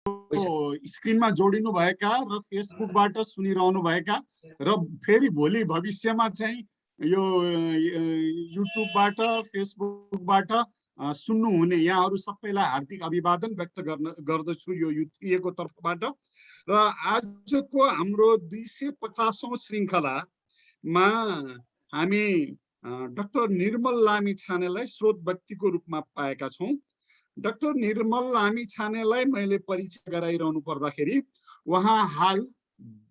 स्क्रिनमा जोडिनु भएका र फेसबुकबाट सुनिरहनु भएका र फेरि भोलि भविष्यमा चाहिँ यो युट्युबबाट फेसबुकबाट सुन्नुहुने यहाँहरू सबैलाई हार्दिक अभिवादन व्यक्त गर्दछु यो युथिएको तर्फबाट। र आजको हाम्रो 250औं श्रृङ्खलामा हामी डाक्टर निर्मल लामिछानेलाई स्रोत व्यक्तिको रूपमा पाएका छौँ। डाक्टर निर्मल लामिछानेलाई मैले परिचय गराइरहनु पर्दाखेरि उहाँ हाल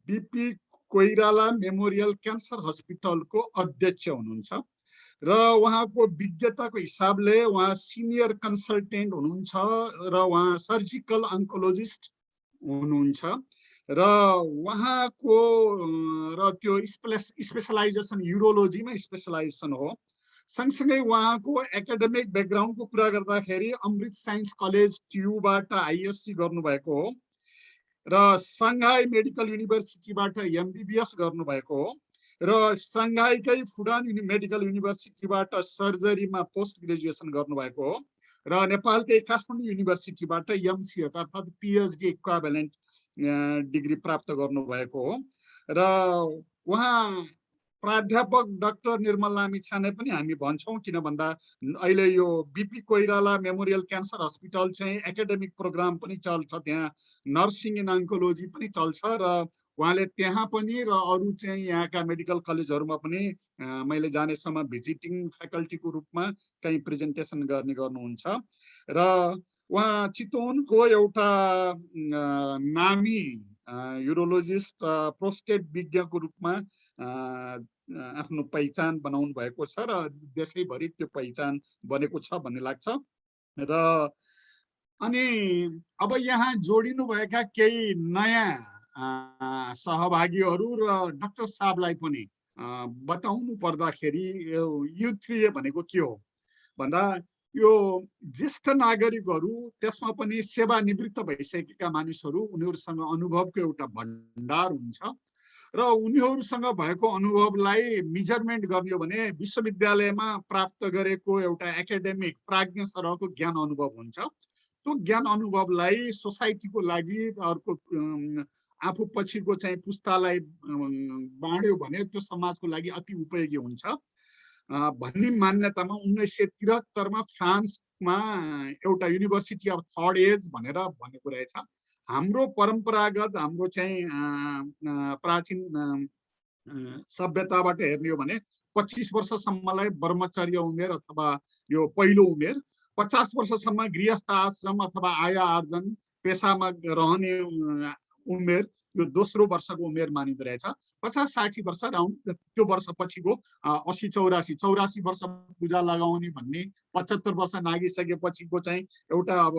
बीपी कोइराला मेमोरियल क्यान्सर हस्पिटलको अध्यक्ष हुनुहुन्छ र उहाँको विज्ञताको हिसाबले उहाँ सिनियर कन्सल्टेन्ट हुनुहुन्छ र उहाँ सर्जिकल अन्कोलोजिस्ट हुनुहुन्छ र उहाँको र त्यो स्पेशलाइजेसन युरोलोजीमा स्पेशलाइजेसन हो। सँगसँगै उहाँको एकाडेमिक ब्याकग्राउन्डको कुरा गर्दाखेरि अमृत साइन्स कलेज ट्युबाट आइएससी गर्नुभएको हो र सङ्घाई मेडिकल युनिभर्सिटीबाट एमबिबिएस गर्नुभएको हो र सङ्घाईकै फुडान मेडिकल युनिभर्सिटीबाट सर्जरीमा पोस्ट ग्रेजुएसन गर्नुभएको हो र नेपालकै काठमाडौँ युनिभर्सिटीबाट एमसिएच अर्थात् पिएचडी इक्वाभ्यालेन्ट डिग्री प्राप्त गर्नुभएको हो र उहाँ प्राध्यापक डाक्टर निर्मल लामिछाने पनि हामी भन्छौँ, किन भन्दा अहिले यो BP Koirala memorial cancer hospital चाहिँ एकाडेमिक प्रोग्राम पनि चल्छ, त्यहाँ नर्सिङ इन अन्कोलोजी पनि चल्छ र उहाँले त्यहाँ पनि र अरू चाहिँ यहाँका मेडिकल कलेजहरूमा पनि मैले जानेसम्म भिजिटिङ फ्याकल्टीको रूपमा कहीँ प्रेजेन्टेसन गर्नुहुन्छ र उहाँ चितवनको एउटा नामी युरोलोजिस्ट प्रोस्टेट विज्ञको रूपमा आफ्नो पहिचान बनाउनु भएको छ र देशैभरि त्यो पहिचान बनेको छ भन्ने लाग्छ। र अनि अब यहाँ जोडिनु भएका केही नयाँ सहभागीहरू र डाक्टर साहबलाई पनि बताउनु पर्दाखेरि U3A भनेको के हो भन्दा यो ज्येष्ठ नागरिकहरू, त्यसमा पनि सेवानिवृत्त भइसकेका मानिसहरू, उनीहरूसँग अनुभवको एउटा भण्डार हुन्छ र उनीहरूसँग भएको अनुभवलाई मेजरमेन्ट गर्ने हो भने विश्वविद्यालयमा प्राप्त गरेको एउटा एकाडेमिक प्राज्ञ सरहको ज्ञान अनुभव हुन्छ। त्यो ज्ञान अनुभवलाई सोसाइटीको लागि अर्को आफू पछिको चाहिँ पुस्तालाई बाँड्यो भने त्यो समाजको लागि अति उपयोगी हुन्छ भन्ने मान्यतामा 1973मा फ्रान्समा एउटा युनिभर्सिटी अफ थर्ड एज भनेर भनेको रहेछ। हाम्रो परम्परागत हाम्रो चाहिँ प्राचीन सभ्यताबाट हेर्ने हो भने 25 वर्षसम्मलाई ब्रह्मचर्य उमेर अथवा यो पहिलो उमेर, 50 वर्षसम्म गृहस्थ आश्रम अथवा आय आर्जन पेसामा रहने उमेर यो दोस्रो वर्षको उमेर मानिँदो रहेछ। 50-60 वर्ष राउन्ड त्यो वर्ष पछिको 80-84 वर्ष पूजा लगाउने भन्ने, 75 वर्ष नागिसकेपछिको चाहिँ एउटा अब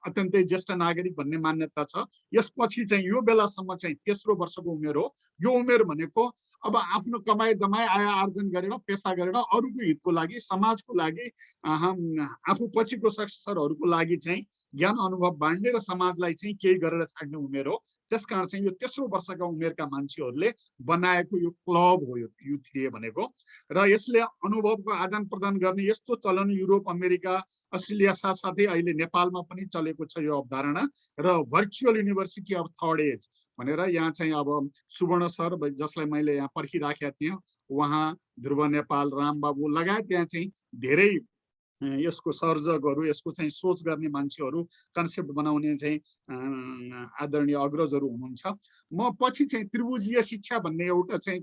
अत्यन्तै ज्येष्ठ नागरिक भन्ने मान्यता छ। यसपछि चाहिँ यो बेलासम्म चाहिँ तेस्रो वर्षको उमेर हो। यो उमेर भनेको अब आफ्नो कमाइ दमाई आय आर्जन गरेर पेसा गरेर अरूको हितको लागि, समाजको लागि, आफू पछिको सक्सेसरहरूको लागि चाहिँ ज्ञान अनुभव बाँड्ने र समाजलाई चाहिँ केही गरेर छाड्ने उमेर हो। त्यसकारण चाहिँ यो तेस्रो वर्षका उमेरका मान्छेहरूले बनाएको यो क्लब हो यो U3A भनेको र यसले अनुभवको आदान प्रदान गर्ने यस्तो चलन युरोप, अमेरिका, अस्ट्रेलिया साथसाथै अहिले नेपालमा पनि चलेको छ यो अवधारणा। र virtual university of third age भनेर यहाँ चाहिँ अब सुवर्ण सर जसलाई मैले यहाँ पर्खिराखेका थिएँ, उहाँ ध्रुव नेपाल, रामबाबु लगायत त्यहाँ चाहिँ धेरै यसको सर्जकहरू, यसको चाहिँ सोच गर्ने मान्छेहरू, कन्सेप्ट बनाउने चाहिँ आदरणीय अग्रजहरू हुनुहुन्छ। म पछि चाहिँ त्रिभुजीय शिक्षा भन्ने एउटा चाहिँ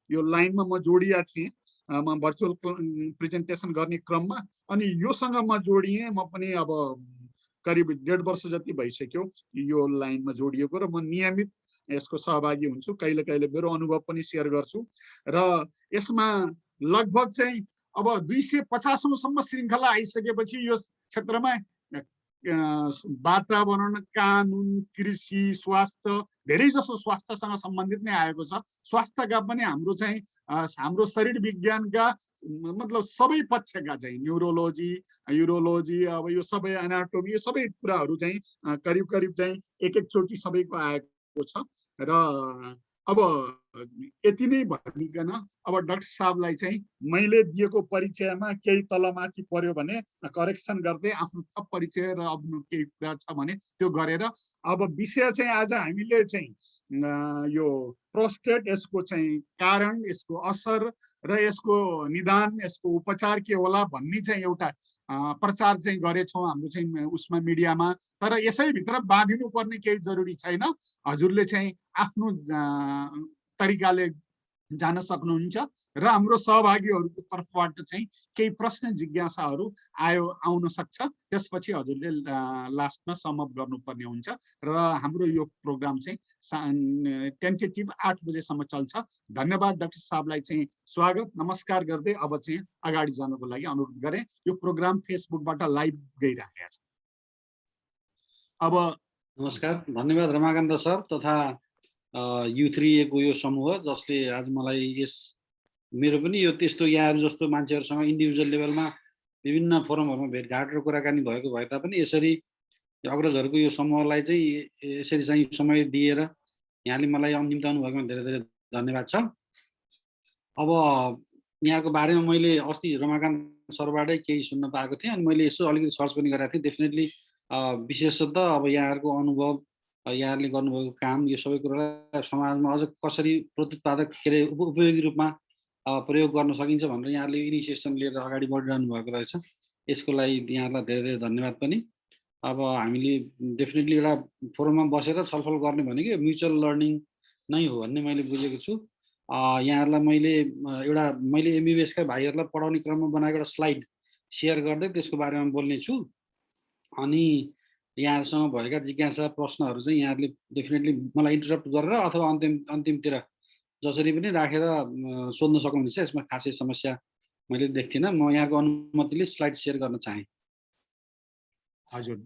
यो लाइनमा म जोडिया थिएँ म भर्चुअल प्रेजेन्टेसन गर्ने क्रममा, अनि योसँग म जोडिएँ। म पनि अब करिब 1.5 वर्ष जति भइसक्यो यो लाइनमा जोडिएको र म नियमित यसको सहभागी हुन्छु। कहिले कहिले मेरो अनुभव पनि सेयर गर्छु र यसमा लगभग चाहिँ अब 250औंसम्म श्रृङ्खला आइसकेपछि यो क्षेत्रमा वातावरण, कानुन, कृषि, स्वास्थ्य धेरै जसो स्वास्थ्यसँग सम्बन्धित नै आएको छ। स्वास्थ्यका पनि हाम्रो चाहिँ हाम्रो शरीर विज्ञानका मतलब सबै पक्षका चाहिँ न्युरोलोजी, युरोलोजी, अब यो सबै एनाटोमी, यो सबै कुराहरू चाहिँ करिब करिब चाहिँ एक एकचोटि सबैको आएको छ र अब यति नै भनिकन अब डाक्टर साहबलाई चाहिँ मैले दिएको परिचयमा केही तलमाथि पर्यो भने करेक्सन गर्दै आफ्नो थप परिचय र आफ्नो केही कुरा छ भने त्यो गरेर अब विषय चाहिँ आज हामीले चाहिँ यो प्रोस्टेट, यसको चाहिँ कारण, यसको असर र यसको निदान, यसको उपचार के होला भन्ने चाहिँ एउटा प्रचार चाहिँ गरेछौँ हाम्रो चाहिँ उसमा मिडियामा। तर यसैभित्र बाँधिनु पर्ने केही जरुरी छैन। हजुरले चाहिँ आफ्नो तरिकाले जान सक्नुहुन्छ र हाम्रो सहभागीहरूको तर्फबाट चाहिँ केही प्रश्न जिज्ञासाहरू आउन सक्छ। त्यसपछि हजुरले लास्टमा समअप गर्नुपर्ने हुन्छ र हाम्रो यो प्रोग्राम चाहिँ टेन्टेटिभ 8 बजेसम्म चल्छ। धन्यवाद डाक्टर साहबलाई चाहिँ स्वागत नमस्कार गर्दै अब चाहिँ अगाडि जानको लागि अनुरोध गरेँ। यो प्रोग्राम फेसबुकबाट लाइभ गइरहेको छ। अब नमस्कार, धन्यवाद रमाकान्त सर तथा U3A को यो समूह जसले आज मलाई यस मेरो पनि यो त्यस्तो यहाँहरु जस्तो मान्छेहरुसँग इन्डिभिजुअल लेभलमा विभिन्न फोरमहरुमा भेटघाट र कुराकानी भएको भए तापनि यसरी अग्रजहरुको यो समूहलाई चाहिँ यसरी चाहिँ समय दिएर यहाँले मलाई निम्ताउनु भएकोमा धेरै धेरै धन्यवाद छ। अब यहाँको बारेमा मैले अस्ति रमाकान्त सरबाटै केही सुन्न पाएको थिएँ अनि मैले यसो अलिकति सर्च पनि गरेको थिएँ। डेफिनेटली विशेषतः अब यहाँहरुको अनुभव, यहाँहरुले गर्नुभएको काम, यो सबै कुरालाई समाजमा अझ कसरी प्रत्युत्पादक उपयोगी रूपमा प्रयोग गर्न सकिन्छ भनेर यहाँले इनिसिएसन लिएर अगाडि बढिरहनु भएको रहेछ। यसको लागि यहाँलाई धेरै धेरै धन्यवाद पनि। अब हामीले डेफिनेटली एउटा फोरममा बसेर छलफल गर्ने भनेको म्युचुअल लर्निङ नै हो भन्ने मैले बुझेको छु। यहाँहरूलाई मैले एमबीबीएस का भाइहरूलाई पढाउने क्रममा बनाएको एउटा स्लाइड सेयर गर्दै त्यसको बारेमा बोल्ने छु। अनि यहाँसँग भएका जिज्ञासा प्रश्नहरू चाहिँ यहाँहरूले डेफिनेटली मलाई इन्टरप्ट गरेर अथवा अन्तिमतिर जसरी पनि राखेर सोध्न सक्नुहुन्छ। यसमा खासै समस्या मैले देख्दिनँ। म यहाँको अनुमतिले स्लाइड सेयर गर्न चाहे। हजुर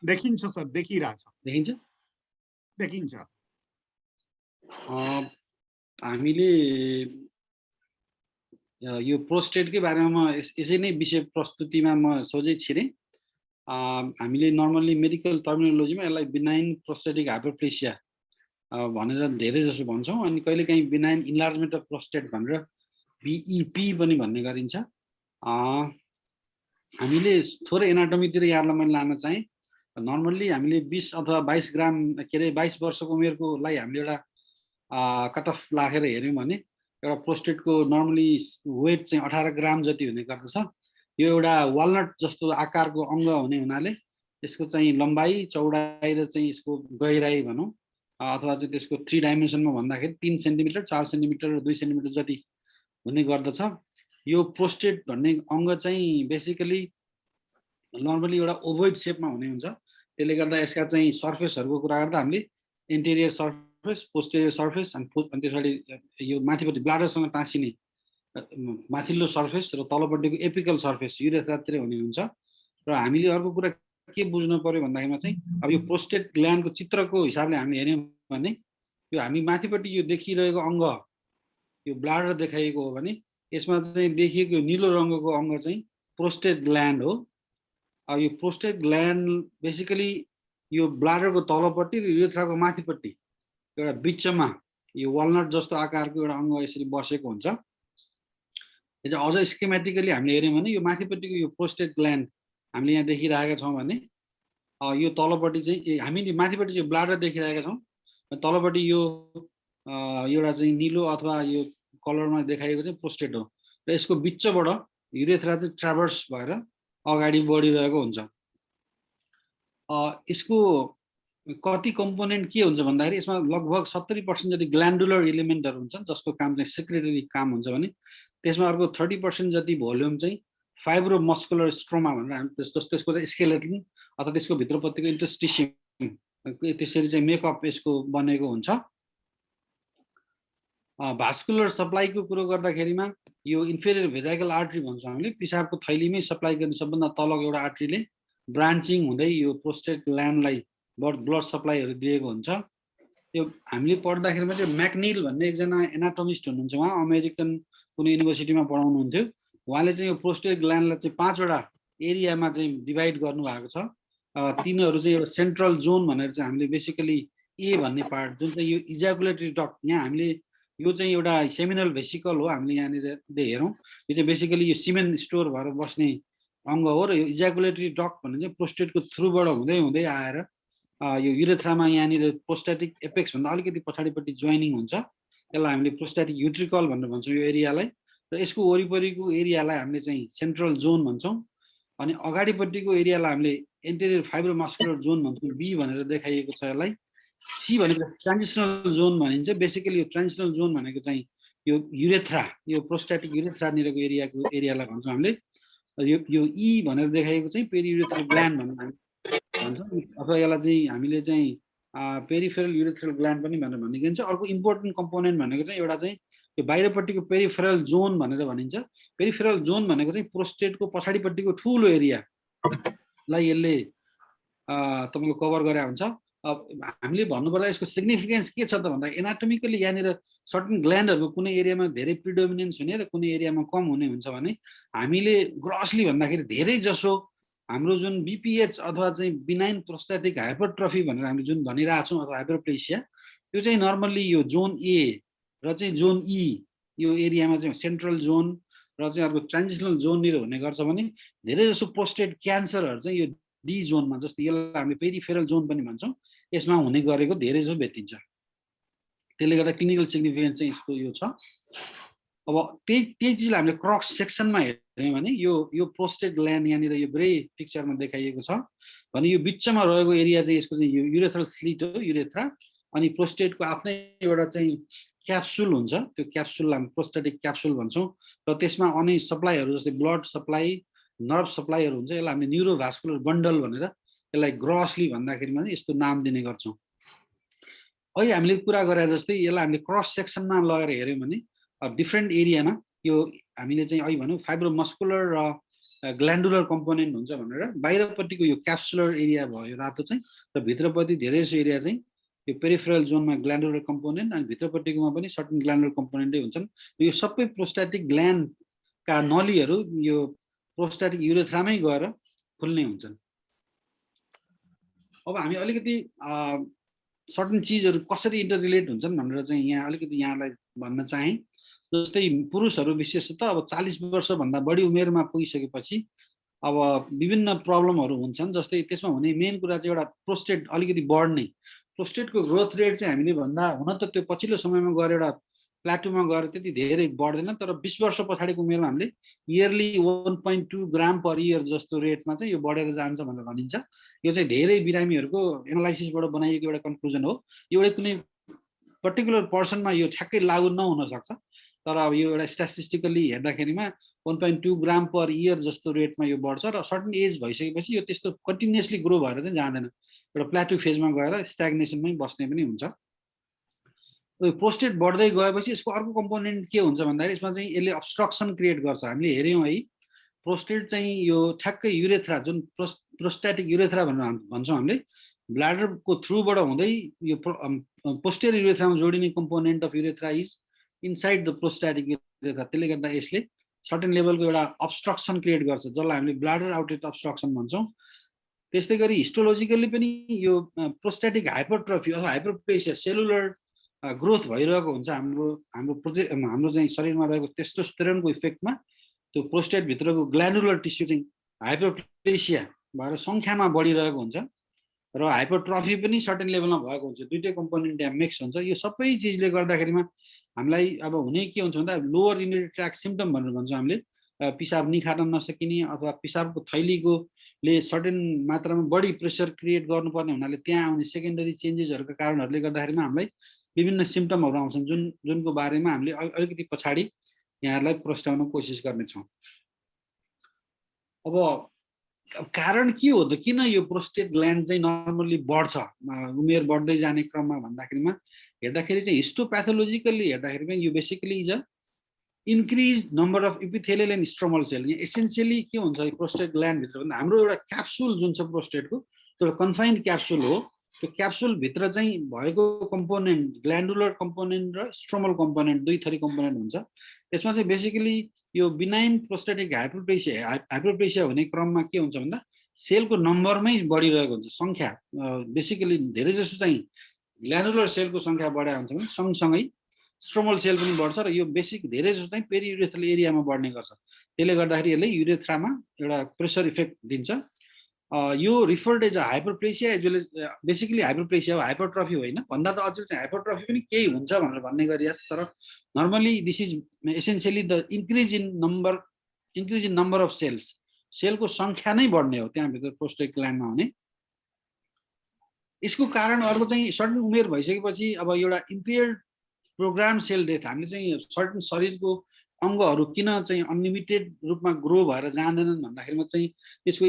देखिन्छ सर, देखिरहेछ। देखिन्छ? देखिन्छ। हामीले यो प्रोस्टेटकै बारेमा म यसै नै विषय प्रस्तुतिमा म सोझै छिरेँ। हामीले नर्मल्ली मेडिकल टर्मिनोलोजीमा यसलाई बिनाइन प्रोस्टेटिक हाइपरप्लेसिया भनेर धेरै जसो भन्छौँ। अनि कहिलेकाहीँ बिनाइन इन्लार्जमेन्ट अफ प्रोस्टेट भनेर बीईपी पनि भन्ने गरिन्छ। हामीले थोरै एनाटोमीतिर यहाँलाई मैले लान चाहेँ। नर्मल्ली हामीले 20 अथवा 22 ग्राम 22 वर्षको उमेरकोलाई हामीले एउटा कट अफ राखेर हेऱ्यौँ भने एउटा प्रोस्टेटको नर्मली वेट चाहिँ 18 ग्राम जति हुने गर्दछ। यो एउटा वालनट जस्तो आकारको अङ्ग हुने हुनाले यसको चाहिँ लम्बाइ, चौडाइ र चाहिँ यसको गहिराई भनौँ अथवा चाहिँ त्यसको 3 डाइमेन्सनमा भन्दाखेरि 3 सेन्टिमिटर, 4 सेन्टिमिटर र 2 सेन्टिमिटर जति हुने गर्दछ। यो प्रोस्टेट भन्ने अङ्ग चाहिँ बेसिकली नर्मली एउटा ओभोइड सेपमा हुने हुन्छ। त्यसले गर्दा यसका चाहिँ सर्फेसहरूको कुरा गर्दा हामीले इन्टेरियर सर्फेस, पोस्टेरियर सर्फेस अनि त्यसपछि यो माथिपट्टि ब्लाडरसँग टाँसिने माथिल्लो सर्फेस र तलपट्टिको एपिकल सर्फेस युरेथ्रातिर हुने हुन्छ। र हामीले अर्को कुरा के बुझ्नु पर्यो भन्दाखेरिमा चाहिँ अब यो प्रोस्टेट ग्ल्यान्डको चित्रको हिसाबले हामीले हेर्यौँ भने यो हामी माथिपट्टि यो देखिरहेको अङ्ग यो ब्लाडर देखाइएको हो भने यसमा चाहिँ देखिएको नीलो रङको अङ्ग चाहिँ प्रोस्टेट ग्ल्यान्ड हो। यो प्रोस्टेट ग्ल्यान्ड बेसिकली यो ब्लाडरको तलपट्टि र युरेथ्राको माथिपट्टि एउटा बिचमा यो वालनट जस्तो आकारको एउटा अङ्ग यसरी बसेको हुन्छ। यो चाहिँ अझ स्केमेटिकली हामीले हेर्यौँ भने यो माथिपट्टिको यो प्रोस्टेट ग्ल्यान्ड हामीले यहाँ देखिरहेका छौँ भने यो तलपट्टि चाहिँ हामीले माथिपट्टि यो ब्लाडर देखिरहेका छौँ, तलपट्टि यो एउटा चाहिँ निलो अथवा यो कलरमा देखाइएको चाहिँ प्रोस्टेट हो र यसको बिचबाट युरेथ्रा चाहिँ ट्राभर्स भएर अगाडि बढिरहेको हुन्छ। यसको कति कम्पोनेन्ट के हुन्छ भन्दाखेरि यसमा लगभग 70% जति ग्ल्यान्डुलर एलिमेन्टहरू हुन्छन् जसको काम चाहिँ सेक्रेटरी काम हुन्छ भने त्यसमा अर्को 30% जति भोल्युम चाहिँ फाइब्रोमस्कुलर स्ट्रोमा भनेर हामी त्यसको चाहिँ स्केलेटन अथवा त्यसको भित्रपट्टिको इन्टरस्टिसियम त्यसरी चाहिँ मेकअप यसको बनेको हुन्छ। भास्कुलर सप्लाईको कुरो गर्दाखेरिमा यो इन्फेरियर भेजाइकल आर्ट्री भन्छौँ हामीले, पिसाबको थैलीमै सप्लाई गर्ने सबभन्दा तलको एउटा आर्ट्रीले ब्रान्चिङ हुँदै यो प्रोस्टेट ग्ल्यान्डलाई ब्लड सप्लाईहरू दिएको हुन्छ। यो हामीले पढ्दाखेरिमा चाहिँ म्याकनिल भन्ने एकजना एनाटोमिस्ट हुनुहुन्छ, उहाँ अमेरिकन कुनै युनिभर्सिटीमा पढाउनुहुन्थ्यो। उहाँले चाहिँ यो प्रोस्टेट ग्ल्यान्डलाई चाहिँ 5वटा एरियामा चाहिँ डिभाइड गर्नुभएको छ। तिनीहरू चाहिँ एउटा सेन्ट्रल जोन भनेर चाहिँ हामीले बेसिकली ए भन्ने पार्ट जुन चाहिँ यो इजाकुलेटरी डक्ट, यहाँ हामीले यो चाहिँ एउटा सेमिनल भेसिकल हो, हामीले यहाँनिर हेरौँ, यो चाहिँ बेसिकली यो सिमेन स्टोर भएर बस्ने अङ्ग हो र यो इजाकुलेटरी डक्ट भन्ने चाहिँ प्रोस्टेटको थ्रुबाट हुँदै हुँदै आएर यो युरेथ्रामा यहाँनिर प्रोस्टेटिक एपेक्स भन्दा अलिकति पछाडिपट्टि जोइनिङ हुन्छ, यसलाई हामीले प्रोस्टेटिक युट्रिकल भनेर भन्छौँ यो एरियालाई, र यसको वरिपरिको एरियालाई हामीले चाहिँ सेन्ट्रल जोन भन्छौँ, अनि अगाडिपट्टिको एरियालाई हामीले एन्टेरियर फाइब्रोमस्कुलर जोन भन्छौँ, बी भनेर देखाइएको छ यसलाई। सी भनेको ट्रान्जिसनल जोन भनिन्छ। बेसिकली यो ट्रान्जिसनल जोन भनेको चाहिँ यो युरेथ्रा, यो प्रोस्टेटिक युरेथ्रानिरको एरियालाई भन्छौँ हामीले। यो ई भनेर देखाइएको चाहिँ पेरियुरेथ्रल ग्ल्यान्ड भनेर भन्छौँ, अथवा यसलाई चाहिँ हामीले चाहिँ पेरिफेरल युरेथ्रल ग्ल्यान्ड पनि भनेर भनिन्छ। अर्को इम्पोर्टेन्ट कम्पोनेन्ट भनेको चाहिँ एउटा चाहिँ यो बाहिरपट्टिको पेरिफेरल जोन भनेर भनिन्छ। पेरिफेरल जोन भनेको चाहिँ प्रोस्टेटको पछाडिपट्टिको ठुलो एरियालाई यसले तपाईँको कभर गरे हुन्छ। हामीले भन्नुपर्दा यसको सिग्निफिकेन्स के छ त भन्दा एनाटोमिकली यहाँनिर सर्टन ग्ल्यान्डहरूको कुनै एरियामा धेरै प्रिडोमिनेन्स हुने र कुनै एरियामा कम हुने हुन्छ भने हामीले ग्रसली भन्दाखेरि धेरै जसो हाम्रो जुन बीपीएच अथवा चाहिँ बिनाइन प्रोस्टेटिक हाइपरट्रफी भनेर हामीले जुन भनिरहेछौँ अथवा हाइपरप्लेसिया, त्यो चाहिँ नर्मल्ली यो जोन ए र चाहिँ जोन ई यो एरियामा चाहिँ सेन्ट्रल जोन र चाहिँ अर्को ट्रान्जिसनल जोननिर हुने गर्छ भने धेरै जसो प्रोस्टेट क्यान्सरहरू चाहिँ यो डी जोनमा, जस्तै यसलाई हामीले पेरिफेरल जोन पनि भन्छौँ, यसमा हुने गरेको धेरै जसो भेटिन्छ। त्यसले गर्दा क्लिनिकल सिग्निफिकेन्स चाहिँ यसको यो छ। अब त्यही चिजलाई हामीले क्रस सेक्सनमा हेऱ्यौँ भने यो प्रोस्टेट ग्ल्यान्ड यहाँनिर यो ग्रे पिक्चरमा देखाइएको छ भने यो बिचमा रहेको एरिया चाहिँ यसको चाहिँ यो युरेथ्रल स्लिट हो, युरेथ्रा, अनि प्रोस्टेटको आफ्नै एउटा चाहिँ क्याप्सुल हुन्छ, त्यो क्याप्सुललाई हामी प्रोस्टेटिक क्याप्सुल भन्छौँ, र त्यसमा अनि सप्लाईहरू जस्तै ब्लड सप्लाई, नर्भ सप्लाईहरू हुन्छ, यसलाई हामीले न्युरोभास्कुलर बन्डल भनेर यसलाई ग्रसली भन्दाखेरिमा चाहिँ यस्तो नाम दिने गर्छौँ। अहिले हामीले कुरा गरे जस्तै यसलाई हामीले क्रस सेक्सनमा लगेर हेऱ्यौँ भने डिफ्रेन्ट एरियामा यो हामीले चाहिँ अहिले भनौँ फाइब्रोमस्कुलर र ग्ल्यान्डुलर कम्पोनेन्ट हुन्छ भनेर, बाहिरपट्टिको यो क्याप्सुलर एरिया भयो रातो चाहिँ, र भित्रपट्टि धेरै जसो एरिया चाहिँ यो पेरिफेरल जोनमा ग्ल्यान्डुलर कम्पोनेन्ट, अनि भित्रपट्टिकोमा पनि सर्टन ग्ल्यान्डुलर कम्पोनेन्टै हुन्छन्। यो सबै प्रोस्टेटिक ग्ल्यान्डका नलीहरू यो प्रोस्टेटिक युरेथ्रामै गएर खुल्ने हुन्छन्। अब हामी अलिकति सर्टन चिजहरू कसरी इन्टर रिलेट हुन्छन् भनेर चाहिँ यहाँ अलिकति यहाँलाई भन्न चाहेँ। जस्तै पुरुषहरू विशेषतः अब 40 वर्षभन्दा बढी उमेरमा पुगिसकेपछि अब विभिन्न प्रब्लमहरू हुन्छन्। जस्तै त्यसमा हुने मेन कुरा चाहिँ एउटा प्रोस्टेट अलिकति बढ्ने, प्रोस्टेटको ग्रोथ रेट चाहिँ हामीले भन्दा हुन त त्यो पछिल्लो समयमा गएर एउटा प्लाटुमा गएर त्यति धेरै बढ्दैन, तर 20 वर्ष पछाडिको उमेरमा हामीले इयरली 1.2 ग्राम पर इयर जस्तो रेटमा चाहिँ यो बढेर जान्छ भनेर भनिन्छ। यो चाहिँ धेरै बिरामीहरूको एनालाइसिसबाट बनाइएको एउटा कन्क्लुजन हो। एउटा कुनै पर्टिकुलर पर्सनमा यो ठ्याक्कै लागु नहुन सक्छ, तर अब यो एउटा स्ट्याटिस्टिकली हेर्दाखेरिमा 1.2 ग्राम पर इयर जस्तो रेटमा यो बढ्छ, र सर्टन एज भइसकेपछि यो त्यस्तो कन्टिन्युसली ग्रो भएर चाहिँ जाँदैन, एउटा प्लाटु फेजमा गएर स्ट्याग्नेसनमै बस्ने पनि हुन्छ। प्रोस्टेट बढ्दै गएपछि यसको अर्को कम्पोनेन्ट के हुन्छ भन्दाखेरि यसमा चाहिँ यसले अब्स्ट्रक्सन क्रिएट गर्छ। हामीले हेऱ्यौँ है, प्रोस्टेट चाहिँ यो ठ्याक्कै युरेथ्रा जुन प्रोस्टेटिक युरेथ्रा भनेर भन्छौँ हामीले, ब्ल्याडरको थ्रुबाट हुँदै यो पोस्टेरियर युरेथ्रामा जोडिने component of urethra is inside the prostatic urethra. त्यसले गर्दा यसले सर्टेन लेभलको एउटा अब्स्ट्रक्सन क्रिएट गर्छ, जसलाई हामीले ब्ल्याडर आउटलेट अब्स्ट्रक्सन भन्छौँ। त्यस्तै गरी हिस्टोलोजिकली पनि यो प्रोस्टेटिक हाइपरट्रफी अथवा हाइपरप्लेसिया सेलुलर ग्रोथ भइरहेको हुन्छ। हाम्रो चाहिँ शरीरमा रहेको टेस्टोस्टेरोनको इफेक्टमा त्यो प्रोस्टेटभित्रको ग्ल्यान्डुलर टिस्यु चाहिँ हाइपरप्लेसिया भएर सङ्ख्यामा बढिरहेको हुन्छ, र हाइपरट्रफी पनि सर्टेन लेभलमा भएको हुन्छ। दुईटै कम्पोनेन्ट यहाँ मिक्स हुन्छ। यो सबै चिजले गर्दाखेरिमा हामीलाई अब हुने के हुन्छ भन्दा लोवर युरिनरी ट्र्याक्ट सिम्पटम भनेर भन्छौँ हामीले, पिसाब निखार्न नसकिने अथवा पिसाबको थैलीकोले सर्टेन मात्रामा बढी प्रेसर क्रिएट गर्नुपर्ने हुनाले त्यहाँ आउने सेकेन्डरी चेन्जेसहरूका कारणहरूले गर्दाखेरिमा हामीलाई विभिन्न सिम्पटमहरू आउँछन्, जुनको बारेमा हामीले अलिकति पछाडि यहाँहरूलाई प्रस्ताउन कोसिस गर्नेछौँ। अब कारण के हो त, किन यो प्रोस्टेट ग्ल्यान्ड चाहिँ नर्मल्ली बढ्छ उमेर बढ्दै जाने क्रममा भन्दाखेरिमा हेर्दाखेरि चाहिँ हिस्टोप्याथोलोजिकल्ली हेर्दाखेरिमा यो basically is a increase number of epithelial and stromal cell. यहाँ एसेन्सियली के हुन्छ प्रोस्टेट ग्ल्यान्डभित्र भन्दा हाम्रो एउटा क्याप्सुल जुन छ प्रोस्टेटको त्यो एउटा कन्फाइन्ड क्याप्सुल हो, त्यो क्याप्सुल भित्र चाहिँ भएको कम्पोनेन्ट ग्ल्यान्डुलर कम्पोनेन्ट र स्ट्रोमल कम्पोनेन्ट दुई थरी कम्पोनेन्ट हुन्छ। त्यसमा चाहिँ बेसिकली यो बिनाइन प्रोस्टेटिक हाइपरप्लेसिया हुने क्रममा के हुन्छ भन्दा सेलको नम्बरमै बढिरहेको हुन्छ सङ्ख्या। बेसिकली धेरै जसो चाहिँ ग्ल्यान्डुलर सेलको सङ्ख्या बढाएको हुन्छ भने सँगसँगै स्ट्रोमल सेल पनि बढ्छ र यो बेसिक धेरै जसो चाहिँ पेरियुरेथ्रल एरियामा बढ्ने गर्छ। त्यसले गर्दाखेरि यसले युरेथ्रामा एउटा प्रेसर इफेक्ट दिन्छ। यो referred as hyperplasia as well as basically hyperplasia हो, हाइपरट्रफी होइन। भन्दा त अझै चाहिँ हाइपरट्रफी पनि केही हुन्छ भनेर भन्ने गरिएको छ, तर normally this is essentially the increase in number of cells. सेलको सङ्ख्या नै बढ्ने हो त्यहाँभित्र प्रोस्टेट ग्ल्यान्डमा हुने। यसको कारण अर्को चाहिँ सर्टन उमेर भइसकेपछि अब एउटा इम्पेयर्ड प्रोग्राम सेल डेथ, हामीले चाहिँ सर्टन शरीरको अङ्गहरू किन चाहिँ अनलिमिटेड रूपमा ग्रो भएर जाँदैनन् भन्दाखेरिमा चाहिँ त्यसको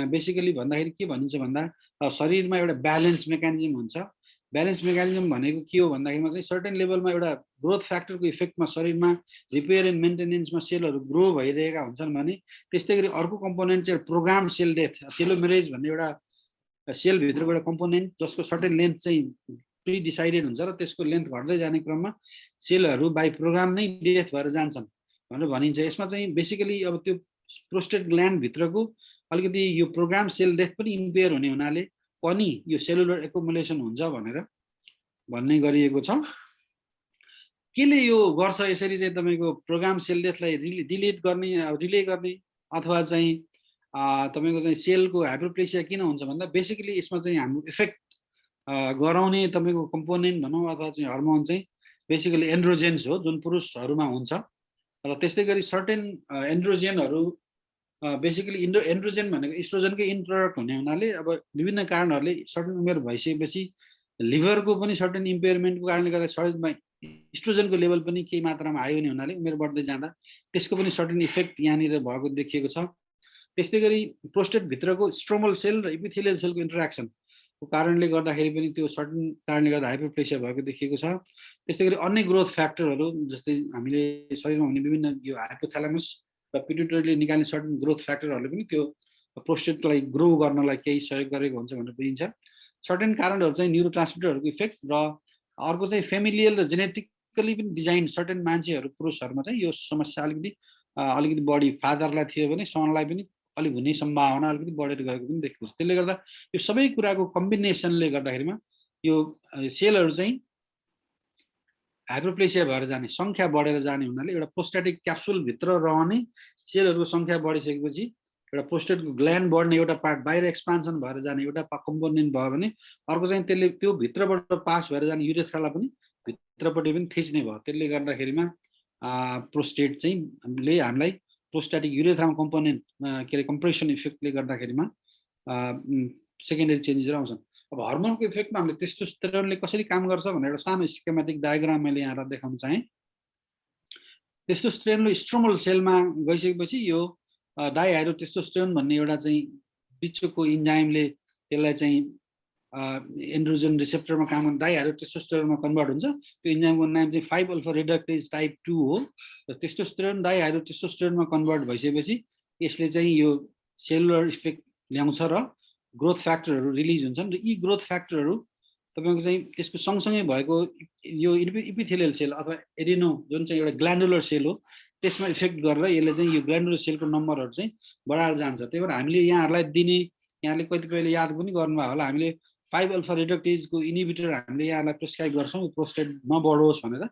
बेसिकली भन्दाखेरि के भनिन्छ भन्दा शरीरमा एउटा ब्यालेन्स मेकानिजम हुन्छ। ब्यालेन्स मेकानिजम भनेको के हो भन्दाखेरिमा चाहिँ सर्टेन लेभलमा एउटा ग्रोथ फ्याक्टरको इफेक्टमा शरीरमा रिपेयर एन्ड मेन्टेनेन्समा सेलहरू ग्रो भइरहेका हुन्छन् भने त्यस्तै गरी अर्को कम्पोनेन्ट चाहिँ प्रोग्राम सेल डेथ, टेलोमेरेज भन्ने एउटा सेलभित्रको एउटा कम्पोनेन्ट जसको सर्टेन लेन्थ चाहिँ प्रि डिसाइडेड हुन्छ र त्यसको लेन्थ घट्दै जाने क्रममा सेलहरू बाई प्रोग्राम नै डेथ भएर जान्छन् भनेर भनिन्छ। यसमा चाहिँ बेसिकली अब त्यो प्रोस्टेट ग्ल्यान्ड भित्रको अलिकति यो प्रोग्राम सेल डेथ पनि इम्पेयर हुने हुनाले पनि यो सेलुलर एकुमुलेसन हुन्छ भनेर भन्ने गरिएको छ। केले यो गर्छ यसरी चाहिँ तपाईँको प्रोग्राम सेल डेथलाई रिले गर्ने अथवा चाहिँ तपाईँको चाहिँ सेलको हाइपरप्लेसिया किन हुन्छ भन्दा बेसिकली यसमा चाहिँ हाम्रो इफेक्ट गराउने तपाईँको कम्पोनेन्ट भनौँ अथवा चाहिँ हर्मोन चाहिँ बेसिकली एन्ड्रोजेन्स हो जुन पुरुषहरूमा हुन्छ। र त्यस्तै गरी सर्टेन एन्ड्रोजेनहरू बेसिकली एन्ड्रोजेन भनेको इस्ट्रोजनकै इन्ट्रोडक्ट हुने हुनाले अब विभिन्न कारणहरूले सर्टेन उमेर भइसकेपछि लिभरको पनि सर्टेन इम्पेयरमेन्टको कारणले गर्दा शरीरमा इस्ट्रोजनको लेभल पनि केही मात्रामा हाई हुने हुनाले उमेर बढ्दै जाँदा त्यसको पनि सर्टेन इफेक्ट यहाँनिर भएको देखिएको छ। त्यस्तै गरी प्रोस्टेटभित्रको स्ट्रोमल सेल र इपिथेलियल सेलको इन्टरेक्सनको कारणले गर्दाखेरि पनि त्यो सर्टेन कारणले गर्दा हाइपरप्लेसिया भएको देखिएको छ। त्यस्तै गरी अन्य ग्रोथ फ्याक्टरहरू जस्तै हामीले शरीरमा हुने विभिन्न यो हाइपोथ्यालामस र पिट्युटरीले निकाल्ने सर्टेन ग्रोथ फ्याक्टरहरूले पनि त्यो प्रोस्टेटलाई ग्रो गर्नलाई केही सहयोग गरेको हुन्छ भनेर बुझिन्छ। सर्टेन कारणहरू चाहिँ न्युरो ट्रान्समिटरहरूको इफेक्ट र अर्को चाहिँ फेमिलियल र जेनेटिकली पनि डिजाइन सर्टेन मान्छेहरू पुरुषहरूमा चाहिँ यो समस्या अलिकति बढी फादरलाई थियो भने सनलाई पनि अलिक हुने सम्भावना अलिकति बढेर गएको पनि देखेको छ। त्यसले गर्दा यो सबै कुराको कम्बिनेसनले गर्दाखेरिमा यो सेलहरू चाहिँ हाइपरप्लेसिया भएर जाने सङ्ख्या बढेर जाने हुनाले एउटा प्रोस्टेटिक क्याप्सुलभित्र रहने सेलहरूको सङ्ख्या बढिसकेपछि एउटा प्रोस्टेटको ग्ल्यान्ड बढ्ने एउटा पार्ट बाहिर एक्सपान्सन भएर जाने एउटा कम्पोनेन्ट भयो भने अर्को चाहिँ त्यसले त्यो भित्रबाट पास भएर जाने युरेथ्रालाई पनि भित्रपट्टि पनि थिच्ने भयो। त्यसले गर्दाखेरिमा प्रोस्टेट चाहिँ हामीलाई प्रोस्टेटिक युरेथ्रामा कम्पोनेन्ट के अरे कम्प्रेसन इफेक्टले गर्दाखेरिमा सेकेन्डरी चेन्जेसहरू आउँछन्। अब हर्मोनको इफेक्टमा हामीले टेस्टोस्टेरोनले कसरी काम गर्छ भनेर एउटा सानो स्केमेटिक डायग्राम मैले यहाँलाई देखाउन चाहेँ। टेस्टोस्टेरोनले स्ट्रोमल सेलमा गइसकेपछि यो डाइहाइड्रोटेस्टोस्टेरोन भन्ने एउटा चाहिँ बिचको इन्जाइमले त्यसलाई चाहिँ एन्ड्रोजन रिसेप्टरमा काम गर्ने डाइहाइड्रोटेस्टोस्टेरोनमा कन्भर्ट हुन्छ। त्यो इन्जाइमको नाम चाहिँ 5 अल्फा रिडक्टेज टाइप 2 हो। र टेस्टोस्टेरोन डाइहाइड्रोटेस्टोस्टेरोनमा कन्भर्ट भइसकेपछि यसले चाहिँ यो सेलुलर इफेक्ट ल्याउँछ र ग्रोथ फ्याक्टरहरू रिलिज हुन्छन्। र यी ग्रोथ फ्याक्टरहरू तपाईँको चाहिँ त्यसको सँगसँगै भएको यो इपिथेलियल सेल अथवा एडिनो जुन चाहिँ एउटा ग्ल्यान्डुलर सेल हो त्यसमा इफेक्ट गरेर यसले चाहिँ यो ग्ल्यान्डुलर सेलको नम्बरहरू चाहिँ बढाएर जान्छ। त्यही भएर हामीले यहाँहरूलाई दिने यहाँले कतिपयले याद पनि गर्नुभयो होला, हामीले 5 अल्फा रिडक्टेजको इनिबिटर हामीले यहाँलाई प्रेस्क्राइब गर्छौँ प्रोस्टेट नबढोस् भनेर।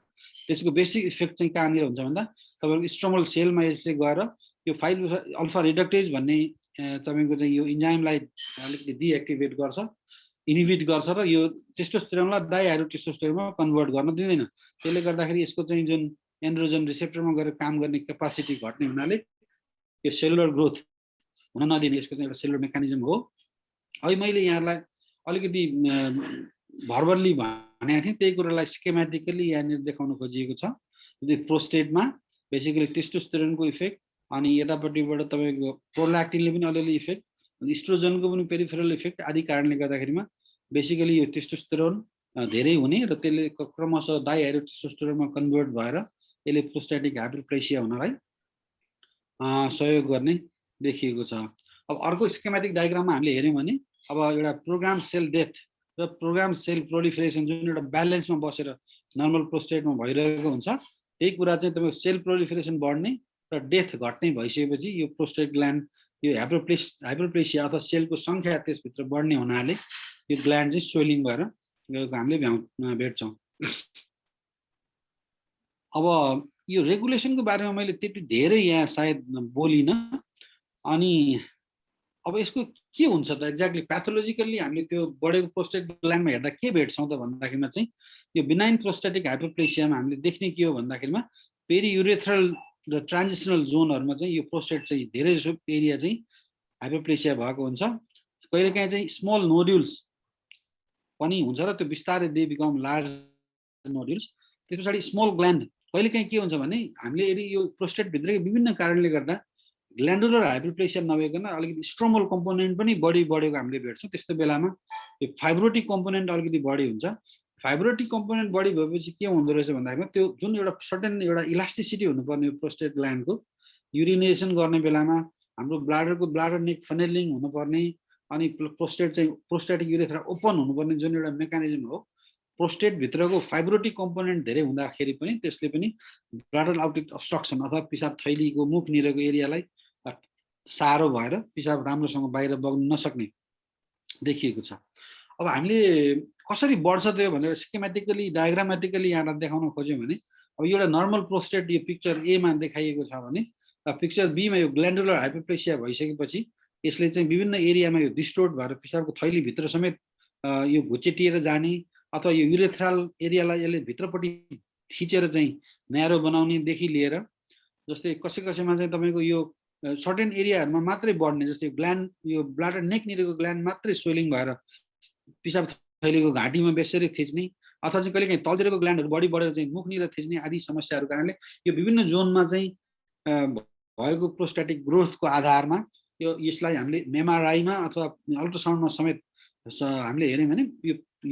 त्यसको बेसिक इफेक्ट चाहिँ कहाँनिर हुन्छ भन्दा तपाईँको स्ट्रोमल सेलमा यसले गएर यो 5 अल्फा रिडक्टेज भन्ने तपाईँको चाहिँ यो इन्जाइमलाई अलिकति डिएक्टिभेट गर्छ, इनिबिट गर्छ र यो टेस्टोस्टेरोनलाई डाइहाइड्रोटेस्टोस्टेरोनमा कन्भर्ट गर्न दिँदैन। त्यसले गर्दाखेरि यसको चाहिँ जुन एन्ड्रोजन रिसेप्टरमा गएर काम गर्ने क्यापासिटी घट्ने हुनाले यो सेलुलर ग्रोथ हुन नदिने यसको चाहिँ एउटा सेलुलर मेकानिजम हो। अहिले मैले यहाँलाई अलिकति भर्बल्ली भनेको थिएँ, त्यही कुरालाई स्केमेटिकली यहाँनिर देखाउन खोजिएको छ। प्रोस्टेटमा बेसिकली टेस्टोस्टेरोनको इफेक्ट अनि यतापट्टिबाट तपाईँको प्रोल्याक्टिनले पनि अलिअलि इफेक्ट, इस्ट्रोजनको पनि पेरिफेरल इफेक्ट आदि कारणले गर्दाखेरिमा बेसिकली यो टेस्टोस्टेरोन धेरै हुने र त्यसले क्रमशः डाइहाइड्रोटेस्टोस्टेरोनमा कन्भर्ट भएर यसले प्रोस्टेटिक हाइपरप्लेसिया हुनलाई सहयोग गर्ने देखिएको छ। अब अर्को स्केमेटिक डायग्राममा हामीले हेऱ्यौँ भने अब एउटा प्रोग्राम सेल डेथ र प्रोग्राम सेल प्रोलिफरेसन जुन एउटा ब्यालेन्समा बसेर नर्मल प्रोस्टेटमा भइरहेको हुन्छ, त्यही कुरा चाहिँ तपाईँको सेल प्रोलिफरेसन बढ्ने र डेथ घट्ने भइसकेपछि यो प्रोस्टेट ग्ल्यान्ड यो हाइपरप्लेसिया अथवा सेलको सङ्ख्या त्यसभित्र बढ्ने हुनाले यो ग्ल्यान्ड चाहिँ स्वेलिङ भएर गएको हामीले भेट्छौँ। अब यो रेगुलेसनको बारेमा मैले त्यति धेरै यहाँ सायद बोलिनँ। अनि अब यसको के हुन्छ त एक्ज्याक्टली प्याथोलोजिकल्ली हामीले त्यो बढेको प्रोस्टेट ग्ल्यान्डमा हेर्दा के भेट्छौँ त भन्दाखेरिमा चाहिँ यो बिनाइन प्रोस्टेटिक हाइपरप्लेसियामा हामीले देख्ने के हो भन्दाखेरिमा पेरियुरेथ्रल र ट्रान्जिसनल जोनहरूमा चाहिँ यो प्रोस्टेट चाहिँ धेरै जसो एरिया चाहिँ हाइपरप्लेसिया भएको हुन्छ। कहिलेकाहीँ चाहिँ स्मल नोड्युल्स पनि हुन्छ र त्यो बिस्तारै दे बिकम लार्ज नोड्युल्स। त्यस पछाडि स्मल ग्ल्यान्ड कहिलेकाहीँ के हुन्छ भने हामीले यदि यो प्रोस्टेटभित्रकै विभिन्न कारणले गर्दा ग्ल्यान्डुलर हाइपरप्लेसिया नभइकन अलिकति स्ट्रोमल कम्पोनेन्ट पनि बढेको हामीले भेट्छौँ। त्यस्तो बेलामा यो फाइब्रोटिक कम्पोनेन्ट अलिकति बढी हुन्छ। फाइब्रोटिक कम्पोनेन्ट बढी भएपछि के हुँदो रहेछ भन्दाखेरि त्यो जुन एउटा सर्टेन एउटा इलास्टिसिटी हुनुपर्ने प्रोस्टेट ग्ल्यान्डको युरिनेसन गर्ने बेलामा हाम्रो ब्लाडर नेक फनेलिङ हुनुपर्ने अनि प्रोस्टेट चाहिँ प्रोस्टेटिक युरेथ्रा ओपन हुनुपर्ने जुन एउटा मेकानिजम हो, प्रोस्टेटभित्रको फाइब्रोटिक कम्पोनेन्ट धेरै हुँदाखेरि पनि त्यसले पनि ब्लाडर आउटलेट अब्स्ट्रक्सन अथवा पिसाब थैलीको मुखनिरको एरियालाई साह्रो भएर पिसाब राम्रोसँग बाहिर बग्न नसक्ने देखिएको छ। अब हामीले कसरी बढ्छ त्यो भनेर स्किमेटिकली डायग्रामेटिकली यहाँलाई देखाउन खोज्यौँ भने अब एउटा नर्मल प्रोस्टेट यो पिक्चर एमा देखाइएको छ भने पिक्चर बीमा यो ग्ल्यान्डुलर हाइपरप्लेसिया भइसकेपछि यसले चाहिँ विभिन्न एरियामा यो डिस्टोर्ट भएर पिसाबको थैलीभित्र समेत यो घुचेटिएर जाने अथवा यो युरेथ्रल एरियालाई यसले भित्रपट्टि थिचेर चाहिँ न्यारो बनाउनेदेखि लिएर जस्तै कसैमा चाहिँ तपाईँको यो सर्टेन एरियाहरूमा मात्रै बढ्ने जस्तै ग्ल्यान्ड यो ब्लाडर नेकनिरको ग्ल्यान्ड मात्रै स्वेलिङ भएर पिसाब थैलीको घाँटीमा बेसरी थिच्ने अथवा चाहिँ कहिलेकाहीँ तलतिरको ग्ल्यान्डहरू बढेर चाहिँ मुखनिर थिच्ने आदि समस्याहरू कारणले यो विभिन्न जोनमा चाहिँ भएको प्रोस्टेटिक ग्रोथको आधारमा यसलाई हामीले एमआरआईमा अथवा अल्ट्रासाउन्डमा समेत हामीले हेऱ्यौँ भने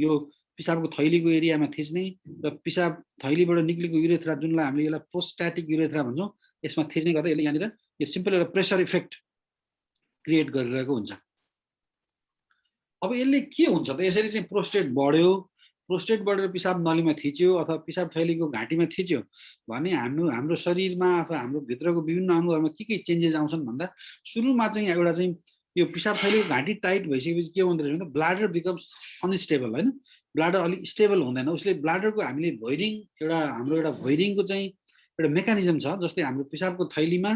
यो पिसाबको थैलीको एरियामा थिच्ने र पिसाब थैलीबाट निक्लेको युरेथ्रा जुनलाई हामीले यसलाई प्रोस्टेटिक युरेथ्रा भन्छौँ यसमा थिच्ने गर्दा यसले यहाँनिर यो सिम्पल एउटा प्रेसर इफेक्ट क्रिएट गरिरहेको हुन्छ। अब यसले के हुन्छ त यसरी चाहिँ प्रोस्टेट बढेर पिसाब नलीमा थिच्यो अथवा पिसाब थैलीको घाँटीमा थिच्यो भने हाम्रो शरीरमा अथवा हाम्रो भित्रको विभिन्न अङ्गहरूमा के चेन्जेस आउँछन् भन्दा सुरुमा चाहिँ एउटा चाहिँ यो पिसाब थैलीको घाँटी टाइट भइसकेपछि के हुँदो रहेछ भन्दा ब्लाडर बिकम्स अनस्टेबल होइन, ब्लाडर अलिक स्टेबल हुँदैन। उसले ब्लाडरको हामीले हाम्रो एउटा भोइरिङको चाहिँ एउटा मेकानिजम छ। जस्तै हाम्रो पिसाबको थैलीमा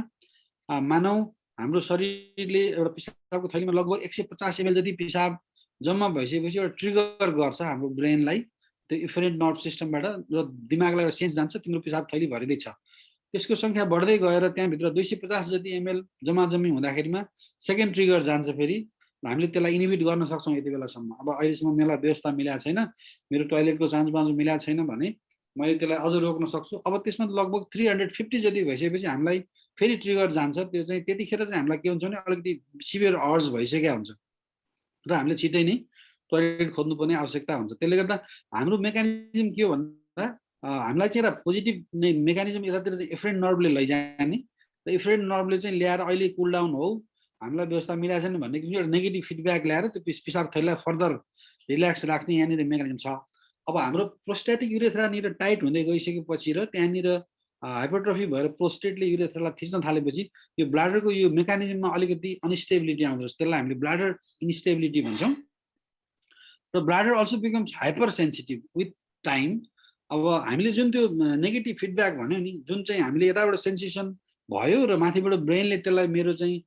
मानौ हाम्रो शरीरले एउटा पिसाबको थैलीमा लगभग 150 ml जति पिसाब जम्मा भइसकेपछि एउटा ट्रिगर गर्छ हाम्रो ब्रेनलाई त्यो इफरेन्ट नर्भ सिस्टमबाट र दिमागलाई एउटा सेन्स जान्छ तिम्रो पिसाब थैली भरिँदैछ। त्यसको सङ्ख्या बढ्दै गएर त्यहाँभित्र 250 जति ml जम्मी हुँदाखेरिमा सेकेन्ड ट्रिगर जान्छ। फेरि हामीले त्यसलाई इनिबिट गर्न सक्छौँ यति बेलासम्म। अब अहिलेसम्म मलाई व्यवस्था मिलाएको छैन, मेरो टोयलेटको चाँजो मिलाएको छैन भने मैले त्यसलाई अझ रोक्न सक्छु। अब त्यसमा लगभग 350 जति भइसकेपछि हामीलाई फेरि ट्रिगर जान्छ। त्यो चाहिँ त्यतिखेर चाहिँ हामीलाई के हुन्छ भने अलिकति सिभियर अर्ज भइसकेको हुन्छ र हामीले छिटै नै टोयलेट खोज्नुपर्ने आवश्यकता हुन्छ। त्यसले गर्दा हाम्रो मेकानिजम के हो भन्दा हामीलाई चाहिँ एउटा पोजिटिभ नै मेकानिजम यतातिर चाहिँ एफरेन्ट नर्भले लैजाने र एफरेन्ट नर्भले चाहिँ ल्याएर अहिले कुल डाउन हो हामीलाई व्यवस्था मिलाएको छैन भन्ने किसिमको एउटा नेगेटिभ फिडब्याक ल्याएर त्यो पिसाब थैलीलाई फर्दर रिल्याक्स राख्ने यहाँनिर मेकानिजम छ। अब हाम्रो प्रोस्टेटिक युरेथ्रानिर टाइट हुँदै गइसकेपछि र त्यहाँनिर हाइपरट्रफी भएर प्रोस्टेटले युरेथ्रालाई थिच्न थालेपछि यो ब्लाडरको यो मेकानिजममा अलिकति अनस्टेबिलिटी आउँदछ। त्यसलाई हामीले ब्लाडर इन्स्टेबिलिटी भन्छौँ र bladder also becomes hyper sensitive with time. अब हामीले जुन त्यो नेगेटिभ फिडब्याक भन्यो नि, जुन चाहिँ हामीले यताबाट सेन्सेसन भयो र माथिबाट ब्रेनले त्यसलाई मेरो चाहिँ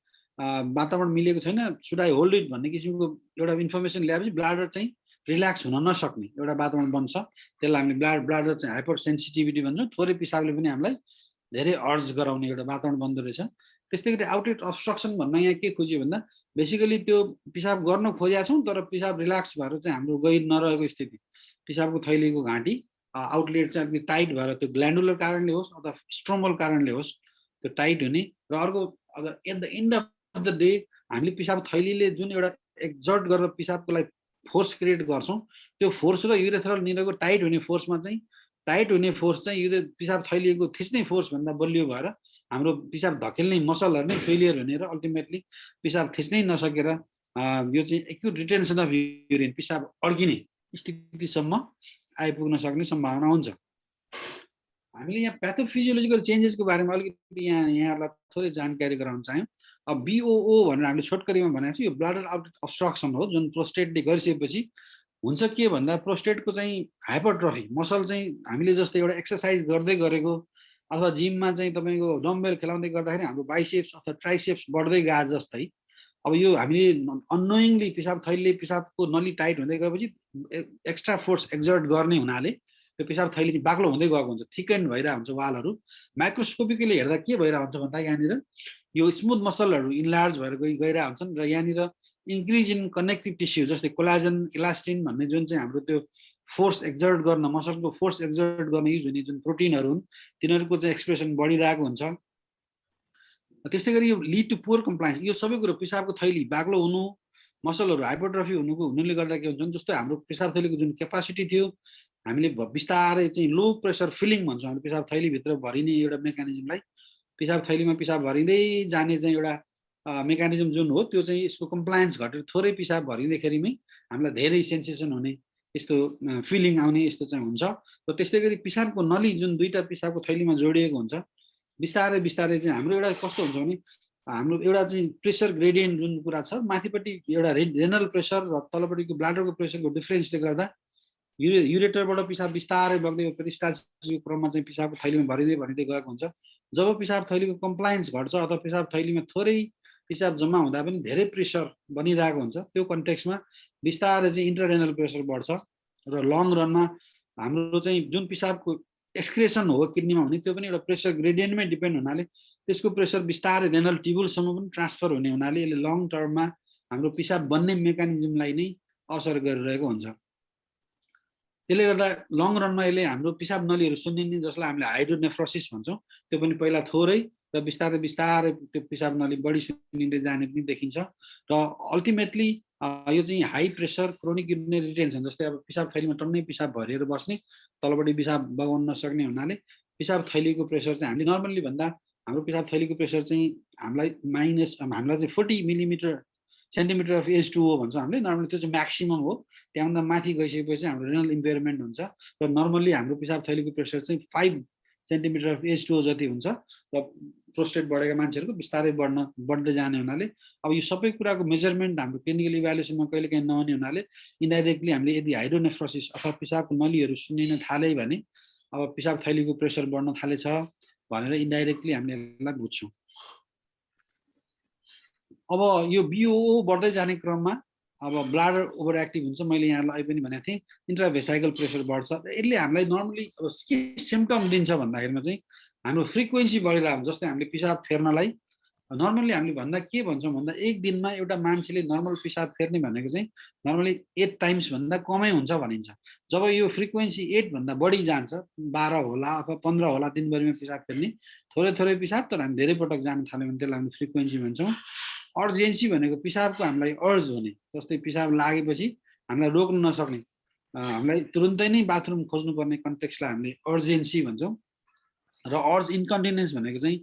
वातावरण मिलेको छैन, सुड आई होल्ड इट भन्ने किसिमको एउटा इन्फर्मेसन ल्याएपछि ब्लाडर चाहिँ रिल्याक्स हुन नसक्ने एउटा वातावरण बन्छ। त्यसलाई हामीले ब्लाडर चाहिँ हाइपर सेन्सिटिभिटी भन्छौँ। थोरै पिसाबले पनि हामीलाई धेरै अर्ज गराउने एउटा वातावरण बन्दो रहेछ। त्यस्तै गरी आउटलेट अब्स्ट्रक्सन भन्न यहाँ के खोज्यो भन्दा बेसिकली त्यो पिसाब गर्न खोजेका छौँ तर पिसाब रिल्याक्स भएर चाहिँ हाम्रो गइ नरहेको स्थिति, पिसाबको थैलीको घाँटी आउटलेट चाहिँ अलिकति टाइट भएर त्यो ग्ल्यान्डुलर कारणले होस् अथवा स्ट्रोमल कारणले होस् त्यो टाइट हुने र अर्को at the end of the day हामीले पिसाब थैलीले जुन एउटा एक्जर्ट गरेर पिसाबको लागि फोर्स क्रिएट गर्छौँ त्यो फोर्स र युरेथ्रल निरको टाइट हुने फोर्स चाहिँ पिसाब थैलीको थिच्ने फोर्सभन्दा बलियो भएर हाम्रो पिसाब धकेल्ने मसलहरू नै फेलियर हुने र अल्टिमेटली पिसाब थिच्नै नसकेर यो चाहिँ एक्युट रिटेन्सन अफ युरिन पिसाब अड्किने स्थितिसम्म आइपुग्न सक्ने सम्भावना हुन्छ। हामीले यहाँ प्याथोफिजियोलोजिकल चेन्जेसको बारेमा अलिकति यहाँहरूलाई थोरै जानकारी गराउन चाह्यौँ। अब BOO भनेर हामीले छोटकरीमा भनेको छु, यो ब्लाडर आउटलेट अब्स्ट्रक्सन हो, जुन प्रोस्टेटले गरिसकेपछि हुन्छ के भन्दा प्रोस्टेटको चाहिँ हाइपरट्रफी, मसल चाहिँ हामीले जस्तै एउटा एक्सर्साइज गर्दै गरेको अथवा जिममा चाहिँ तपाईँको डम्बेल खेलाउँदै गर्दाखेरि हाम्रो बाइसेप्स अथवा ट्राइसेप्स बढ्दै गए जस्तै अब यो हामीले अननोइङली पिसाब थैलीले पिसाबको नली टाइट हुँदै गएपछि एक्स्ट्रा फोर्स एक्जर्ट गर्ने हुनाले त्यो पिसाब थैली चाहिँ बाक्लो हुँदै गएको हुन्छ, थिकेन्ड भइरहेको हुन्छ वालहरू। माइक्रोस्कोपिकली हेर्दा के भइरहेको हुन्छ भन्दा यहाँनिर यो स्मुथ मसलहरू इन्लार्ज भएर गइरहेको हुन्छन् र यहाँनिर इन्क्रिज इन कनेक्टिभ टिस्यु जस्तै कोलाजन, इलास्टिन भन्ने जुन चाहिँ हाम्रो त्यो फोर्स एक्जर्ट गर्न, मसलको फोर्स एक्जर्ट गर्न युज हुने जुन प्रोटिनहरू हुन् तिनीहरूको चाहिँ एक्सप्रेसन बढिरहेको हुन्छ। त्यस्तै गरी यो लिड टु पुअर कम्प्लायन्स, यो सबै कुरो पिसाबको थैली बाक्लो हुनु, मसलहरू हाइपरट्रफी हुनुले गर्दा के हुन्छ जस्तो हाम्रो पिसाब थैलीको जुन क्यापासिटी थियो हामीले बिस्तारै चाहिँ लो प्रेसर फिलिङ भन्छौँ, हाम्रो पिसाब थैलीभित्र भरिने एउटा मेकानिजमलाई पिसाब थैलीमा पिसाब भरिँदै जाने चाहिँ एउटा मेकानिजम जुन हो त्यो चाहिँ यसको कम्प्लायन्स घटेर थोरै पिसाब भरिँदैखेरिमै हामीलाई धेरै सेन्सेसन हुने, यस्तो फिलिङ आउने यस्तो चाहिँ हुन्छ। र त्यस्तै गरी पिसाबको नली जुन दुईवटा पिसाबको थैलीमा जोडिएको हुन्छ बिस्तारै बिस्तारै चाहिँ हाम्रो एउटा कस्तो हुन्छ भने हाम्रो एउटा चाहिँ प्रेसर ग्रेडियन्ट जुन कुरा छ, माथिपट्टि एउटा रेनल प्रेसर र तलपट्टिको ब्लाडरको प्रेसरको डिफरेन्सले गर्दा युरेटरबाट पिसाब बिस्तारै बग्दै पेरिस्टाल्सिसको क्रममा चाहिँ पिसाबको थैलीमा भरिँदै गएको हुन्छ। जब पिसाब थैलीको कम्प्लायन्स घट्छ अथवा पिसाब थैलीमा थोरै पिसाब जम्मा हुँदा पनि धेरै प्रेसर बनिरहेको हुन्छ, त्यो कन्टेक्स्टमा बिस्तारै चाहिँ इन्ट्रारेनल प्रेसर बढ्छ र लङ रनमा हाम्रो चाहिँ जुन पिसाबको एक्सक्रेसन हो किडनीमा हुने त्यो पनि एउटा प्रेसर ग्रेडियन्टमै डिपेन्ड हुनाले त्यसको प्रेसर बिस्तारै रेनल टिबुलसम्म पनि ट्रान्सफर हुने हुनाले यसले लङ टर्ममा हाम्रो पिसाब बन्ने मेकानिजमलाई नै असर गरिरहेको हुन्छ। त्यसले गर्दा लङ रनमा यसले हाम्रो पिसाब नलीहरू सुन्निने जसलाई हामीले हाइड्रोनेफ्रोसिस भन्छौँ त्यो पनि पहिला थोरै र बिस्तारै बिस्तारै त्यो पिसाब नली बढी सुन्निँदै जाने पनि देखिन्छ र अल्टिमेटली यो चाहिँ high pressure chronic urinary retention जस्तै अब पिसाब थैलीमा टन्नै पिसाब भरिएर बस्ने, तलपट्टि पिसाब बगाउन नसक्ने हुनाले पिसाब थैलीको प्रेसर चाहिँ हामीले नर्मल्ली भन्दा हाम्रो पिसाब थैलीको प्रेसर चाहिँ हामीलाई हामीलाई चाहिँ 40 मिलिमिटर सेन्टिमिटर अफ H2O भन्छ हामीले, नर्मली त्यो चाहिँ म्याक्सिमम हो। त्यहाँभन्दा माथि गइसकेपछि हाम्रो रेनल इम्पेयरमेन्ट हुन्छ र नर्मल्ली हाम्रो पिसाब थैलीको प्रेसर चाहिँ 5 सेन्टिमिटर अफ H2O जति हुन्छ र प्रोस्टेट बढेका मान्छेहरूको बिस्तारै बढ्दै जाने हुनाले अब यो सबै कुराको मेजरमेन्ट हाम्रो क्लिनिकल इभ्यालुएसनमा कहिलेकाहीँ नहुने हुनाले इन्डाइरेक्टली हामीले यदि हाइड्रोनेफ्रोसिस अथवा पिसाबको नलीहरू सुन्निन थाले भने अब पिसाब थैलीको प्रेसर बढ्न थालेछ भनेर इन्डाइरेक्टली हामीले यसलाई बुझ्छौँ। अब यो BOO बढ्दै जाने क्रममा अब ब्लाडर ओभर एक्टिभ हुन्छ, मैले यहाँलाई अहिले पनि भनेको थिएँ इन्ट्राभेसाइकल प्रेसर बढ्छ। यसले हामीलाई नर्मली अब के सिम्पटम दिन्छ भन्दाखेरिमा चाहिँ हाम्रो फ्रिक्वेन्सी बढिरहेको हुन्छ। जस्तै हामीले पिसाब फेर्नलाई नर्मल्ली हामीले भन्दा के भन्छौँ भन्दा एक दिनमा एउटा मान्छेले नर्मल पिसाब फेर्ने भनेको चाहिँ नर्मली 8 टाइम्स भन्दा कमै हुन्छ भनिन्छ। जब यो फ्रिक्वेन्सी 8 भन्दा बढी जान्छ, 12 होला अथवा 15 होला दिनभरिमा पिसाब फेर्ने, थोरै थोरै पिसाब तर हामी धेरै पटक जान थाल्यो भने त्यसलाई हामी फ्रिक्वेन्सी भन्छौँ। अर्जेन्सी भनेको पिसाबको हामीलाई अर्ज हुने, जस्तै पिसाब लागेपछि हामीलाई रोक्न नसक्ने, हामीलाई तुरुन्तै नै बाथरुम खोज्नुपर्ने कन्टेक्स्टलाई हामीले अर्जेन्सी भन्छौँ। र अर्ज इन्कन्टिनेन्स भनेको चाहिँ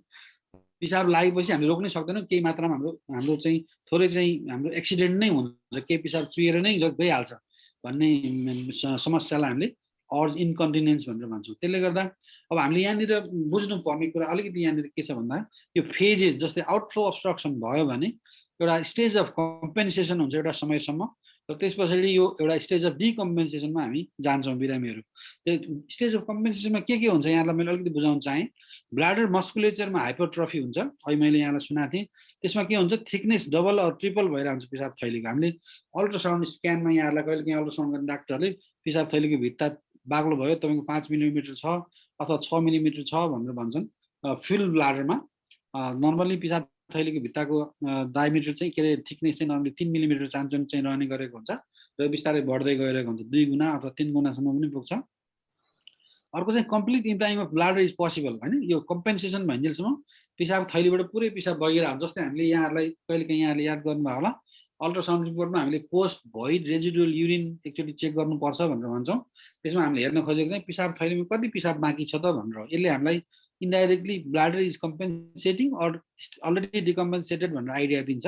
पिसाब लागेपछि हामीले रोक्नै सक्दैनौँ, केही मात्रामा हाम्रो चाहिँ थोरै चाहिँ हाम्रो एक्सिडेन्ट नै हुन्छ, केही पिसाब चुहेर नै गइहाल्छ भन्ने समस्यालाई हामीले अर्ज इन्कन्टिनेन्स भनेर भन्छौँ। त्यसले गर्दा अब हामीले यहाँनिर बुझ्नुपर्ने कुरा अलिकति यहाँनिर के छ भन्दा यो फेजेस जस्तै आउटफ्लो अब्स्ट्रक्सन भयो भने एउटा स्टेज अफ कम्पेन्सेसन हुन्छ एउटा समयसम्म र त्यस पछाडि यो एउटा स्टेज अफ डिकम्पेन्सेसनमा हामी जान्छौँ बिरामीहरू। त्यो स्टेज अफ कम्पेन्सेसनमा के हुन्छ यहाँलाई मैले अलिकति बुझाउन चाहेँ। ब्लाडर मस्कुलेचरमा हाइपरट्रफी हुन्छ, अहिले मैले यहाँलाई सुनाएको थिएँ। त्यसमा के हुन्छ थिकनेस डबल अर ट्रिपल भइरहेको हुन्छ पिसाब थैलीको। हामीले अल्ट्रासाउन्ड स्क्यानमा यहाँहरूलाई कहिले काहीँ अल्ट्रासाउन्ड गर्ने डाक्टरले पिसाब थैलीको भित्ता बाक्लो भयो तपाईँको 5 मिलिमिटर छ अथवा 6 मिलिमिटर छ भनेर भन्छन् फुल ब्लाडरमा। नर्मल्ली पिसाब थैलीको भित्ताको डायमिटर चाहिँ के अरे थिकनेस चाहिँ नर्मली 3 मिलिमिटर चान्चुन चाहिँ रहने गरेको हुन्छ र बिस्तारै बढ्दै गइरहेको हुन्छ, 2 गुणा अथवा 3 गुणासम्म पनि पुग्छ। अर्को चाहिँ complete emptying of bladder is possible होइन, यो कम्पेन्सेसन भइन्जेलसम्म पिसाब थैलीबाट पुरै पिसाब बगिरहेको हुन्छ। जस्तै हामीले यहाँहरूलाई कहिलेकाहीँ यहाँले याद गर्नुभयो होला अल्ट्रासाउन्ड रिपोर्टमा हामीले पोस्ट भोइड रेजिडुअल युरिन एकचोटि चेक गर्नुपर्छ भनेर भन्छौँ। त्यसमा हामीले हेर्न खोजेको चाहिँ पिसाब थैलीमा कति पिसाब बाँकी छ त भनेर। यसले हामीलाई indirectly bladder is compensating or already decompensated भनेर आइडिया दिन्छ।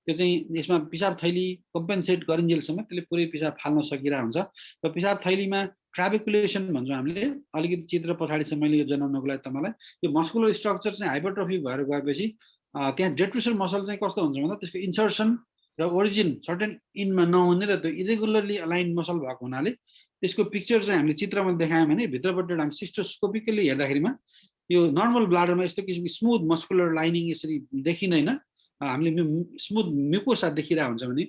त्यो चाहिँ यसमा पिसाब थैली कम्पेन्सेट गरिन्जेलसम्म त्यसले पुरै पिसाब फाल्न सकिरहेको हुन्छ र पिसाब थैलीमा ट्राबेकुलेसन भन्छौँ हामीले। अलिकति चित्र पछाडिसम्म मैले यो जनाउनको लागि तपाईँलाई यो मस्कुलर स्ट्रक्चर चाहिँ हाइपरट्रफी भएर गएपछि त्यहाँ डेट्रुसर मसल चाहिँ कस्तो हुन्छ भन्दा त्यसको इन्सर्सन र ओरिजिन सर्टेन इनमा नहुने र त्यो इरेगुलरली अलाइन मसल भएको हुनाले त्यसको पिक्चर चाहिँ हामीले चित्रमा देखायौँ भने भित्रबाट हामी सिस्टोस्कोपिकली हेर्दाखेरिमा यो नर्मल ब्लाडरमा यस्तो किसिमको स्मुथ मस्कुलर लाइनिङ यसरी देखिँदैन, हामीले स्मुथ म्युकोसा देखिरहेको हुन्छ भने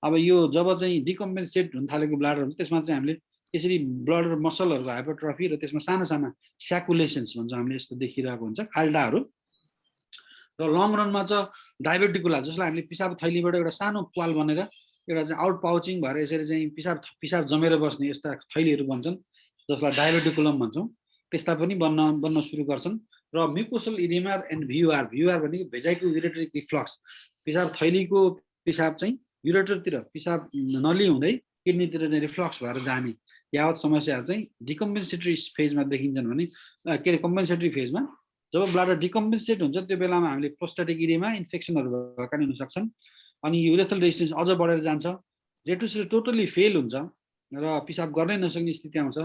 अब यो जब चाहिँ डिकम्पेन्सेट हुन थालेको ब्लाडर हुन्छ त्यसमा चाहिँ हामीले यसरी ब्लड मसलहरूको हाइपरट्रफी र त्यसमा साना साना स्याकुलेसन्स भन्छ हामीले यस्तो देखिरहेको हुन्छ खाल्डाहरू। र लङ रनमा चाहिँ डायबेटिकुला जसलाई हामीले पिसाब थैलीबाट एउटा सानो पाल बनेर एउटा चाहिँ आउट पाउचिङ भएर यसरी चाहिँ पिसाब जमेर बस्ने यस्ता थैलीहरू बन्छन् जसलाई डायबेटिकुलम भन्छौँ, त्यस्ता पनि बन्न सुरु गर्छन्। र म्युकोसल इडेमा एन्ड भियुआर भनेको भेजाइको युरेटरी रिफ्लक्स, पिसाब थैलीको पिसाब चाहिँ युरेटरतिर पिसाब नली हुँदै किडनीतिर चाहिँ रिफ्लक्स भएर जाने यावत समस्याहरू चाहिँ डिकम्पेन्सेटरी फेजमा देखिन्छन् भने के अरे कम्पेन्सेटरी फेजमा जब ब्लाडर डिकम्पेन्सेट हुन्छ त्यो बेलामा हामीले प्रोस्टाटिक इडेमा इन्फेक्सनहरू भएका हुन सक्छन् अनि युरेथ्रल रेजिस्टेन्स अझ बढेर जान्छ, रेट्रोसिस टोटली फेल हुन्छ र पिसाब गर्नै नसक्ने स्थिति आउँछ।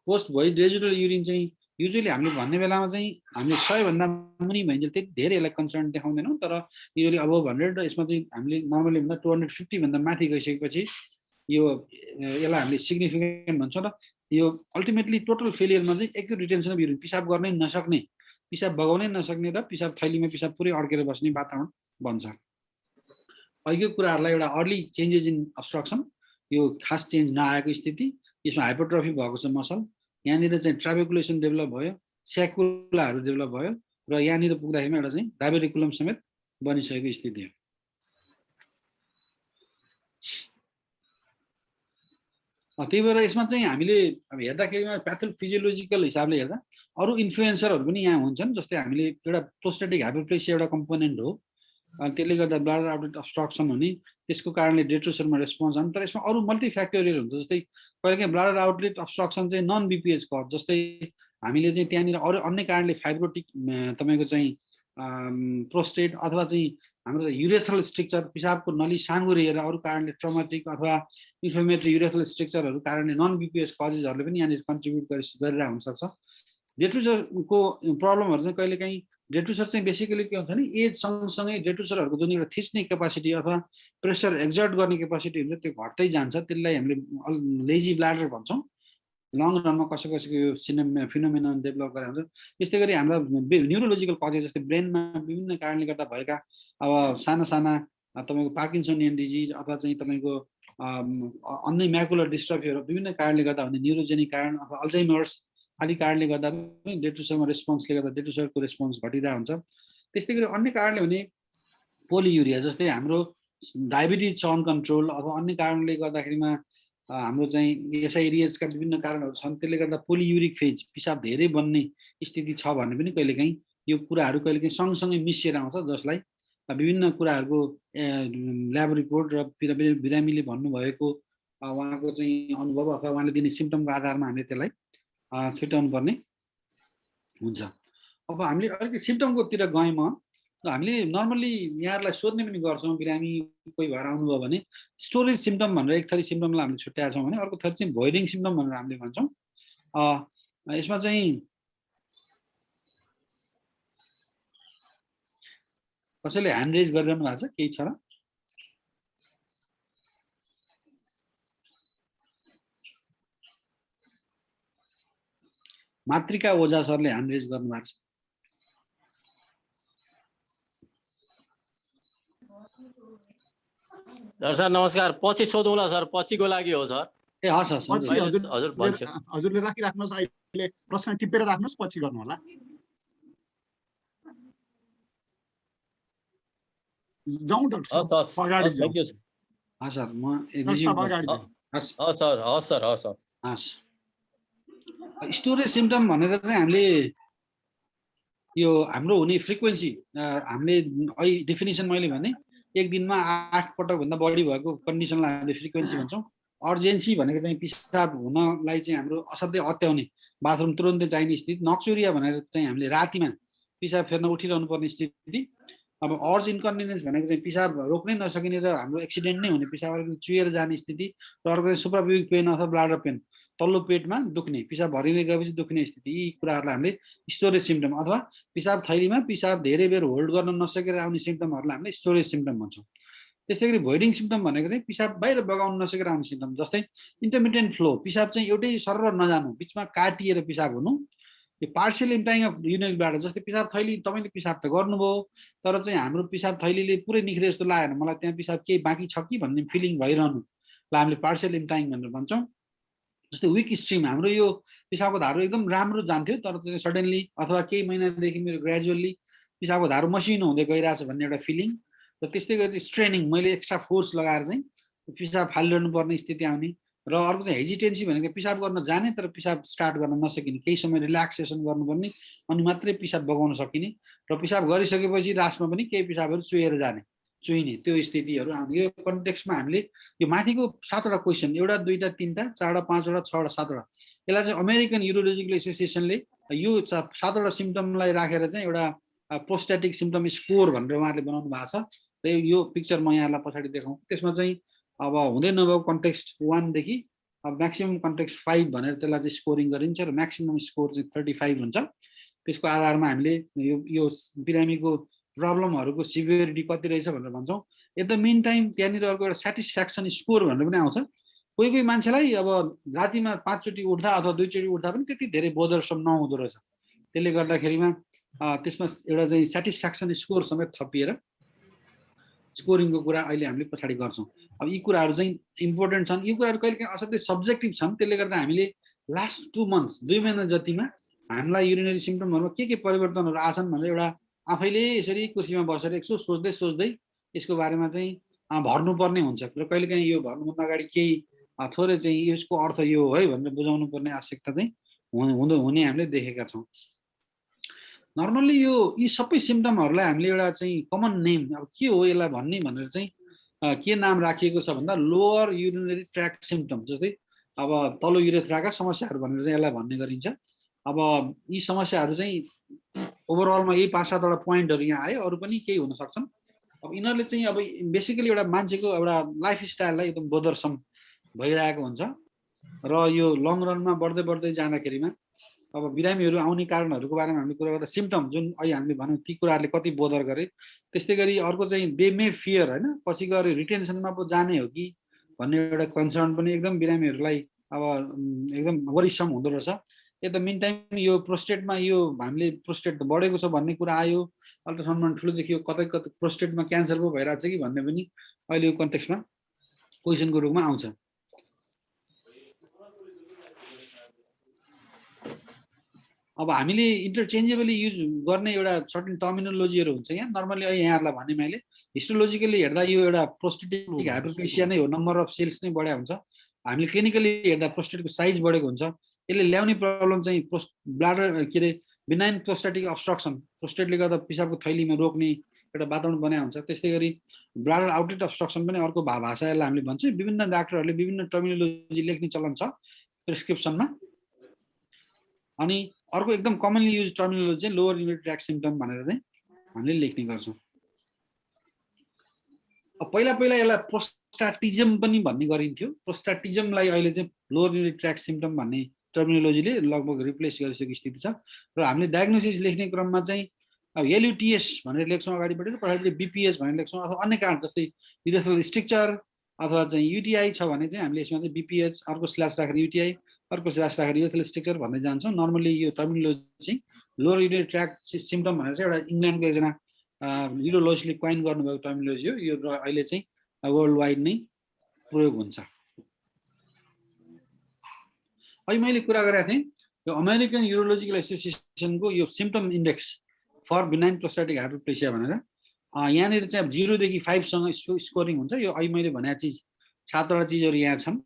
पोस्ट भोइड रेजिडुअल युरिन चाहिँ युजुअली हामीले भन्ने बेलामा चाहिँ हामीले 100 भन्दा मुनि भइन्जेल त्यति धेरै यसलाई कन्सर्न देखाउँदैनौँ, तर युजुअली अबभ 100 यसमा चाहिँ हामीले नर्मली भन्दा 250 भन्दा माथि गइसकेपछि यसलाई हामीले सिग्निफिकेन्ट भन्छौँ र यो अल्टिमेटली टोटल फेलियरमा चाहिँ एक्युट रिटेन्सन अफ युरिन, पिसाब गर्नै नसक्ने, पिसाब बगाउनै नसक्ने र पिसाब थैलीमा पिसाब पुरै अड्केर बस्ने वातावरण बन्छ। अघिको कुराहरूलाई एउटा अर्ली चेन्जेस इन अब्स्ट्रक्सन, यो खास चेन्ज नआएको स्थिति, यसमा हाइपरट्रफी भएको छ मसल, यहाँनिर चाहिँ ट्राबेकुलेसन डेभलप भयो, स्याकुलाहरू डेभलप भयो र यहाँनिर पुग्दाखेरिमा एउटा चाहिँ डायबेटिकुलम समेत बनिसकेको स्थिति हो। त्यही भएर यसमा चाहिँ हामीले अब हेर्दाखेरिमा प्याथोफिजियोलोजिकल हिसाबले हेर्दा अरू इन्फ्लुएन्सरहरू पनि यहाँ हुन्छन्, जस्तै हामीले एउटा प्रोस्टेटिक हाइपरप्लेसिया एउटा कम्पोनेन्ट हो, त्यसले गर्दा ब्लाडर आउटलेट अब्स्ट्रक्सन हुने, त्यसको कारणले डेट्रोसरमा रेस्पोन्स आउने, तर यसमा अरू मल्टिफ्याक्टोरियल हुन्छ। जस्तै कहिलेकाहीँ ब्लाडर आउटलेट अब्स्ट्रक्सन चाहिँ नन बिपिएच कज, जस्तै हामीले चाहिँ त्यहाँनिर अरू अन्य कारणले फाइब्रोटिक तपाईँको चाहिँ प्रोस्टेट अथवा चाहिँ हाम्रो युरेथ्रल स्ट्रक्चर पिसाबको नली साँगुरिएर अरू कारणले ट्रमाटिक अथवा इन्फ्लेमेटरी युरेथ्रल स्ट्रक्चरहरू कारणले नन बिपिएच कजेसहरूले पनि यहाँनिर कन्ट्रिब्युट गरिरहेको हुनसक्छ। डेट्रुसरको प्रब्लमहरू चाहिँ कहिलेकाहीँ डेट्रुसर चाहिँ बेसिकली के हुन्छ भने एज सँगसँगै डेट्रुसरहरूको जुन एउटा थिच्ने क्यापासिटी अथवा प्रेसर एक्जर्ट गर्ने क्यापासिटी हुन्छ त्यो घट्दै जान्छ, त्यसलाई हामीले लेजी ब्लाडर भन्छौँ। लङ रनमा कसैको यो फिनोमेनन डेभलप गरेर हुन्छ। त्यस्तै गरी हाम्रा न्युरोलोजिकल कजेस जस्तै ब्रेनमा विभिन्न कारणले गर्दा भएका अब साना साना तपाईँको पार्किन्सनियन डिजिज अथवा चाहिँ तपाईँको अन्य म्याकुलर डिस्ट्रफीहरू विभिन्न कारणले गर्दा हुने न्युरोजेनिक कारण अथवा अल्जाइमर्स आदि कारणले गर्दा पनि डेट्रुसरमा रेस्पोन्सले गर्दा डेट्रुसरको रेस्पोन्स घटिरहेको हुन्छ। त्यस्तै गरी अन्य कारणले हुने पोलियुरिया, जस्तै हाम्रो डायबिटिज छ अनकन्ट्रोल अथवा अन्य कारणले गर्दाखेरिमा हाम्रो चाहिँ एसआइरिएचका विभिन्न कारणहरू छन्, त्यसले गर्दा पोलियुरिक फेज पिसाब धेरै बन्ने स्थिति छ भने पनि कहिलेकाहीँ यो कुराहरू कहिलेकाहीँ सँगसँगै मिसिएर आउँछ, जसलाई विभिन्न कुराहरूको ल्याब रिपोर्ट र बिरामीले भन्नुभएको उहाँको चाहिँ अनुभव अथवा उहाँले दिने सिम्पटमको आधारमा हामीले त्यसलाई छुट्याउनु पर्ने हुन्छ। अब हामीले अलिकति सिम्पटमकोतिर गएँ म, हामीले नर्मली यहाँहरूलाई सोध्ने पनि गर्छौँ, बिरामी कोही भएर आउनुभयो भने स्टोरेज सिम्पटम भनेर एक थरी सिम्पटमलाई हामीले छुट्याएका छौँ भने अर्को थरी चाहिँ भोइडिङ सिम्पटम भनेर हामीले भन्छौँ। यसमा चाहिँ कसैले ह्यान्ड रेज गरिरहनु भएको छ, केही छ र? मातृका ओझा सरले ह्यान्ड रेज गर्नुभएको छ। सर नमस्कार, पछि सोधौँला सर, पछिको लागि हो सर। ए हस् हस्, हजुरले राखिराख्नुहोस्, अहिले प्रश्न टिपेर राख्नुहोस्, पछि गर्नु होला। जाउँ डाक्टर साहब अगाडि जाउँ। हस् सर, म स्टोरेज सिम्पटम भनेर चाहिँ हामीले यो हाम्रो हुने फ्रिक्वेन्सी हामीले अहिले डेफिनेसन मैले भने एक दिनमा 8 पटक भन्दा बढी भएको कन्डिसनलाई हामीले फ्रिक्वेन्सी भन्छौँ। अर्जेन्सी भनेको चाहिँ पिसाब हुनलाई चाहिँ हाम्रो असाध्यै अत्याउने, बाथरुम तुरुन्तै चाहिने स्थिति। नक्चुरिया भनेर चाहिँ हामीले रातिमा पिसाब फेर्न उठिरहनु पर्ने स्थिति अब अर्ज इन्कन्भिनियन्स भनेको चाहिँ पिसाब रोक्नै नसकिने र हाम्रो एक्सिडेन्ट नै हुने, पिसाब अलिकति चुहेर जाने स्थिति, र अर्को चाहिँ सुप्राप्युबिक पेन अथवा ब्लाडर पेन, तल्लो पेटमा दुख्ने, पिसाब भरिँदै गएपछि दुख्ने स्थिति, यी कुराहरूलाई हामीले स्टोरेज सिम्पटम अथवा पिसाब थैलीमा पिसाब धेरै बेर होल्ड गर्न नसकेर आउने सिम्पटमहरूलाई हामीले स्टोरेज सिम्पटम भन्छौँ। त्यस्तै गरी भोइडिङ सिम्पटम भनेको चाहिँ पिसाब बाहिर बगाउन नसकेर आउने सिम्पटम, जस्तै इन्टरमिडिएन्ट फ्लो, पिसाब चाहिँ एउटै सरर नजानु, बिचमा काटिएर पिसाब हुनु, यो पार्सियल इम्प्टाइङ अफ युरिनरी ब्लाडर, जस्तै पिसाब थैली तपाईँले पिसाब त गर्नुभयो तर चाहिँ हाम्रो पिसाब थैलीले पुरै निख्रे जस्तो लागेन, मलाई त्यहाँ पिसाब केही बाँकी छ कि भन्ने फिलिङ भइरहनुलाई हामीले पार्सियल इम्प्टाइङ भनेर भन्छौँ। जस्तै विक स्ट्रिम, हाम्रो यो पिसाबको धारो एकदम राम्रो जान्थ्यो तर चाहिँ सडनली अथवा केही महिनादेखि मेरो ग्रेजुअल्ली पिसाबको धारो मसिनो हुँदै गइरहेछ भन्ने एउटा फिलिङ। र त्यस्तै गरी स्ट्रेनिङ, मैले एक्स्ट्रा फोर्स लगाएर चाहिँ पिसाब फालिरहनु पर्ने स्थिति आउने। र अर्को चाहिँ हेजिटेन्सी भनेको पिसाब गर्न जाने तर पिसाब स्टार्ट गर्न नसकिने, केही समय रिल्याक्सेसन गर्नुपर्ने अनि मात्रै पिसाब बगाउन सकिने, र पिसाब गरिसकेपछि लास्टमा पनि केही पिसाबहरू चुहेर जाने, चुहिने, त्यो स्थितिहरू आउने। यो कन्टेक्स्टमा हामीले यो माथिको 7वटा क्वेसन, एउटा दुईटा तिनटा चारवटा पाँचवटा छवटा सातवटा, यसलाई चाहिँ अमेरिकन युरोलोजिकल एसोसिएसनले यो 7वटा सिम्पटमलाई राखेर चाहिँ एउटा प्रोस्ट्याटिक सिम्पटम स्कोर भनेर उहाँहरूले बनाउनु भएको छ। र यो पिक्चर म यहाँलाई पछाडि देखाउँ। त्यसमा चाहिँ अब हुँदै नभएको कन्टेक्स्ट 1 देखि अब म्याक्सिमम कन्टेक्स्ट 5 भनेर त्यसलाई चाहिँ स्कोरिङ गरिन्छ र म्याक्सिमम स्कोर चाहिँ 35 हुन्छ। त्यसको आधारमा हामीले यो बिरामीको प्रब्लमहरूको सिभियरिटी कति रहेछ भनेर भन्छौँ। एट द मेन टाइम त्यहाँनिर अर्को एउटा सेटिस्फ्याक्सन स्कोर भनेर पनि आउँछ। कोही कोही मान्छेलाई अब रातिमा 5 चोटि उठ्दा अथवा 2 चोटि उठ्दा पनि त्यति धेरै बोदरसम नहुँदो रहेछ। त्यसले गर्दाखेरिमा त्यसमा एउटा चाहिँ सेटिस्फ्याक्सन स्कोर समेत थपिएर स्कोरिङको कुरा अहिले हामीले पछाडि गर्छौँ। अब यी कुराहरू चाहिँ इम्पोर्टेन्ट छन्। यी कुराहरू कहिलेकाहीँ असाध्यै सब्जेक्टिभ छन्, त्यसले गर्दा हामीले लास्ट 2 मन्थ्स 2 महिना जतिमा हामीलाई युरिनरी सिम्पटमहरूमा के परिवर्तनहरू आछन् भनेर एउटा आफैले यसरी कुर्सीमा बसेर एकछिन सोच्दै सोच्दै यसको बारेमा चाहिँ भर्नुपर्ने हुन्छ। र कहिलेकाहीँ यो भर्नुभन्दा अगाडि केही थोरै चाहिँ यसको अर्थ यो हो है भनेर बुझाउनु पर्ने आवश्यकता चाहिँ हुने हामीले देखेका छौँ। नर्मल्ली यी सबै सिम्पटमहरूलाई हामीले एउटा चाहिँ कमन नेम, अब के हो यसलाई भन्ने भनेर चाहिँ के नाम राखिएको छ भन्दा लोअर युरिनरी ट्र्याक्ट सिम्पटम, जस्तै अब तल्लो युरेथ्राका समस्याहरू भनेर चाहिँ यसलाई भन्ने गरिन्छ। अब यी समस्याहरू चाहिँ ओभरअलमा यही 5-7वटा पोइन्टहरू यहाँ आयो, अरू पनि केही हुन सक्छन्। अब यिनीहरूले चाहिँ अब बेसिकली एउटा मान्छेको एउटा लाइफस्टाइललाई एकदम बोदरसम भइरहेको हुन्छ र यो लङ रनमा बढ्दै बढ्दै जाँदाखेरिमा अब बिरामीहरू आउने कारणहरूको बारेमा हामीले कुरा गर्दा सिम्पटम जुन अहिले हामीले भन्यौँ ती कुराहरूले कति बोदर गरे। त्यस्तै गरी अर्को चाहिँ दे मे फियर, होइन पछि गएर रिटेन्सनमा पो जाने हो कि भन्ने एउटा कन्सर्न पनि एकदम बिरामीहरूलाई अब एकदम वरिसम हुँदो रहेछ। एट द मेन टाइम यो प्रोस्टेटमा यो हामीले प्रोस्टेट त बढेको छ भन्ने कुरा आयो, अल्ट्रासाउन्डमा ठुलो देखियो, कतै कतै प्रोस्टेटमा क्यान्सर पो भइरहेछ कि भन्ने पनि अहिले यो कन्टेक्स्टमा क्वेसनको रूपमा आउँछ। अब हामीले इन्टरचेन्जेबली युज गर्ने एउटा सर्टेन टर्मिनोलोजीहरू हुन्छ यहाँ। नर्मली अहिले यहाँहरूलाई भने मैले हिस्टोलोजिकली हेर्दा यो एउटा प्रोस्टेटिक हाइपरप्लेसिया नै हो, नम्बर अफ सेल्स नै बढ्या हुन्छ। हामीले क्लिनिकली हेर्दा प्रोस्टेटको साइज बढेको हुन्छ। यसले ल्याउने प्रब्लम चाहिँ ब्लाडर के अरे बिनाइन प्रोस्टेटिक अब्स्ट्रक्सन, प्रोस्टेटले गर्दा पिसाबको थैलीमा रोक्ने एउटा वातावरण बनाएको हुन्छ। त्यस्तै गरी ब्लाडर आउटलेट अब्स्ट्रक्सन पनि अर्को भाषा यसलाई हामीले भन्छौँ। विभिन्न डाक्टरहरूले विभिन्न टर्मिनोलोजी लेख्ने चलन छ प्रिस्क्रिप्सनमा। अनि अर्को एकदम कमनली युज टर्मिनोलोजी चाहिँ लोअर युरिनरी ट्र्याक्ट सिम्पटम भनेर चाहिँ हामीले लेख्ने गर्छौँ। अब पहिला यसलाई प्रोस्टाटिजम पनि भन्ने गरिन्थ्यो। प्रोस्टाटिजमलाई अहिले चाहिँ लोअर युरिनरी ट्र्याक्ट सिम्पटम भन्ने टर्मिनोलोजीले लगभग रिप्लेस गरिसकेको स्थिति छ। र हामीले डायग्नोसिस लेख्ने क्रममा चाहिँ अब एलयुटिएस भनेर लेख्छौँ अगाडिपट्टि, र पछाडि बिपिएस भनेर लेख्छौँ, अथवा अन्य कारण जस्तै युरेथ्रल स्ट्रिक्चर अथवा चाहिँ युटिआई छ भने चाहिँ हामीले यसमा चाहिँ बिपिएच, अर्को स्ल्यास राखेर युटिआई, अर्को स्ल्यास राखेर युरेथ्रल स्ट्रिक्चर भन्दै जान्छौँ। नर्मली यो टर्मिनोलोजी चाहिँ लोअर युरिनरी ट्र्याक्ट सिम्पटम भनेर चाहिँ एउटा इङ्ल्यान्डको एकजना युरोलोजिस्टले क्वाइन गर्नुभएको टर्मिनोलोजी हो यो, र अहिले चाहिँ वर्ल्ड वाइड नै प्रयोग हुन्छ। अहिले मैले कुरा गरेको थिएँ यो अमेरिकन युरोलोजिकल एसोसिएसनको यो symptom index for benign prostatic hyperplasia भनेर यहाँनिर चाहिँ 0 देखि 5 सँग स्कोरिङ हुन्छ। यो अहिले मैले भनेको चिज 7वटा चिजहरू यहाँ छन्,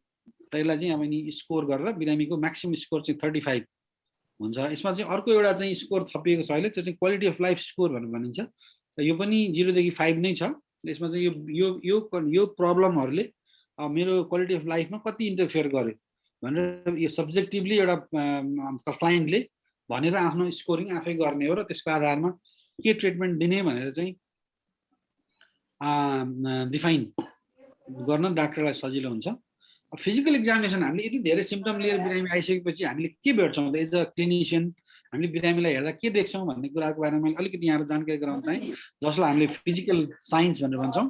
र यसलाई चाहिँ अब नि स्कोर गरेर बिरामीको म्याक्सिमम स्कोर चाहिँ 35 हुन्छ। यसमा चाहिँ अर्को एउटा चाहिँ स्कोर थपिएको छ अहिले, त्यो चाहिँ क्वालिटी अफ लाइफ स्कोर भनेर भनिन्छ। यो पनि 0 देखि 5 नै छ। यसमा चाहिँ यो प्रब्लमहरूले मेरो क्वालिटी अफ लाइफमा कति इन्टरफेयर गर्यो भनेर यो सब्जेक्टिभली एउटा क्लाइन्टले भनेर आफ्नो स्कोरिङ आफै गर्ने हो, र त्यसको आधारमा के ट्रिटमेन्ट दिने भनेर चाहिँ डिफाइन गर्न डाक्टरलाई सजिलो हुन्छ। फिजिकल एक्जामिनेसन हामीले यति धेरै सिम्पटम लिएर बिरामी आइसकेपछि हामीले के भेट्छौँ त एज अ क्लिनिसियन, हामीले बिरामीलाई हेर्दा के देख्छौँ भन्ने कुराको बारेमा अलिकति यहाँ जानकारी गराउन चाहिँ, जसलाई हामीले फिजिकल साइन्स भनेर भन्छौँ।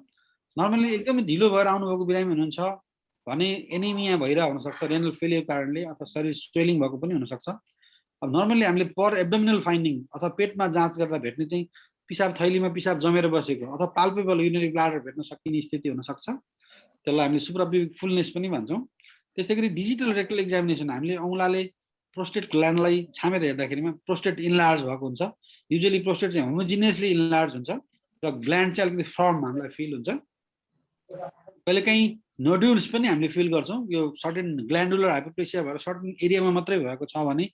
नर्मली एकदमै ढिलो भएर आउनुभएको बिरामी हुनुहुन्छ भने एनिमिया भइरहेको हुनसक्छ, रेनल फेलियर कारणले, अथवा शरीर स्वेलिङ भएको पनि हुनसक्छ। अब नर्मली हामीले पर एब्डोमिनल फाइन्डिङ अथवा पेटमा जाँच गर्दा भेट्ने चाहिँ पिसाब थैलीमा पिसाब जमेर बसेको अथवा पाल्पेबल युरिनरी ब्लाडर भेट्न सकिने स्थिति हुनसक्छ। त्यसलाई हामीले सुप्राप्युबिक फुलनेस पनि भन्छौँ। त्यस्तै गरी डिजिटल रेक्टल एक्जामिनेसन हामीले औँलाले प्रोस्टेट ग्ल्यान्डलाई छामेर हेर्दाखेरिमा प्रोस्टेट इन्लार्ज भएको हुन्छ। युजुअली प्रोस्टेट चाहिँ होमोजिनियसली इन्लार्ज हुन्छ र ग्ल्यान्ड चाहिँ अलिकति फर्म हामीलाई फिल हुन्छ। कहिलेकाहीँ नोड्युल्स पनि हामीले फिल गर्छौँ। यो सर्टेन ग्ल्यान्डुलर हाइपोप्लेसिया भएर सर्टेन एरियामा मात्रै भएको छ भने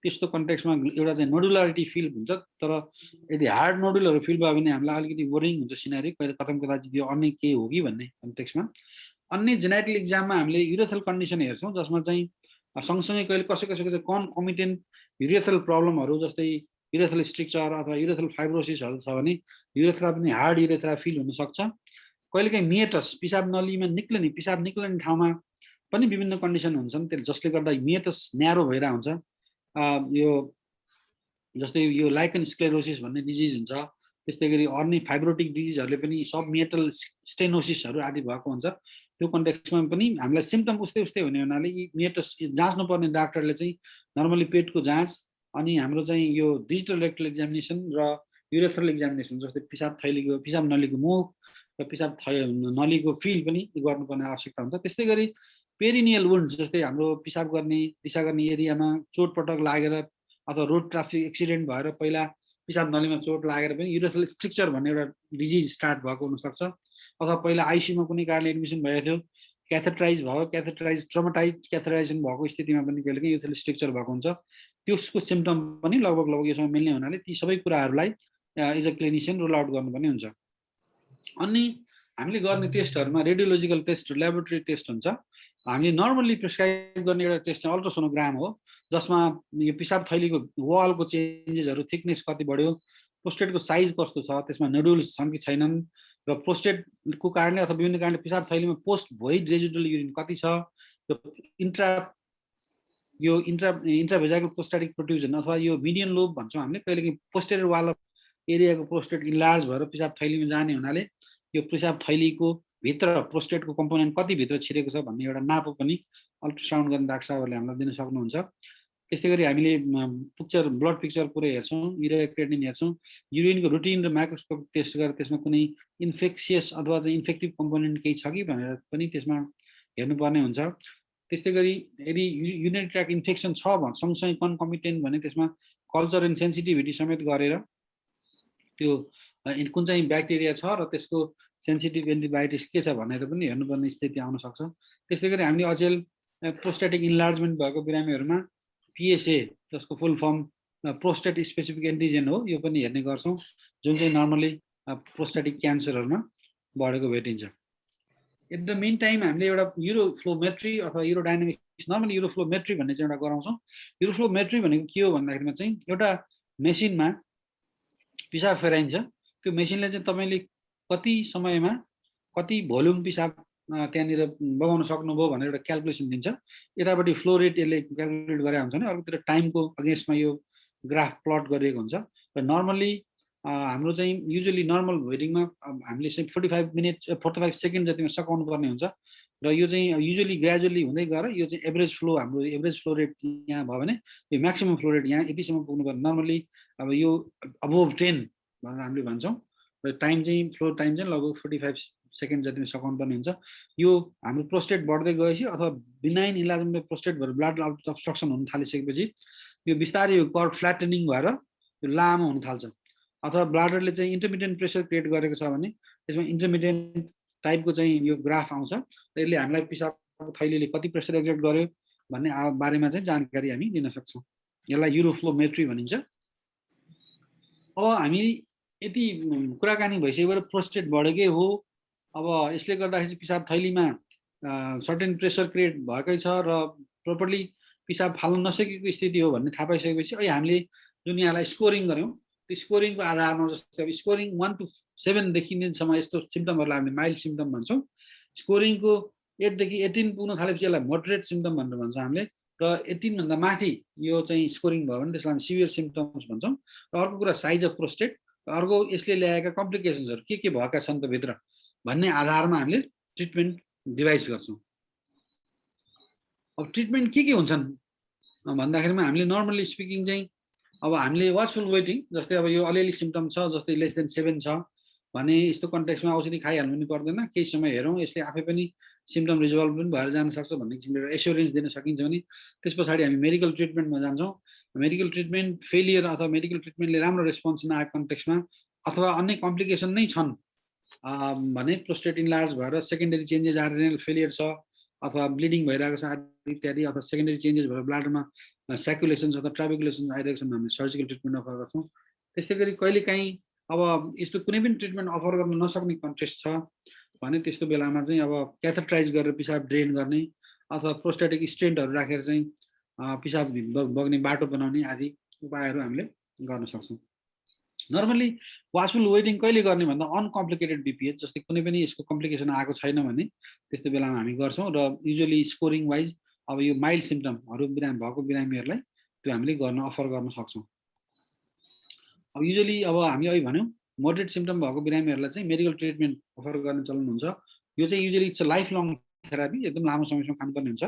त्यस्तो कन्टेक्स्टमा एउटा चाहिँ नोडुलारिटी फिल हुन्छ। तर यदि हार्ड नोडुलहरू फिल भयो भने हामीलाई अलिकति बोरिङ हुन्छ सिनारी, कहिले कदाचित यो अन्य के हो कि भन्ने कन्टेक्स्टमा। अन्य जेनेटिक एक्जाममा हामीले युरेथ्रल कन्डिसन हेर्छौँ, जसमा चाहिँ सँगसँगै कहिले कसैको चाहिँ कन्कमिटेन्ट युरेथ्रल प्रब्लमहरू जस्तै युरेथ्रल स्ट्रिक्चर अथवा युरेथ्रल फाइब्रोसिसहरू छ भने युरेथ्रा पनि हार्ड युरेथ्रा फिल हुनसक्छ। कहिलेकाहीँ मिएटस पिसाब नलीमा निक्लने पिसाब निक्लने ठाउँमा पनि विभिन्न कन्डिसन हुन्छन्, जसले गर्दा मिएटस न्यारो भइरहेको हुन्छ। यो जस्तै यो लाइकन स्क्लेरोसिस भन्ने डिजिज हुन्छ। त्यस्तै गरी अन्य फाइब्रोटिक डिजिजहरूले पनि सब मेटल स्टेनोसिसहरू आदि भएको हुन्छ। त्यो कन्टेक्स्टमा पनि हामीलाई सिम्पटम उस्तै हुने हुनाले यी मिएटस जाँच्नुपर्ने डाक्टरले चाहिँ नर्मली पेटको जाँच अनि हाम्रो चाहिँ यो डिजिटल रेक्टल एक्जामिनेसन र युरेथ्रल एक्जामिनेसन जस्तै पिसाब थैलीको पिसाब नलीको मुख र पिसाब नलीको फिल पनि गर्नुपर्ने आवश्यकता हुन्छ। त्यस्तै गरी पेरिनियल वुन्ड जस्तै हाम्रो पिसाब गर्ने दिशा गर्ने एरियामा चोटपटक लागेर अथवा रोड ट्राफिक एक्सिडेन्ट भएर पहिला पिसाब नलीमा चोट लागेर पनि युरेथ्रल स्ट्रिक्चर भन्ने एउटा डिजिज स्टार्ट भएको हुनसक्छ। अथवा पहिला आइसियुमा कुनै कारणले एडमिसन भएको थियो, क्याथेटराइज भयो, ट्रमाटाइज क्याथेटराइजेसन भएको स्थितिमा पनि कहिलेकाहीँ युरेथ्रल स्ट्रिक्चर भएको हुन्छ। त्यसको सिम्पटम पनि लगभग योसँग मिल्ने हुनाले ती सबै कुराहरूलाई as a clinician roll out गर्नुपर्ने हुन्छ। अनि हामीले गर्ने टेस्टहरूमा रेडियोलोजिकल टेस्ट, ल्याबोरेटरी टेस्ट हुन्छ। हामीले नर्मल्ली प्रिस्क्राइब गर्ने एउटा टेस्ट चाहिँ अल्ट्रासोनोग्राम हो, जसमा यो पिसाब थैलीको वालको चेन्जेसहरू, थिकनेस कति बढ्यो, प्रोस्टेटको साइज कस्तो छ, त्यसमा नोडुल्स छन् कि छैनन्, र प्रोस्टेटको कारणले अथवा विभिन्न कारणले पिसाब थैलीमा पोस्ट भोइड रेजिडुअल युरिन कति छ, यो इन्ट्राभेजाइकल प्रोस्टेटिक प्रोट्रुजन अथवा यो मिडियन लोब भन्छौँ हामीले। कहिलेकाहीँ पोस्टेरियर वाल अफ एरियाको प्रोस्टेट इन्लार्ज भएर पिसाब थैलीमा जाने हुनाले यो पिसाब थैलीको भित्र प्रोस्टेटको कम्पोनेन्ट कति भित्र छिरेको छ भन्ने एउटा नापो पनि अल्ट्रासाउन्ड गर्ने डाक्टर साहबहरूले हामीलाई दिन सक्नुहुन्छ। त्यस्तै गरी हामीले ब्लड पिक्चर पुरै हेर्छौँ, युरिया क्रिएटिनिन हेर्छौँ, युरिनको रुटिन र माइक्रोस्कोपिक टेस्ट गरेर त्यसमा कुनै इन्फेक्सियस अथवा चाहिँ इन्फेक्टिभ कम्पोनेन्ट केही छ कि भनेर पनि त्यसमा हेर्नुपर्ने हुन्छ। त्यस्तै गरी यदि युरिनरी ट्र्याक्ट इन्फेक्सन छ भने सँगसँगै कन्कमिटेन्ट भने त्यसमा कल्चर एन्ड सेन्सिटिभिटी समेत गरेर त्यो कुन चाहिँ ब्याक्टेरिया छ र त्यसको सेन्सिटिभ एन्टिबायोटिक्स के छ भनेर पनि हेर्नुपर्ने स्थिति आउन सक्छ। त्यस्तै गरी हामीले अचेल प्रोस्टेटिक इन्लार्जमेन्ट भएको बिरामीहरूमा पिएसए जसको full form prostate specific antigen हो, यो पनि हेर्ने गर्छौँ, जुन चाहिँ नर्मली प्रोस्टेटिक क्यान्सरहरूमा बढेको भेटिन्छ। एट द मेन टाइम हामीले एउटा युरोफ्लोमेट्री अथवा युरोडाइनामिक्स, नर्मली युरोफ्लोमेट्री भन्ने चाहिँ एउटा गराउँछौँ। युरोफ्लोमेट्री भनेको के हो भन्दाखेरिमा चाहिँ एउटा मेसिनमा पिसाब फेराइन्छ। त्यो मेसिनले चाहिँ तपाईँले कति समयमा कति भोल्युम पिसाब त्यहाँनिर बगाउन सक्नुभयो भनेर एउटा क्यालकुलेसन दिन्छ। यतापट्टि फ्लो रेट यसले क्यालकुलेट गरेको हुन्छ भने अर्कोतिर टाइमको अगेन्स्टमा यो ग्राफ प्लट गरिएको हुन्छ। र नर्मल्ली हाम्रो चाहिँ युजुअली नर्मल भेडिङमा हामीले चाहिँ 45 सेकेन्ड जतिमा सकाउनु पर्ने हुन्छ। र यो चाहिँ युजुअली ग्रेजुअली हुँदै गएर यो चाहिँ एभरेज फ्लो, हाम्रो एभरेज फ्लो रेट यहाँ भयो भने यो म्याक्सिमम फ्लो रेट यहाँ यतिसम्म पुग्नुपर्ने। नर्मली अब यो अबोभ 10 भनेर हामीले भन्छौँ। र टाइम चाहिँ फ्लो टाइम चाहिँ लगभग 45 सेकेन्ड जतिमा सकाउनु पर्ने हुन्छ। यो हाम्रो प्रोस्टेट बढ्दै गएपछि अथवा बिनाइन इन्लार्जमेन्ट प्रोस्टेट भएर ब्लड अब्स्ट्रक्सन हुन थालिसकेपछि यो बिस्तारै यो कर्भ फ्ल्याटनिङ भएर यो लामो हुन थाल्छ। अथवा ब्लाडरले चाहिँ इन्टरमिडिएन्ट प्रेसर क्रिएट गरेको छ भने त्यसमा इन्टरमिडिएन्ट टाइपको चाहिँ यो ग्राफ आउँछ। यसले हामीलाई पिसाब थैलीले कति प्रेसर एक्जर्ट गर्यो भन्ने बारेमा चाहिँ जानकारी हामी दिन सक्छौँ। यसलाई युरोफ्लोमेट्री भनिन्छ। अब हामी यति कुराकानी भइसकेबाट प्रोस्टेट बढेकै हो, अब यसले गर्दाखेरि पिसाब थैलीमा सर्टेन प्रेसर क्रिएट भएकै छ र प्रोपरली पिसाब फाल्न नसकेको स्थिति हो भन्ने थाहा पाइसकेपछि अहिले हामीले जुन यहाँलाई स्कोरिङ गऱ्यौँ त्यो स्कोरिङको आधारमा जस्तै अब स्कोरिङ 1 to 7 देखिनेसम्म यस्तो सिम्पटमहरूलाई हामीले माइल्ड सिम्पटम भन्छौँ। स्कोरिङको 8 देखि 18 पुग्न थालेपछि यसलाई मोडरेट सिम्पटम भनेर भन्छौँ हामीले। र 18 भन्दा माथि यो चाहिँ स्कोरिङ भयो भने त्यसलाई हामी सिभियर सिम्पटम्स भन्छौँ। र अर्को कुरा साइज अफ प्रोस्टेट, अर्को यसले ल्याएका कम्प्लिकेसन्सहरू के भएका छन् त भित्र भन्ने आधारमा हामीले ट्रिटमेन्ट डिभाइस गर्छौँ। अब ट्रिटमेन्ट के हुन्छन् भन्दाखेरिमा हामीले नर्मली स्पिकिङ चाहिँ अब हामीले वाचफुल वेटिङ, जस्तै अब यो अलिअलि सिम्पटम छ जस्तै लेस देन 7 छ भने यस्तो कन्टेक्स्टमा औषधि खाइहाल्नु पनि पर्दैन, केही समय हेरौँ यसले आफै पनि सिम्पटम रिजल्भ पनि भएर जान सक्छ भन्ने किसिमले एस्योरेन्स दिन सकिन्छ भने त्यस पछाडि हामी मेडिकल ट्रिटमेन्टमा जान्छौँ। मेडिकल ट्रिटमेन्ट फेलियर अथवा मेडिकल ट्रिटमेन्टले राम्रो रेस्पोन्स नआएको कन्टेक्स्टमा अथवा अन्य कम्प्लिकेसन नै छन् भने प्रोस्टेट इन्लार्ज भएर secondary changes are renal failure छ अथवा ब्लिडिङ भइरहेको छ इत्यादि अथवा सेकेन्डरी चेन्जेस भएर ब्लाडरमा स्याकुलेसन्स अथवा ट्राबेकुलेसन आइरहेको छ भने हामीले सर्जिकल ट्रिटमेन्ट अफर गर्छौँ। त्यस्तै गरी कहिलेकाहीँ अब यस्तो कुनै पनि ट्रिटमेन्ट अफर गर्न नसक्ने कन्टेक्स्ट छ भने त्यस्तो बेलामा चाहिँ अब क्याथेटराइज गरेर पिसाब ड्रेन गर्ने अथवा प्रोस्टेटिक स्टेन्टहरू राखेर चाहिँ पिसाब बग्ने बाटो बनाउने आदि उपायहरू हामीले गर्न सक्छौँ। नर्मली वाचफुल वेटिङ कहिले गर्ने भन्दा अनकम्प्लिकेटेड बिपिएच जस्तै कुनै पनि यसको कम्प्लिकेसन आएको छैन भने त्यस्तो बेलामा हामी गर्छौँ। र युजुअली स्कोरिङ वाइज अब यो माइल्ड सिम्पटमहरू भएको बिरामीहरूलाई त्यो हामीले अफर गर्न सक्छौँ। अब युजुअली अब हामी अहिले भन्यौँ मोडरेट सिम्पटम भएको बिरामीहरूलाई चाहिँ मेडिकल ट्रिटमेन्ट अफर गर्ने चलन हुन्छ। यो चाहिँ usually it's a life long therapy, एकदम लामो समयसम्म खानुपर्ने हुन्छ।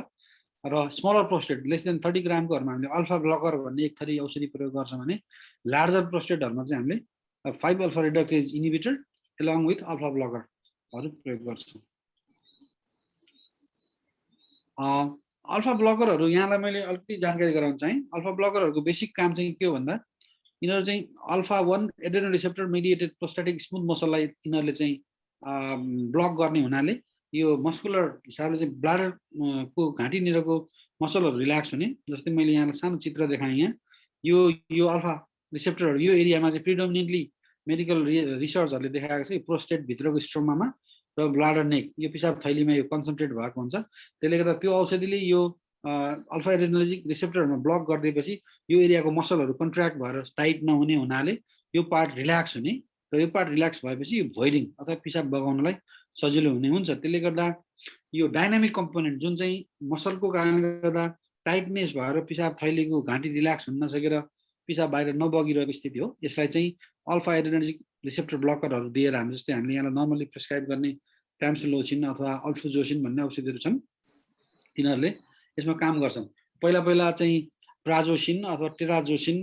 र स्मलर प्रोस्टेट लेस देन 30 ग्रामकोहरूमा हामीले अल्फा ब्लकर भन्ने एक थरी औषधि प्रयोग गर्छौँ भने लार्जर प्रोस्टेटहरूमा चाहिँ हामीले 5 alpha reductase inhibitor along with alpha ब्लकरहरू प्रयोग गर्छौँ। अल्फा ब्लकरहरू यहाँलाई मैले अलिकति जानकारी गराउन चाहेँ। अल्फा ब्लकरहरूको बेसिक काम चाहिँ के हो भन्दा यिनीहरू चाहिँ alpha 1 adrenal receptor mediated prostatic smooth मसललाई यिनीहरूले चाहिँ ब्लक गर्ने हुनाले यो मस्कुलर हिसाबले चाहिँ ब्लाडर को घाँटीनिरको मसलहरू रिल्याक्स हुने। जस्तै मैले यहाँलाई सानो चित्र देखाएँ। यहाँ यो अल्फा रिसेप्टरहरू यो एरियामा चाहिँ प्रिडोमिनेन्टली मेडिकल रिसर्चहरूले देखाएको छ यो प्रोस्टेटभित्रको स्ट्रोमामा र ब्लाडर नेक यो पिसाब थैलीमा यो कन्सन्ट्रेट भएको हुन्छ। त्यसले गर्दा त्यो औषधिले यो अल्फा एड्रेनर्जिक रिसेप्टरमा ब्लक गरिदिएपछि यो एरियाको मसलहरू कन्ट्र्याक्ट भएर टाइट नहुने हुनाले यो पार्ट रिल्याक्स हुने र यो पार्ट रिल्याक्स भएपछि यो भोइडिङ अथवा पिसाब बगाउनलाई सजिलो हुने हुन्छ। त्यसले गर्दा यो डाइनामिक कम्पोनेन्ट जुन चाहिँ मसलको कारणले गर्दा टाइटनेस भएर पिसाब थैलीको घाँटी रिल्याक्स हुन नसकेर पिसाब बाहिर नबगिरहेको स्थिति हो, यसलाई चाहिँ अल्फा एड्रेनर्जिक रिसेप्टर ब्लकरहरू दिएर हामी जस्तै हामीले यहाँलाई नर्मली प्रिस्क्राइब गर्ने ट्याम्सुलोसिन अथवा अल्फुजोसिन भन्ने औषधिहरू छन्, तिनीहरूले यसमा काम गर्छन्। पहिला चाहिँ प्राजोसिन अथवा टेराजोसिन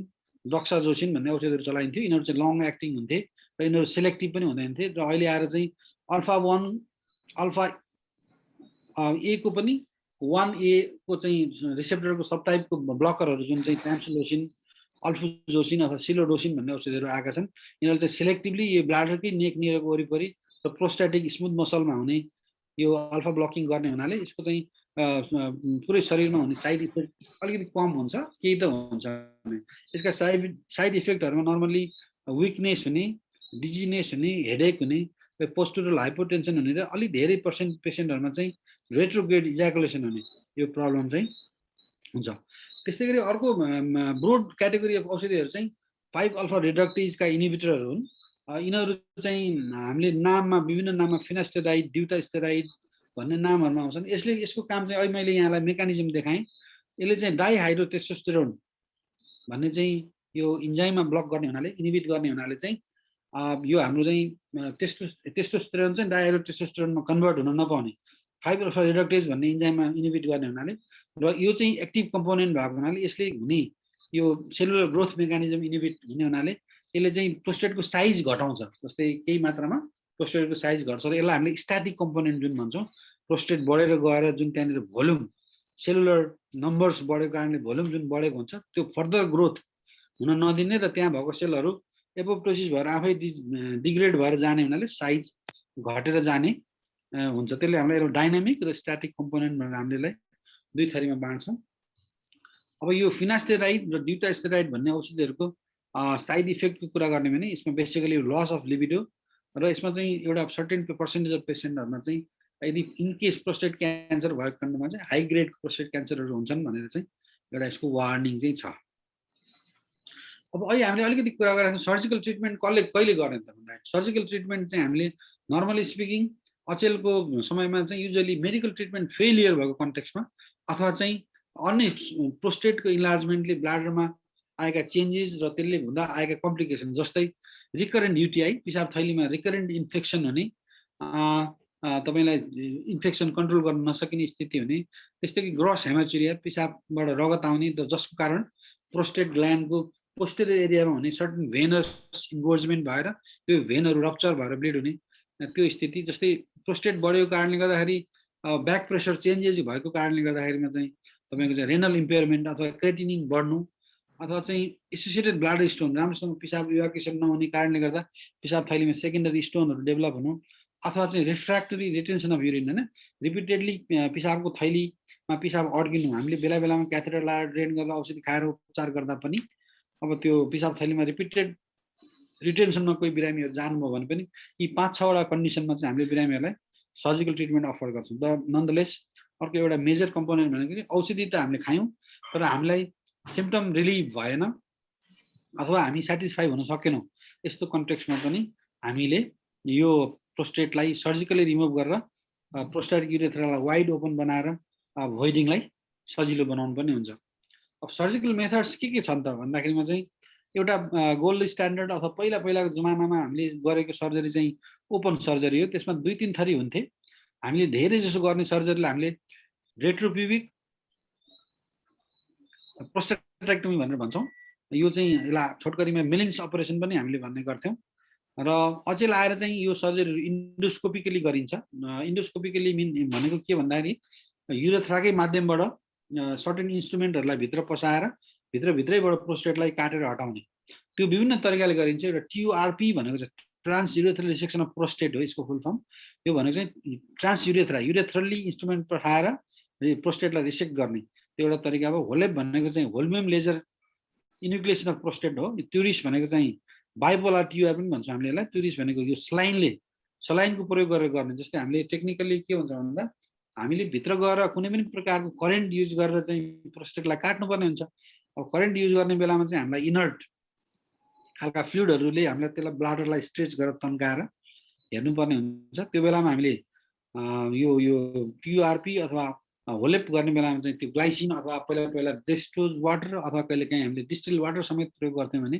डक्साजोसिन भन्ने औषधिहरू चलाइन्थ्यो। यिनीहरू चाहिँ लङ एक्टिङ हुन्थे र यिनीहरू सेलेक्टिभ पनि हुँदैन्थे। र अहिले आएर चाहिँ अल्फा 1 अल्फा ए को पनि 1A को चाहिँ रिसेप्टरको सबटाइपको ब्लकरहरू जुन चाहिँ ट्याम्सुलोसिन अल्फुजोसिन अथवा सिलोडोसिन भन्ने औषधिहरू आएका छन्। यिनीहरूले चाहिँ सेलेक्टिभली यो ब्लाडरकै नेकनिरको वरिपरि र प्रोस्टेटिक स्मुथ मसलमा हुने यो अल्फा ब्लकिङ गर्ने हुनाले यसको चाहिँ पुरै शरीरमा हुने साइड इफेक्ट अलिकति कम हुन्छ। केही त हुन्छ भने यसका साइड इफेक्टहरूमा नर्मली विकनेस हुने, डिजिनेस हुने, हेडेक हुने, पोस्टुरल हाइपोटेन्सन हुने र अलिक धेरै पेसेन्टहरूमा चाहिँ रेट्रोग्रेड इज्याकुलेसन हुने यो प्रब्लम चाहिँ हुन्छ। त्यस्तै गरी अर्को ब्रोड क्याटेगोरी अफ औषधिहरू चाहिँ 5 अल्फा रिडक्टेजका इनिबिटरहरू हुन्। यिनीहरू चाहिँ हामीले नाममा विभिन्न नाममा फिनास्टेराइड, ड्युटास्टेराइड भन्ने नामहरूमा आउँछन्। यसको काम चाहिँ अहिले मैले यहाँलाई मेकानिजम देखाएँ। यसले चाहिँ डाइहाइड्रोटेस्टोस्टेरोन भन्ने चाहिँ यो इन्जाइममा ब्लक गर्ने हुनाले इनिबिट गर्ने हुनाले चाहिँ यो हाम्रो चाहिँ टेस्टोस्टेरोन चाहिँ डाइहाइड्रोटेस्टोस्टेरोनमा कन्भर्ट हुन नपाउने 5 अल्फा रिडक्टेज भन्ने इन्जाइममा इनिबिट गर्ने हुनाले र यो चाहिँ एक्टिभ कम्पोनेन्ट भएको हुनाले यसले हुने यो सेलुलर ग्रोथ मेकानिजम इनिबिट हुने हुनाले यसले चाहिँ प्रोस्टेटको साइज घटाउँछ। जस्तै केही मात्रामा प्रोस्टेटको साइज घट्छ र यसलाई हामीले स्ट्याटिक कम्पोनेन्ट जुन भन्छौँ, प्रोस्टेट बढेर गएर जुन त्यहाँनिर भोल्युम सेलुलर नम्बर्स बढेको कारणले भोल्युम जुन बढेको हुन्छ त्यो फर्दर ग्रोथ हुन नदिने र त्यहाँ भएको सेलहरू एपोप्टोसिस भएर आफै डिग्रेड भएर जाने हुनाले साइज घटेर जाने हुन्छ। त्यसले हामीलाई एउटा डाइनामिक र स्ट्याटिक कम्पोनेन्ट भनेर हामीले दुई थरीमा बाँड्छौँ। अब यो फिनास्टेराइड र ड्युटास्टेराइड भन्ने औषधिहरूको साइड इफेक्टको कुरा गर्ने भने यसमा बेसिकली लस अफ लिबिडो र यसमा चाहिँ एउटा सर्टेन पर्सेन्टेज अफ पेसेन्टहरूमा चाहिँ यदि इनकेस प्रोस्टेट क्यान्सर भएको खण्डमा चाहिँ हाई ग्रेड प्रोस्टेट क्यान्सरहरू हुन्छन् भनेर चाहिँ एउटा यसको वार्निङ चाहिँ छ। अब अहिले हामीले अलिकति कुरा गरेर सर्जिकल ट्रिटमेन्ट कहिले गर्ने त भन्दाखेरि सर्जिकल ट्रिटमेन्ट चाहिँ हामीले नर्मली स्पिकिङ अचेलको समयमा चाहिँ युजुअली मेडिकल ट्रिटमेन्ट फेलियर भएको कन्टेक्स्टमा अथवा चाहिँ अन्य प्रोस्टेटको इन्लार्जमेन्टले ब्लाडरमा आएका चेन्जेस र त्यसले हुँदा आएका कम्प्लिकेसन जस्तै रिकरेन्ट युटिआई पिसाब थैलीमा रिकरेन्ट इन्फेक्सन हुने तपाईलाई इन्फेक्सन कन्ट्रोल गर्न नसकिने स्थिति हुने त्यस्तै कि ग्रस हेमाचुरिया पिसाबबाट रगत आउने जसको कारण प्रोस्टेट ग्ल्यान्डको पोस्टेरियर एरियामा हुने सर्टन भेनस इन्गोर्जमेन्ट भएर त्यो भेनहरू रप्चर भएर ब्लिड हुने त्यो स्थिति जस्तै प्रोस्टेट बढेको कारणले गर्दाखेरि ब्याक प्रेसर चेन्जेस भएको कारणले गर्दाखेरिमा चाहिँ तपाईको चाहिँ रेनल इम्पेयरमेन्ट अथवा क्रेटिनिन बढ्नु अथवा चाहिँ एसोसिएटेड ब्लड स्टोन राम्रोसँग पिसाब इभ्याकुएसन नहुने कारणले गर्दा पिसाब थैलीमा सेकेन्डरी स्टोनहरू डेभलप हुनु अथवा चाहिँ रिफ्र्याक्टरी रिटेन्सन अफ युरिन हैन रिपिटेडली पिसाबको थैलीमा पिसाब अड्किनु हामीले बेला बेलामा क्याथेटर लाएर ड्रेन गरेर औषधि खाएर उपचार गर्दा पनि अब त्यो पिसाब थैलीमा रिपिटेड रिटेन्सनमा कोही बिरामीहरू जानुभयो भने पनि यी 5-6 वटा कन्डिसनमा चाहिँ हामीले बिरामीहरूलाई सर्जिकल ट्रिटमेन्ट अफर गर्छौँ द नन्दलेस अर्को एउटा मेजर कम्पोनेन्ट भनेको चाहिँ औषधि त हामीले खायौँ तर हामीलाई सिम्पटम रिलिभ भएन अथवा हामी सेटिस्फाई हुन सकेनौँ यस्तो कन्टेक्स्टमा पनि हामीले यो प्रोस्टेटलाई सर्जिकली रिमुभ गरेर प्रोस्टेटिक युरेथ्रालाई वाइड ओपन बनाएर भोइडिङलाई सजिलो बनाउनु पनि हुन्छ अब सर्जिकल मेथड्स के छन् त भन्दाखेरिमा चाहिँ एउटा गोल्ड स्ट्यान्डर्ड अथवा पहिलाको जमानामा हामीले गरेको सर्जरी चाहिँ ओपन सर्जरी हो त्यसमा 2-3 थरी हुन्थे हामीले धेरै जसो गर्ने सर्जरीलाई हामीले रेट्रोप्युबिक प्रोस्टेटेक्टोमी भनेर भन्छौँ यो चाहिँ यसलाई छोटकरीमा मिलिन्स अपरेसन पनि हामीले भन्ने गर्थ्यौँ र अचेल आएर चाहिँ यो सर्जरी इन्डोस्कोपिकली गरिन्छ इन्डोस्कोपिकली भनेको के भन्दाखेरि युरेथ्राकै माध्यमबाट सर्टेन इन्स्ट्रुमेन्टहरूलाई भित्र पसाएर भित्रभित्रैबाट प्रोस्टेटलाई काटेर हटाउने त्यो विभिन्न तरिकाले गरिन्छ एउटा TURP भनेको चाहिँ trans urethral resection of prostate हो यसको फुल फर्म यो भनेको चाहिँ ट्रान्स युरेथ्रली इन्स्ट्रुमेन्ट पठाएर प्रोस्टेटलाई रिसेक्ट गर्ने त्यो एउटा तरिका हो होलेप भनेको चाहिँ होल्मियम लेजर इन्युक्लिएसन अफ प्रोस्टेट हो ट्युरिस भनेको चाहिँ बाइपोलर TUR पनि भन्छौँ हामीले यसलाई ट्युरिस भनेको यो सलाइनको प्रयोग गरेर गर्ने जस्तै हामीले टेक्निकली के हुन्छ भन्दा हामीले भित्र गएर कुनै पनि प्रकारको करेन्ट युज गरेर चाहिँ प्रोस्टेटलाई काट्नुपर्ने हुन्छ अब करेन्ट युज गर्ने बेलामा चाहिँ हामीलाई इनर्ट खालका फ्लुइडहरूले हामीलाई त्यसलाई ब्लाडरलाई स्ट्रेच गरेर तन्काएर हेर्नुपर्ने हुन्छ त्यो बेलामा हामीले यो TURP अथवा होलेप गर्ने बेलामा चाहिँ त्यो ग्लाइसिन अथवा पहिला डेस्टोज वाटर अथवा कहिलेकाहीँ हामीले डिस्टिल वाटर समेत प्रयोग गर्थ्यौँ भने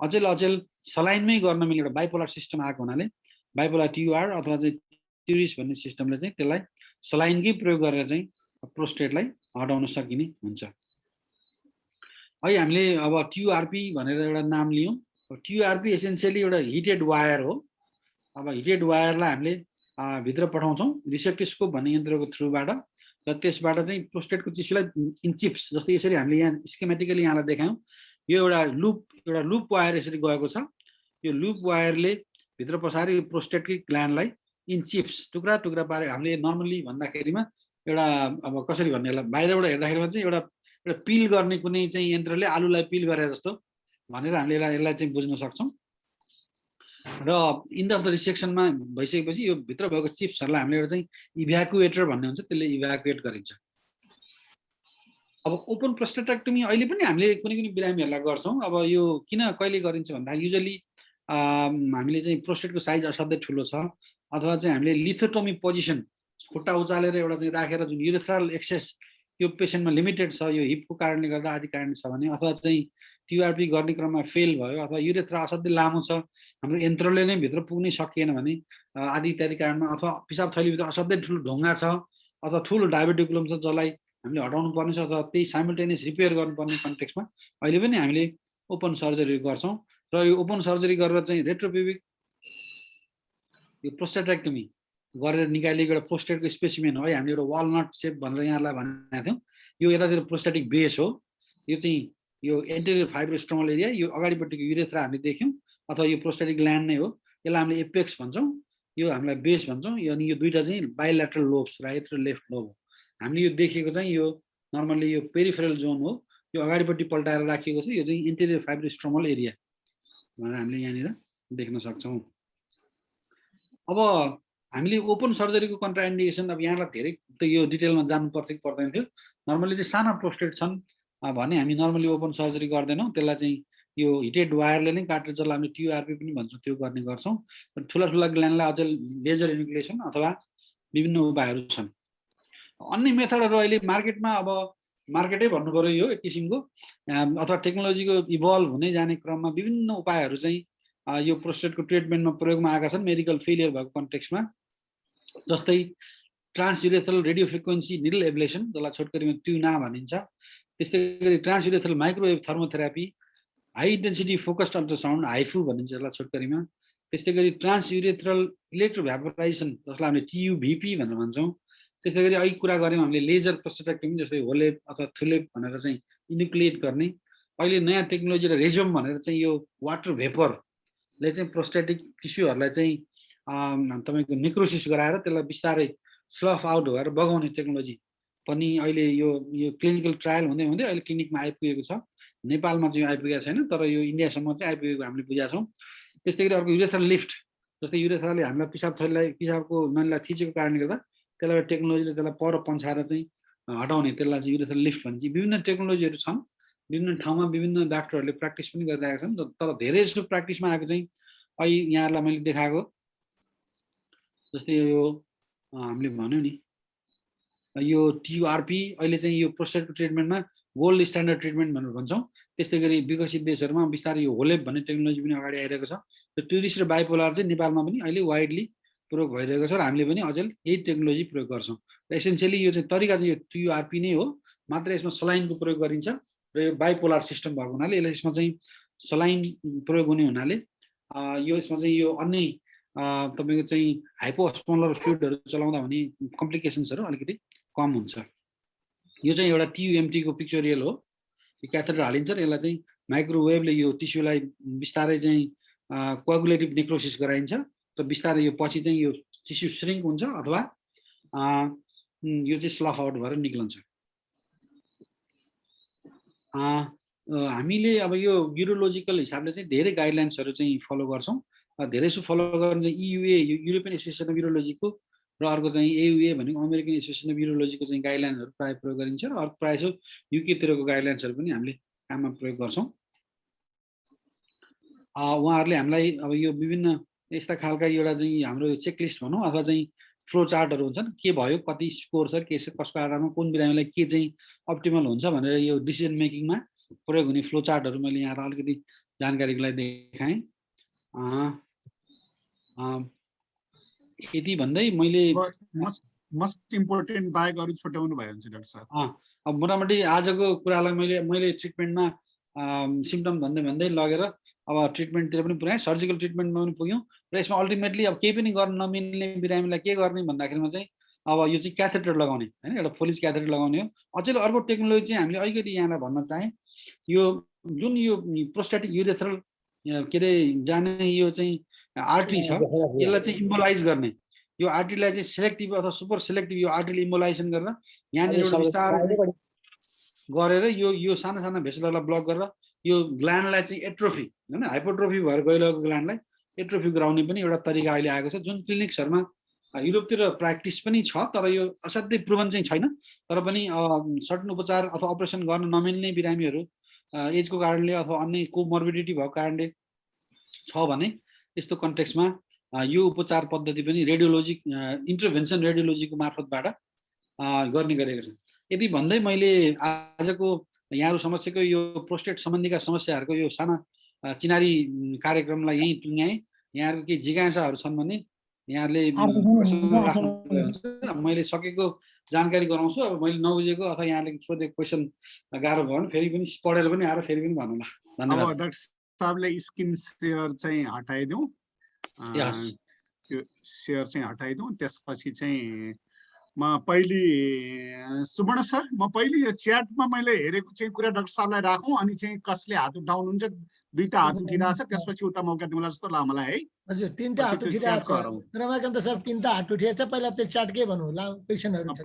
अचेल सलाइनमै गर्न मिल्ने एउटा बाइपोलर सिस्टम आएको हुनाले बाइपोलर TUR अथवा चाहिँ ट्युरिस भन्ने सिस्टमले चाहिँ त्यसलाई सलाइनकै प्रयोग गरेर चाहिँ प्रोस्टेटलाई हटाउन सकिने हुन्छ अहिले हामीले अब TURP भनेर एउटा नाम लियौँ TURP एसेन्सियली एउटा हिटेड वायर हो अब हिटेड वायरलाई हामीले भित्र पठाउँछौँ रिसेप्टोस्कोप भन्ने यन्त्रको थ्रुबाट र त्यसबाट चाहिँ प्रोस्टेटको टिस्युलाई इन चिप्स जस्तै यसरी हामीले यहाँ स्केमेटिकली यहाँलाई देखायौँ यो एउटा लुप वायर यसरी गएको छ यो लुप वायरले भित्र पसाएर यो प्रोस्टेटकै ग्ल्यान्डलाई इन चिप्स टुक्रा टुक्रा पारे हामीले नर्मली भन्दाखेरिमा एउटा अब कसरी भन्ने यसलाई बाहिरबाट हेर्दाखेरिमा चाहिँ एउटा पिल गर्ने कुनै चाहिँ यन्त्रले आलुलाई पिल गरे जस्तो भनेर हामीले यसलाई चाहिँ बुझ्न सक्छौँ र इन्ड अफ द रिसेक्सनमा भइसकेपछि यो भित्र भएको चिप्सहरूलाई हामीले एउटा चाहिँ इभ्याकुएटर भन्ने हुन्छ त्यसले इभ्याकुएट गरिन्छ अब ओपन प्रोस्टेटेक्टोमी अहिले पनि हामीले कुनै बिरामीहरूलाई गर्छौँ अब यो किन कहिले गरिन्छ भन्दा युजुअली हामीले चाहिँ प्रोस्टेटको साइज असाध्यै ठुलो छ अथवा चाहिँ हामीले लिथोटोमी पोजिसन खुट्टा उचालेर एउटा चाहिँ राखेर जुन युरेथ्रल एक्सेस यो पेसेन्टमा लिमिटेड छ यो हिपको कारणले गर्दा आदि कारणले छ भने अथवा चाहिँ TURP गर्ने क्रममा फेल भयो अथवा युरेथ्रा असाध्यै लामो छ हाम्रो यन्त्रले नै भित्र पुग्नै सकिएन भने आदि इत्यादि कारणमा अथवा पिसाब थैलीभित्र असाध्यै ठुलो ढुङ्गा छ अथवा ठुलो डायबेटिकुलम छ जसलाई हामीले हटाउनु पर्ने छ अथवा त्यही साइमल्टेनियस रिपेयर गर्नुपर्ने कन्टेक्स्टमा अहिले पनि हामीले ओपन सर्जरी गर्छौँ र यो ओपन सर्जरी गरेर चाहिँ रेट्रोप्युबिक यो प्रोस्टेटेक्टोमी गरेर निकालिएको एउटा प्रोस्टेटको स्पेसिमेन हो है हामीले एउटा वालनट सेप भनेर यहाँलाई भनेको थियौँ यो यतातिर प्रोस्टेटिक बेस हो यो चाहिँ यो एन्टेरियर फाइब्रोस्ट्रोमल एरिया यो अगाडिपट्टिको युरेथ्रा हामीले देख्यौँ अथवा यो प्रोस्टेटिक ग्ल्यान्ड नै हो यसलाई हामीले एपेक्स भन्छौँ यो हामीलाई बेस भन्छौँ अनि यो दुईटा चाहिँ बाइल्याटरल लोब्स राइट र लेफ्ट लोब हो हामीले यो देखेको चाहिँ यो नर्मल्ली यो पेरिफेरल जोन हो यो अगाडिपट्टि पल्टाएर राखिएको छ यो चाहिँ इन्टेरियर फाइब्रोस्ट्रोमल एरिया भनेर हामीले यहाँनिर देख्न सक्छौँ अब हामीले ओपन सर्जरीको कन्ट्राइन्डिकेसन अब यहाँलाई धेरै त यो डिटेलमा जानु पर्थ्यो पर्दैन थियो नर्मली चाहिँ साना प्रोस्टेट छन् भने हामी नर्मली ओपन सर्जरी गर्दैनौँ त्यसलाई चाहिँ यो हिटेड वायरले नै काटेर जसलाई हामी टियुआरपी पनि भन्छौँ त्यो गर्ने गर्छौँ। ठुला ग्ल्यान्डलाई अझ लेजर इनुक्लेसन अथवा विभिन्न उपायहरू छन्। अन्य मेथडहरू अहिले मार्केटमा अब मार्केटै भन्नु पर्यो यो एक किसिमको अथवा टेक्नोलोजीको इभल्भ हुने जाने क्रममा विभिन्न उपायहरू चाहिँ यो प्रोस्टेटको ट्रिटमेन्टमा प्रयोगमा आएका छन् मेडिकल फेलियर भएको कन्टेक्स्टमा। जस्तै transurethral radio frequency needle ablation जसलाई छोटकरीमा ट्युना भनिन्छ, त्यस्तै गरी transurethral microwave thermotherapy, high intensity focused ultrasound HIFU भनिन्छ जसलाई छोटकरीमा, त्यस्तै गरी ट्रान्सयुरेथ्रल इलेक्ट्रोभ्यापोराइजेसन जसलाई हामीले टियुभिपी भनेर भन्छौँ, त्यस्तै गरी अहिले कुरा गऱ्यौँ हामीले लेजर प्रोस्टेटेक्टमी जस्तै होलेप अथवा थुलेप भनेर चाहिँ इन्युक्लिएट गर्ने। अहिले नयाँ टेक्नोलोजी र रेजोम भनेर चाहिँ यो वाटर भेपरले चाहिँ प्रोस्टेटिक टिस्युहरूलाई चाहिँ तपाईँको नेक्रोसिस गराएर त्यसलाई बिस्तारै स्लफ आउट भएर बगाउने टेक्नोलोजी पनि अहिले यो क्लिनिकल ट्रायल हुँदै हुँदै अहिले क्लिनिकमा आइपुगेको छ। नेपालमा चाहिँ आइपुगेको छैन, तर यो इन्डियासम्म चाहिँ आइपुगेको हामीले बुझेका छौँ। त्यस्तै गरी अर्को युरेथ्रल लिफ्ट, जस्तै युरेथ्राले हामीलाई पिसाबको नलीलाई थिचेको कारणले गर्दा त्यसलाई टेक्नोलोजीले त्यसलाई पर पन्छाएर चाहिँ हटाउने, त्यसलाई चाहिँ युरेथ्रल लिफ्ट भन्छ। विभिन्न टेक्नोलोजीहरू छन्, विभिन्न ठाउँमा विभिन्न डाक्टरहरूले प्र्याक्टिस पनि गरिरहेका छन्। तर धेरै जस्तो प्र्याक्टिसमा आएको चाहिँ अहिले यहाँहरूलाई मैले देखाएको जस्तै यो हामीले भन्यौँ नि यो टियुआरपी अहिले चाहिँ यो प्रोस्टेटको ट्रिटमेन्टमा गोल्ड स्ट्यान्डर्ड ट्रिटमेन्ट भनेर भन्छौँ। त्यस्तै गरी विकसित देशहरूमा बिस्तारै यो होलेप भन्ने टेक्नोलोजी पनि अगाडि आइरहेको छ। त्यो ट्युरिस्ट र बाइपोलर चाहिँ नेपालमा पनि अहिले वाइडली प्रयोग भइरहेको छ र हामीले पनि अझै यही टेक्नोलोजी प्रयोग गर्छौँ। र एसेन्सियली यो चाहिँ तरिका चाहिँ यो टियुआरपी नै हो, मात्र यसमा सलाइनको प्रयोग गरिन्छ र यो बाइपोलर सिस्टम भएको हुनाले यसमा चाहिँ सलाइन प्रयोग हुने हुनाले यो यसमा चाहिँ यो अन्य तपाईँको चाहिँ हाइपोस्मोलर फ्लुइडहरू चलाउँदा हुने कम्प्लिकेसन्सहरू अलिकति कम हुन्छ। यो चाहिँ एउटा टियुएमटीको पिक्चोरियल हो। यो क्याथेटर हालिन्छ र यसलाई चाहिँ माइक्रोवेभले यो टिस्युलाई बिस्तारै चाहिँ कोअगुलेटिभ नेक्रोसिस गराइन्छ र बिस्तारै यो पछि चाहिँ यो टिस्यु श्रिङ्क हुन्छ अथवा यो चाहिँ स्लफ आउट भएर निक्लन्छ। हामीले अब यो युरोलोजिकल हिसाबले चाहिँ धेरै गाइडलाइन्सहरू चाहिँ फलो गर्छौँ। धेरै जसो फलो गर्ने चाहिँ EUA युरोपियन एसोसिएसन अफ युरोलोजीको र अर्को चाहिँ AUA भनेको अमेरिकन एसोसिएसन अफ युरोलोजीको चाहिँ गाइडलाइनहरू प्रायः प्रयोग गरिन्छ र अर्को प्रायः जसो युकेतिरको गाइडलाइन्सहरू पनि हामीले काममा प्रयोग गर्छौँ। उहाँहरूले हामीलाई अब यो विभिन्न यस्ता खालका एउटा चाहिँ हाम्रो चेकलिस्ट भनौँ अथवा चाहिँ फ्लो चार्टहरू हुन्छन्, के भयो, कति स्कोर छ, के कसको आधारमा कुन बिरामीलाई के चाहिँ अप्टिमल हुन्छ भनेर यो डिसिजन मेकिङमा प्रयोग हुने फ्लो चार्टहरू मैले यहाँलाई अलिकति जानकारीको लागि देखाएँ। यति भन्दै मैले मोस्ट इम्पोर्टेन्ट बाहेक अरू छुट्याउनु भयो भने डाक्टर साहब अब मोटामोटी आजको कुरालाई मैले ट्रिटमेन्टमा सिम्पटम भन्दै लगेर अब ट्रिटमेन्टतिर पनि पुऱ्याएँ, सर्जिकल ट्रिटमेन्टमा पनि पुग्यौँ र यसमा अल्टिमेटली अब केही पनि गर्न नमिल्ने बिरामीलाई के गर्ने भन्दाखेरिमा चाहिँ अब यो चाहिँ क्याथेटर लगाउने होइन, एउटा फोलिज क्याथेटर लगाउने हो। अझै अर्को टेक्नोलोजी चाहिँ हामीले अलिकति यहाँलाई भन्न चाहेँ, यो जुन यो प्रोस्टेटिक युरेथ्रल के अरे जाने यो चाहिँ आर्टरी छ यसलाई चाहिँ इम्बोलाइज गर्ने, यो आर्टरीलाई चाहिँ सेलेक्टिभ अथवा सुपर सेलेक्टिभ यो आर्टरीले इम्बोलाइजेसन गरेर यहाँनिर बिस्तारै गरेर यो साना साना भेसलहरूलाई ब्लक गरेर यो ग्ल्यान्डलाई चाहिँ एट्रोफी होइन हाइपोट्रोफी भएर गइरहेको ग्ल्यान्डलाई एट्रोफी गराउने पनि एउटा तरिका अहिले आएको छ, जुन क्लिनिक्सहरूमा युरोपतिर प्र्याक्टिस पनि छ। तर यो असाध्यै प्रुभन चाहिँ छैन, तर पनि सर्टन उपचार अथवा अपरेसन गर्न नमिल्ने बिरामीहरू एजको कारणले अथवा अन्य कोमर्बिडिटी भएको कारणले छ भने यस्तो कन्टेक्स्टमा यो उपचार पद्धति पनि रेडियोलोजिक इन्टरभेन्सन रेडियोलोजीको मार्फतबाट गर्ने गरेको छ। यदि भन्दै मैले आजको यहाँहरू समस्याको यो प्रोस्टेट सम्बन्धीका समस्याहरूको यो साना चिनारी कार्यक्रमलाई यहीँ टुङ्ग्याएँ। यहाँहरूको केही जिज्ञासाहरू छन् भने यहाँहरूले मैले सकेको जानकारी गराउँछु। अब मैले नबुझेको अथवा यहाँले सोधेको क्वेसन गाह्रो भयो भने फेरि पनि पढेर पनि आएर फेरि पनि भन्नुला। धन्यवाद। अब डाक्टर साहबले स्क्रिन सेयर चाहिँ हटाइदिउँ, त्यो सेयर चाहिँ हटाइदिउँ। त्यसपछि चाहिँ म पहिले सुवर्ण सर म पहिले यो च्याटमा मैले हेरेको चाहिँ कुरा डाक्टर साहबलाई राखौँ, अनि चाहिँ कसले हात उठाउनुहुन्छ, दुईटा हात उठिरहेछ, त्यसपछि उता मौका दिउँला जस्तो लाग्यो मलाई है। हजुर तीनटा हात उठिरहेछ रमाकान्त सर, तीनटा हात उठिएछ। पहिला त्यो च्याट के भन्नु होला क्वेसनहरु छ।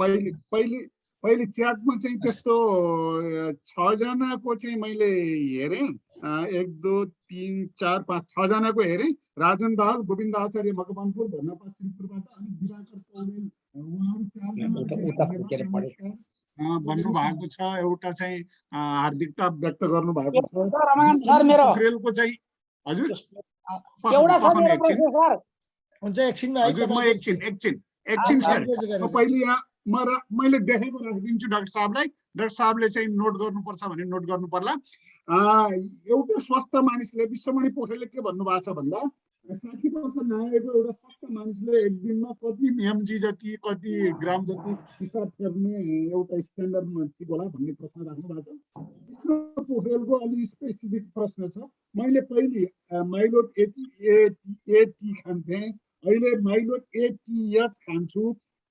पहिले च्याटमा चाहिँ त्यस्तो 6 जनाको चाहिँ मैले हेरेँ, 1 2 3 4 5 6 जनाको हेरेँ। राजन दाहाल, गोविन्द आचार्य मकवानपुर, धर्मपाल श्रीपुरबाट, अनि दिवाकर पौडेल, उहाँहरू 4 जना। भन्नु भएको छ, एउटा चाहिँ हार्दिकता व्यक्त गर्नु भएको छ। सर रमाकान्त सर मेरो पोखरेलको चाहिँ हजुर एउटा छ मेरो प्रश्न सर। हुन्छ एकछिनमा है हजुर म तपाईको एकछिन सर पहिले यहाँ मैले देखेको राखिदिन्छु डाक्टर साहबलाई। डाक्टर साहबले चाहिँ नोट गर्नुपर्छ भने नोट गर्नु पर्ला। एउटा स्वस्थ मानिसले विश्वमणि पोखरेलले के भन्नुभएको छ भन्दा 60 वर्ष नआएको एउटा स्वस्थ मानिसले एक दिनमा कति mg जति कति ग्राम जति हिसाब गर्ने एउटा स्ट्यान्डर्ड ठिक होला भन्ने प्रश्न राख्नु भएको छ। पोखरेलको अलि स्पेसिफिक प्रश्न छ। मैले पहिले माइलोट एटी खान्थेँ, अहिले माइलोट एटीएच खान्छु।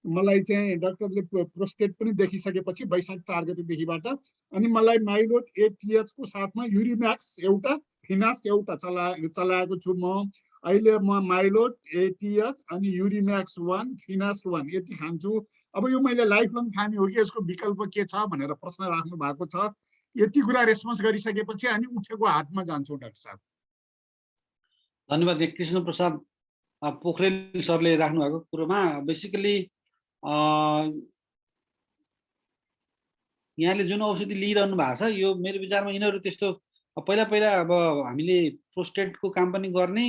मलाई चाहिँ डाक्टरले प्रोस्टेट पनि देखिसकेपछि वैशाख 4 गतेदेखिबाट अनि मलाई माइलोट एटीएच को साथमा युरिम्याक्स एउटा फिनास एउटा चलाएको छु म। अहिले म माइलोट एटीएच अनि युरिम्याक्स 1 फिनास 1 यति खान्छु। अब यो मैले लाइफ लङ खाने हो कि यसको विकल्प के छ भनेर प्रश्न राख्नु भएको छ। यति कुरा रेस्पोन्स गरिसकेपछि अनि उठेको हातमा जान्छौँ डाक्टर साहब। धन्यवाद। कृष्ण प्रसाद पोखरेल सरले राख्नु भएको कुरोमा बेसिकली यहाँले जुन औषधि लिइरहनु भएको छ यो मेरो विचारमा यिनीहरू त्यस्तो पहिला अब हामीले प्रोस्टेटको काम पनि गर्ने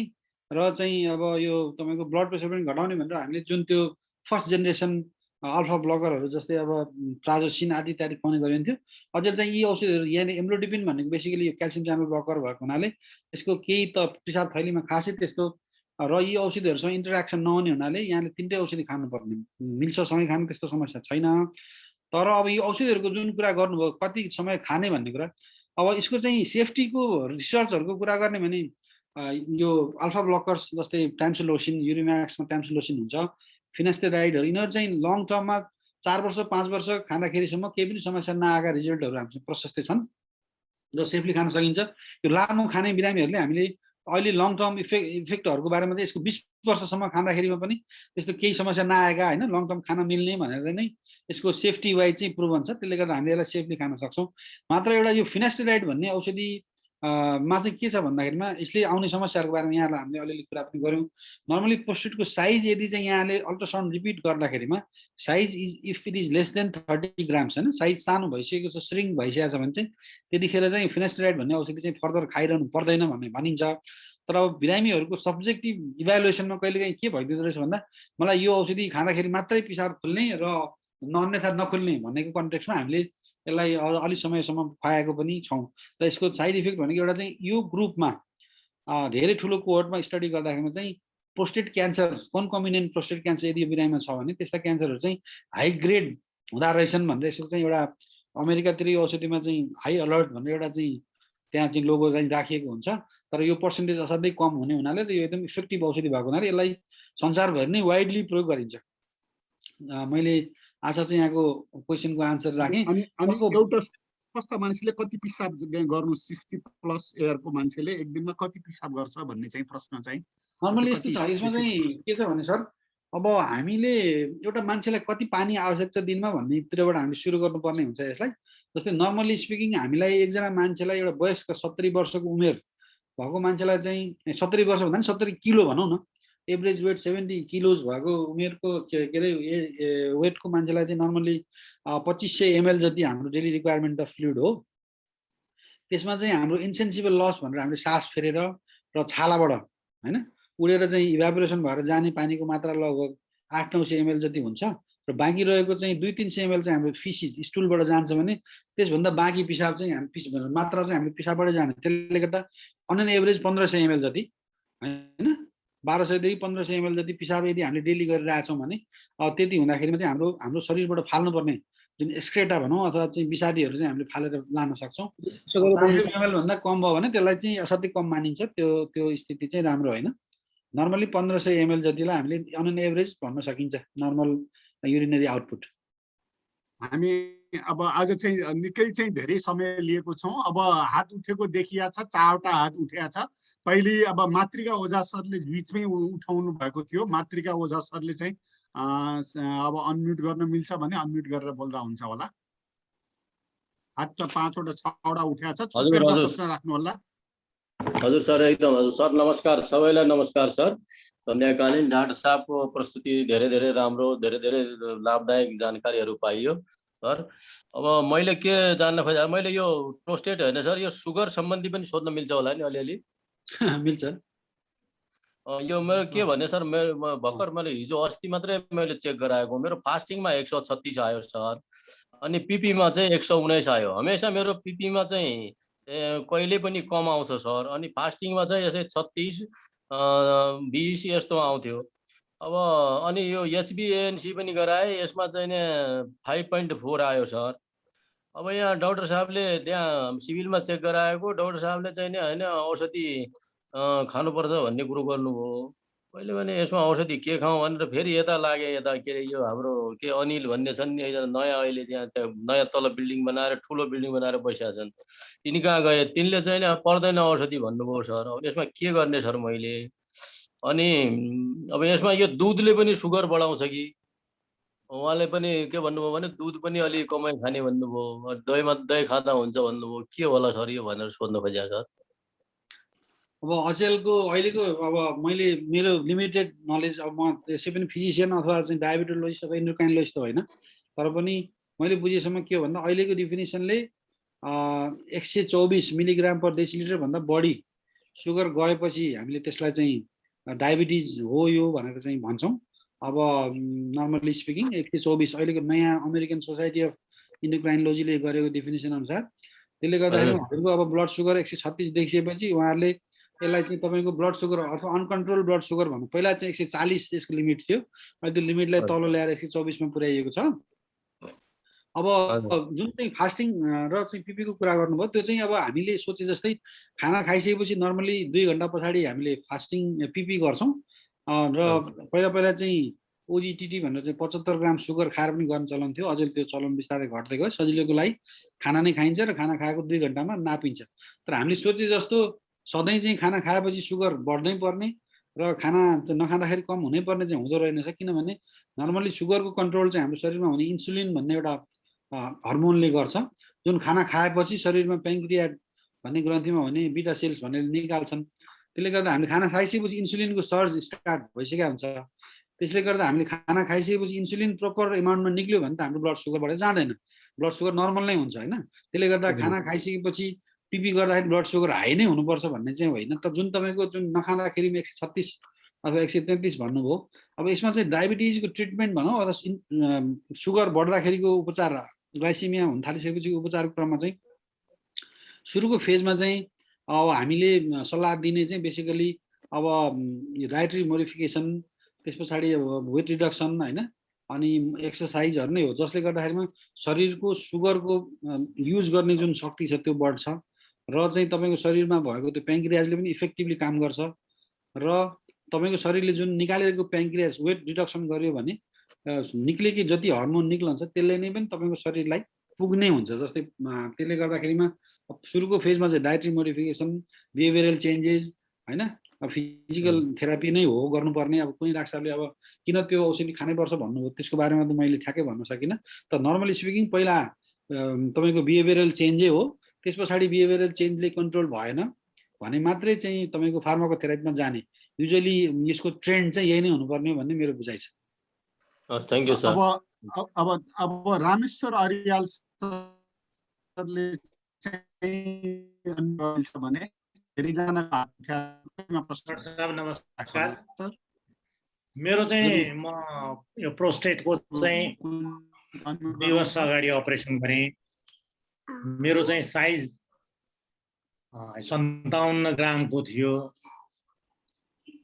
र चाहिँ अब यो तपाईँको ब्लड प्रेसर पनि घटाउने भनेर हामीले जुन त्यो फर्स्ट जेनेरेसन अल्फा ब्लकरहरू जस्तै अब ट्राजोसिन आदि इत्यादि खुवाउने गरिन्थ्यो। अझै चाहिँ यी औषधिहरू यहाँले एम्लोडिपिन भनेको बेसिकली यो क्याल्सियम च्यानल ब्लकर भएको हुनाले यसको केही त पिसाब थैलीमा खासै त्यस्तो र यी औषधिहरूसँग इन्टरेक्सन नहुने हुनाले यहाँले 3टै औषधि खानुपर्ने मिल्छ, सँगै खानु त्यस्तो समस्या छैन। तर अब यो औषधिहरूको जुन कुरा गर्नुभयो कति समय खाने भन्ने कुरा, अब यसको चाहिँ सेफ्टीको रिसर्चहरूको कुरा गर्ने भने यो अल्फा ब्लकर्स जस्तै ट्याम्सुलोसिन, युरिम्याक्समा ट्याम्सुलोसिन हुन्छ, फिनास्टेराइडहरू यिनीहरू चाहिँ लङ टर्ममा 4 वर्ष 5 वर्ष खाँदाखेरिसम्म केही पनि समस्या नआएका रिजल्टहरू हामीसँग प्रशस्तै छन् र सेफली खान सकिन्छ। यो लामो खाने बिरामीहरूले हामीले अहिले लङ टर्म इफेक्टहरूको बारेमा चाहिँ यसको 20 वर्षसम्म खाँदाखेरिमा पनि त्यस्तो केही समस्या नआएका होइन लङ टर्म खान मिल्ने भनेर नै यसको सेफ्टी वाइज चाहिँ प्रुभन छ। त्यसले गर्दा हामीले यसलाई सेफली खान सक्छौँ। मात्र एउटा यो फिनास्टेराइड भन्ने औषधि मा चाहिँ के छ भन्दाखेरिमा यसले आउने समस्याहरूको बारेमा यहाँलाई हामीले अलिअलि कुरा पनि गऱ्यौँ। नर्मली प्रोस्टेटको साइज यदि चाहिँ यहाँले अल्ट्रासाउन्ड रिपिट गर्दाखेरिमा size if it is less than 30 grams होइन, साइज सानो भइसकेको छ, श्रिङ्क भइसकेको छ भने चाहिँ त्यतिखेर चाहिँ फिनास्टेराइड भन्ने औषधि चाहिँ फर्दर खाइरहनु पर्दैन भन्ने भनिन्छ। तर अब बिरामीहरूको सब्जेक्टिभ इभ्यालुएसनमा कहिलेकाहीँ के भइदिँदो रहेछ भन्दा मलाई यो औषधि खाँदाखेरि मात्रै पिसाब खुल्ने र अन्यथा नखुल्ने भन्नेको कन्टेक्स्टमा हामीले यसलाई अलि समयसम्म खुवाएको पनि छौँ। र यसको साइड इफेक्ट भनेको एउटा चाहिँ यो ग्रुपमा धेरै ठुलो कोहर्टमा स्टडी गर्दाखेरिमा चाहिँ प्रोस्टेट क्यान्सर कन्कमिनेन्ट प्रोस्टेट क्यान्सर यदि यो बिरामीमा छ भने त्यस्ता क्यान्सरहरू चाहिँ हाई ग्रेड हुँदा रहेछन् भनेर यसको चाहिँ एउटा अमेरिकातिर यो औषधिमा चाहिँ हाई अलर्ट भनेर एउटा चाहिँ त्यहाँ चाहिँ लोगो चाहिँ राखिएको हुन्छ। तर यो पर्सेन्टेज असाध्यै कम हुने हुनाले र यो एकदम इफेक्टिभ औषधि भएको हुनाले यसलाई संसारभरि नै वाइडली प्रयोग गरिन्छ। मैले आशा चाहिँ यहाँको क्वेसनको आन्सर राखेँ। अनि एउटा स्वस्थ मानिसले कति पिसाब गर्नु 60+ एयरको मान्छेले एक दिनमा कति पिसाब गर्छ भन्ने चाहिँ प्रश्न चाहिँ नर्मली यस्तो छ। यसमा चाहिँ के छ भने सर अब हामीले एउटा मान्छेलाई कति पानी आवश्यक छ दिनमा भन्नेतिरबाट हामीले सुरु गर्नुपर्ने हुन्छ यसलाई। जस्तै नर्मली स्पिकिङ हामीलाई एकजना मान्छेलाई एउटा वयस्क 70 वर्षको उमेर भएको मान्छेलाई चाहिँ 70 वर्ष भन्दा नि 70 किलो भनौँ न, एभरेज वेट 70 किलोज भएको उमेरको के अरे वेटको मान्छेलाई चाहिँ नर्मली 2500 ml जति हाम्रो डेली रिक्वायरमेन्ट अफ फ्लुइड हो। त्यसमा चाहिँ हाम्रो इन्सेन्सिबल लस भनेर हामीले सास फेरेर र छालाबाट होइन उडेर चाहिँ इभ्यापोरेसन भएर जाने पानीको मात्रा लगभग 800-900 ml जति हुन्छ र बाँकी रहेको चाहिँ 200-300 ml चाहिँ हाम्रो फिसिज स्टुलबाट जान्छ भने त्यसभन्दा बाँकी पिसाब चाहिँ हामी मात्रा चाहिँ हामीले पिसाबबाटै जाने। त्यसले गर्दा अन एन एभरेज 1500 ml जति होइन 1200 देखि 1500 ml जति पिसाब यदि हामीले डेली गरिरहेछौँ भने त्यति हुँदाखेरिमा चाहिँ हाम्रो शरीरबाट फाल्नुपर्ने जुन एक्सक्रेटा भनौँ अथवा चाहिँ विषादीहरू चाहिँ हामीले फालेर लान सक्छौँ। 500 ml भन्दा कम भयो भने त्यसलाई चाहिँ असाध्यै कम मानिन्छ। त्यो स्थिति चाहिँ राम्रो होइन। नर्मली 1500 ml जतिलाई हामीले अन एन एभरेज भन्न सकिन्छ नर्मल युरिनरी आउटपुट। हामी अब आज चाहिँ निकै चाहिँ धेरै समय लिएको छौँ। अब हात उठेको देखिया छ, 4वटा हात उठेको छ। पहिले अब मातृका ओझा सरले बिचमै उठाउनु भएको थियो। मातृका ओझा सरले चाहिँ अब अनम्युट गर्न मिल्छ भने अनम्युट गरेर बोल्दा हुन्छ होला। हात त 5वटा 6वटा उठेको छ। प्रश्न राख्नु होला। हजुर सर एकदम हजुर सर नमस्कार, सबैलाई नमस्कार सर। सन्ध्याकालीन डाक्टर साहबको प्रस्तुति धेरै धेरै राम्रो, धेरै धेरै लाभदायक जानकारीहरू पाइयो। सर अब मैले के जान्न खोजेँ मैले यो प्रोस्टेट होइन सर यो सुगर सम्बन्धी पनि सोध्न मिल्छ होला नि अलिअलि मिल्छ। यो मेरो के भने सर मेरो भर्खर मैले हिजो अस्ति मात्रै मैले चेक गराएको मेरो फास्टिङमा 136 आयो सर अनि पिपीमा चाहिँ 119 आयो हमेसा मेरो पिपीमा चाहिँ कहिले पनि कम आउँछ सर अनि फास्टिङमा चाहिँ यसै 36 20 यस्तो आउँथ्यो अब अनि यो एचबीएनसी पनि गराए यसमा चाहिँ नि 5.4 आयो सर अब यहाँ डाक्टर साहबले त्यहाँ सिभिलमा चेक गराएको डाक्टर साहबले चाहिँ नि होइन औषधि खानुपर्छ भन्ने कुरो गर्नुभयो मैले भने यसमा औषधि के खाउँ भनेर फेरि यता लागे यता के अरे यो हाम्रो के अनिल भन्ने छन् नि नयाँ अहिले त्यहाँ नयाँ तल बिल्डिङ बनाएर ठुलो बिल्डिङ बनाएर बसेका छन् तिनी कहाँ गए तिनले चाहिँ नि पर्दैन औषधि भन्नुभयो सर अब यसमा के गर्ने सर मैले अनि अब यसमा यो दुधले पनि सुगर बढाउँछ कि उहाँले पनि के भन्नुभयो भने दुध पनि अलि कमै खाने भन्नुभयो दही खाँदा हुन्छ भन्नुभयो के होला सर यो भनेर सोध्न खोजेको सर अब अचेलको अहिलेको अब मैले मेरो लिमिटेड नलेज अब म त्यसै पनि फिजिसियन अथवा चाहिँ डायबिटोलोजिस्ट अथवा इन्डोक्राइनोलोजिस्ट त होइन तर पनि मैले बुझेसम्म के हो भन्दा अहिलेको डिफिनेसनले 124 मिलिग्राम पर डेसिलिटर भन्दा बढी सुगर गएपछि हामीले त्यसलाई चाहिँ डायबिटिज हो यो भनेर चाहिँ भन्छौँ अब नर्मली स्पिकिङ 124 अहिलेको नयाँ अमेरिकन सोसाइटी अफ इन्डोक्राइनोलोजीले गरेको डिफिनेसन अनुसार त्यसले गर्दाखेरि हजुरको अब ब्लड सुगर 136 देखिएपछि उहाँहरूले यसलाई चाहिँ तपाईँको ब्लड सुगर अथवा अनकन्ट्रोल ब्लड सुगर भन्नु पहिला चाहिँ 140 यसको लिमिट थियो अहिले त्यो लिमिटलाई तल ल्याएर 124 मा पुर्याइएको छ अब जुन चाहिँ फास्टिङ र चाहिँ पिपीको कुरा गर्नुभयो त्यो चाहिँ अब हामीले सोचे जस्तै खाना खाइसकेपछि नर्मली 2 घण्टा पछाडि हामीले फास्टिङ पिपी गर्छौँ र पहिला चाहिँ ओजिटिटी भनेर चाहिँ 75 ग्राम सुगर खाएर पनि गर्न चलन थियो अझै त्यो चलन बिस्तारै घट्दै गयो सजिलोको लागि खाना नै खाइन्छ र खाना खाएको 2 घण्टामा नापिन्छ तर हामीले सोचे जस्तो सधैँ चाहिँ खाना खाएपछि सुगर बढ्नै पर्ने र खाना नखाँदाखेरि कम हुनै पर्ने चाहिँ हुँदो रहेनछ किनभने नर्मली सुगरको कन्ट्रोल चाहिँ हाम्रो शरीरमा हुने इन्सुलिन भन्ने एउटा हर्मोनले गर्छ जुन खाना खाएपछि शरीरमा प्याङ्क्रियाट भन्ने ग्रन्थीमा हुने बिटा सेल्स भनेर निकाल्छन् त्यसले गर्दा हामीले खाना खाइसकेपछि इन्सुलिनको सर्ज स्टार्ट भइसकेको हुन्छ त्यसले गर्दा हामीले खाना खाइसकेपछि इन्सुलिन प्रोपर एमाउन्टमा निक्ल्यो भने त हाम्रो ब्लड सुगर बढेर जाँदैन ब्लड सुगर नर्मल नै हुन्छ होइन त्यसले गर्दा खाना खाइसकेपछि पिपी गर्दाखेरि ब्लड सुगर हाई नै हुनुपर्छ भन्ने चाहिँ होइन त जुन तपाईँको जुन नखाँदाखेरि 136 अथवा 133 भन्नुभयो अब यसमा चाहिँ डायबिटिजको ट्रिटमेन्ट भनौँ अथवा सुगर बढ्दाखेरिको उपचार ग्लाइसिमिया हुन थालिसकेपछि उपचारको क्रममा चाहिँ सुरुको फेजमा चाहिँ अब हामीले सल्लाह दिने चाहिँ बेसिकली अब डायट्री मोडिफिकेसन त्यस पछाडि वेट रिडक्सन होइन अनि एक्सर्साइजहरू नै हो जसले गर्दाखेरिमा शरीरको सुगरको युज गर्ने जुन शक्ति छ त्यो बढ्छ र चाहिँ तपाईँको शरीरमा भएको त्यो प्याङ्क्रियाजले पनि इफेक्टिभली काम गर्छ र तपाईँको शरीरले जुन निकालेको प्याङ्क्रियाज वेट रिडक्सन गर्यो भने निक्लेकी जति हर्मोन निक्लन्छ त्यसले नै पनि तपाईँको शरीरलाई पुग्ने हुन्छ जस्तै त्यसले गर्दाखेरिमा सुरुको फेजमा चाहिँ डायट्री मोडिफिकेसन बिहेभियरल चेन्जेस होइन फिजिकल थेरापी नै हो गर्नुपर्ने अब कुनै डाक्टरले अब किन त्यो औषधि खानैपर्छ भन्नुभयो त्यसको बारेमा त मैले ठ्याक्कै भन्न सकिनँ तर नर्मली स्पिकिङ पहिला तपाईँको बिहेभियरल चेन्जै हो त्यस पछाडि बिहेभियरल चेन्जले कन्ट्रोल भएन भने मात्रै चाहिँ तपाईँको फार्माको थेरापीमा जाने युजुअली यसको ट्रेन्ड चाहिँ यही नै हुनुपर्ने भन्ने मेरो बुझाइ छ थ्यांक यू सर अब रामेश्वर अरियाल सरले चाहिँ भने नमस्कार मेरो चाहिँ म यो प्रोस्टेटको चाहिँ 2 वर्ष अगाडि अपरेसन गरेँ मेरो चाहिँ साइज 57 ग्रामको थियो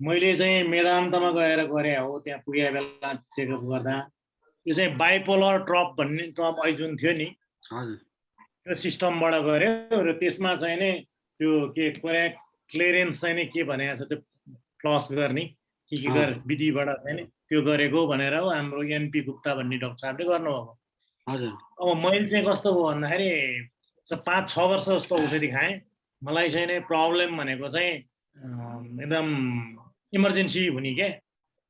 मैले चाहिँ मेदान्तमा गएर गरेँ हो त्यहाँ पुगे बेला चेकअप गर्दा यो चाहिँ बाइपोलर ट्रप भन्ने ट्रप अहिले जुन थियो नि त्यो सिस्टमबाट गऱ्यो र त्यसमा चाहिँ नि त्यो के क्लियरेन्स चाहिँ नि के भनेको छ त्यो प्लस गर्ने के गर विधिबाट चाहिँ नि त्यो गरेको भनेर हाम्रो एनपी गुप्ता भन्ने डाक्टर साहबले गर्नुभएको अब मैले चाहिँ कस्तो भयो भन्दाखेरि 5-6 वर्ष जस्तो औषधि खाएँ मलाई चाहिँ नि प्रब्लम भनेको चाहिँ एकदम इमर्जेन्सी हुने के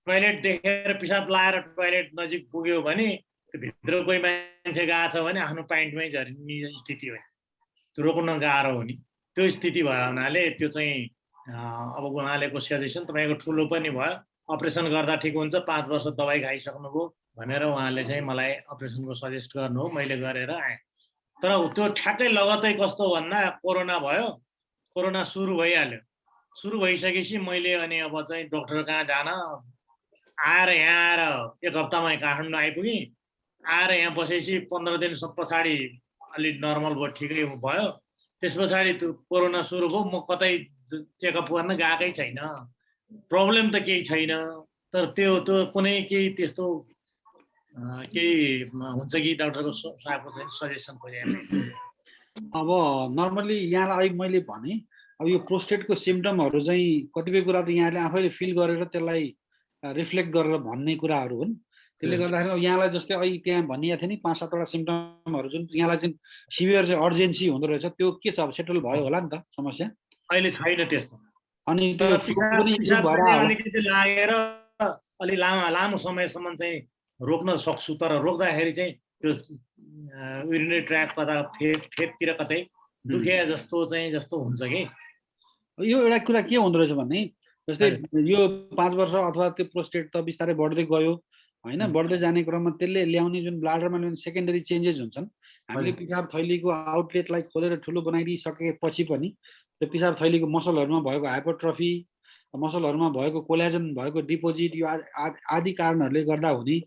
टोयलेट देखेर पिसाब लाएर टोयलेट नजिक पुग्यो भने त्यो भित्र कोही मान्छे गएको छ भने आफ्नो प्यान्टमै झर्ने स्थिति हो त्यो रोक्न गाह्रो हुने त्यो स्थिति भयो हुनाले त्यो चाहिँ अब उहाँलेको सजेसन तपाईँको ठुलो पनि भयो अपरेसन गर्दा ठिक हुन्छ 5 वर्ष दबाई खाइसक्नुभयो भनेर उहाँले चाहिँ मलाई अपरेसनको सजेस्ट गर्नु हो, मैले गरेर आएँ। तर त्यो ठ्याक्कै लगत्तै कस्तो भन्दा कोरोना भयो, कोरोना सुरु भइहाल्यो। सुरु भइसकेपछि मैले अनि अब चाहिँ डक्टर कहाँ जान आएर यहाँ आएर एक हप्तामा काठमाडौँ आइपुगेँ। आएर यहाँ बसेपछि 15 दिन पछाडि अलिक नर्मल भयो, ठिकै भयो। त्यस पछाडि त्यो कोरोना सुरु भयो, म कतै चेकअप गर्न गएकै छैन। प्रब्लम त केही छैन, तर त्यो कुनै केही त्यस्तो केही हुन्छ कि डाक्टरको साहबको चाहिँ सजेसन खोजेको। अब नर्मली यहाँलाई अहिले मैले भने अब यो प्रोस्टेटको सिम्टमहरू चाहिँ कतिपय कुरा त यहाँले आफैले फिल गरेर त्यसलाई रिफ्लेक्ट गरेर भन्ने कुराहरू हुन्। त्यसले गर्दाखेरि अब यहाँलाई जस्तै अहिले त्यहाँ भनिएको थियो नि 5-7 वटा सिम्टमहरू जुन यहाँलाई चाहिँ सिभियर चाहिँ अर्जेन्सी हुँदो रहेछ, त्यो के छ? अब सेटल भयो होला नि त समस्या? अहिले छैन त्यस्तो। अनि त्यो पिसाब अलिकति लागेर अलि लामो समयसम्म चाहिँ रोक्न सक्छु, तर रोक्दाखेरि चाहिँ त्यो युरिनरी ट्र्याक कता फेदतिर कतै दुखे जस्तो हुन्छ कि। यो एउटा कुरा के हुँदो रहेछ भने जस्तै यो 5 वर्ष अथवा त्यो प्रोस्टेट त बिस्तारै बढ्दै गयो हैन, बढ्दै जाने क्रममा त्यसले ल्याउने जुन ब्लाडरमा ल्याउने सेकेन्डरी चेन्जेस हुन्छन्। हामीले पिसाब थैलीको आउटलेटलाई खोलेर ठुलो बनाइदिइसकेपछि पनि त्यो पिसाब थैलीको मसलहरूमा भएको हाइपरट्रफी, मसलहरूमा भएको कोलाजन भएको डिपोजिट, यो आदि कारणहरूले गर्दा हुने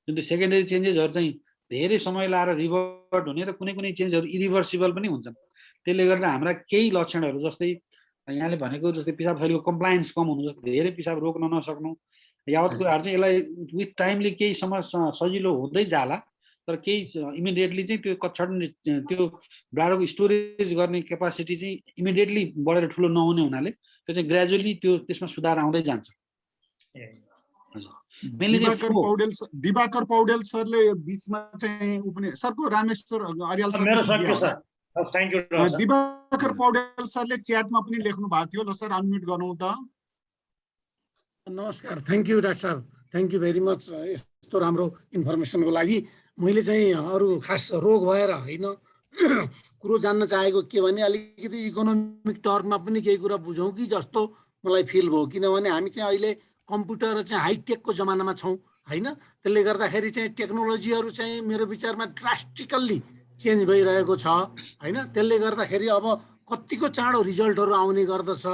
जुन त्यो सेकेन्डरी चेन्जेसहरू चाहिँ धेरै समय लाएर रिभर्ट हुने र कुनै कुनै चेन्जहरू इरिभर्सिबल पनि हुन्छन्। त्यसले गर्दा हाम्रा केही लक्षणहरू जस्तै यहाँले भनेको जस्तै पिसाब थैलीको कम्प्लायन्स कम हुनु, जस्तै धेरै पिसाब रोक्न नसक्नु, यावत कुराहरू चाहिँ यसलाई विथ टाइमले केही समय सजिलो हुँदै जाला। तर केही इमिडिएटली चाहिँ त्यो ब्लाडको स्टोरेज गर्ने क्यापासिटी चाहिँ इमिडिएटली बढेर ठुलो नहुने हुनाले त्यो चाहिँ ग्रेजुअली त्यसमा सुधार आउँदै जान्छ। दिवाकर पौडेल सरले बीचमा चाहिँ सरको रामेश्वर अर्याल सर दिवाकर पौडेल सरले च्याटमा पनि लेख्नु भएको थियो। ल सर अनम्युट गरौँ त। नमस्कार, थ्याङ्क यू डाक्टर साहब, थ्याङ्क यू भेरी मच यस्तो राम्रो इन्फर्मेसनको लागि। मैले चाहिँ अरू खास रोग भएर होइन कुरो जान्न चाहेको के भने अलिकति इकोनोमिक टर्ममा पनि केही कुरा बुझौँ कि जस्तो मलाई फिल भयो। किनभने हामी चाहिँ अहिले कम्प्युटर चाहिँ हाइटेकको जमानामा छौँ होइन। त्यसले गर्दाखेरि चाहिँ टेक्नोलोजीहरू चाहिँ मेरो विचारमा ड्रास्टिकल्ली चेन्ज भइरहेको छ होइन। त्यसले गर्दाखेरि अब कतिको चाँडो रिजल्टहरू आउने गर्दछ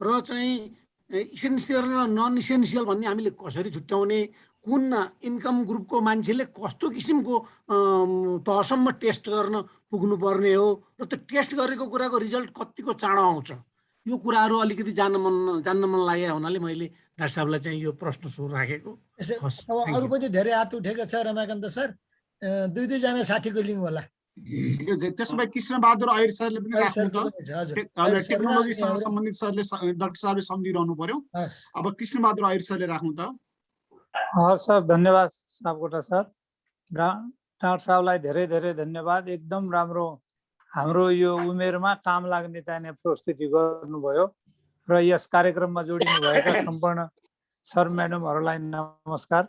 र चाहिँ इसेन्सियल र नन इसेन्सियल भन्ने हामीले कसरी छुट्याउने, कुन इन्कम ग्रुपको मान्छेले कस्तो किसिमको तहसम्म टेस्ट गर्न पुग्नुपर्ने हो र त्यो टेस्ट गरेको कुराको रिजल्ट कतिको चाँडो आउँछ, यो कुराहरू अलिकति जान्न मन लाग्यो हुनाले मैले डाक्टर साहबलाई चाहिँ यो प्रश्न राखेको। अब अरू पनि धेरै हात उठेको छ रमाकान्त सर, 2-2 जना साथीको लिङ्क होला। त्यसो भए कृष्णबहादुर आहिर सरले पनि राख्नु त। टेक्नोलोजीसँग सम्बन्धित सरले डाक्टर साहबले सम्झिरहनु पर्यो। अब कृष्णबहादुर आहिर सरले राख्नु त। हस् सर, धन्यवाद सापकोटा सर। डाक्टर साहबलाई धेरै धेरै धन्यवाद। एकदम राम्रो हाम्रो यो उमेरमा काम लाग्ने चाहिने प्रस्तुति गर्नुभयो र यस कार्यक्रममा जोडिनु भएका सम्पूर्ण सर म्याडमहरूलाई नमस्कार।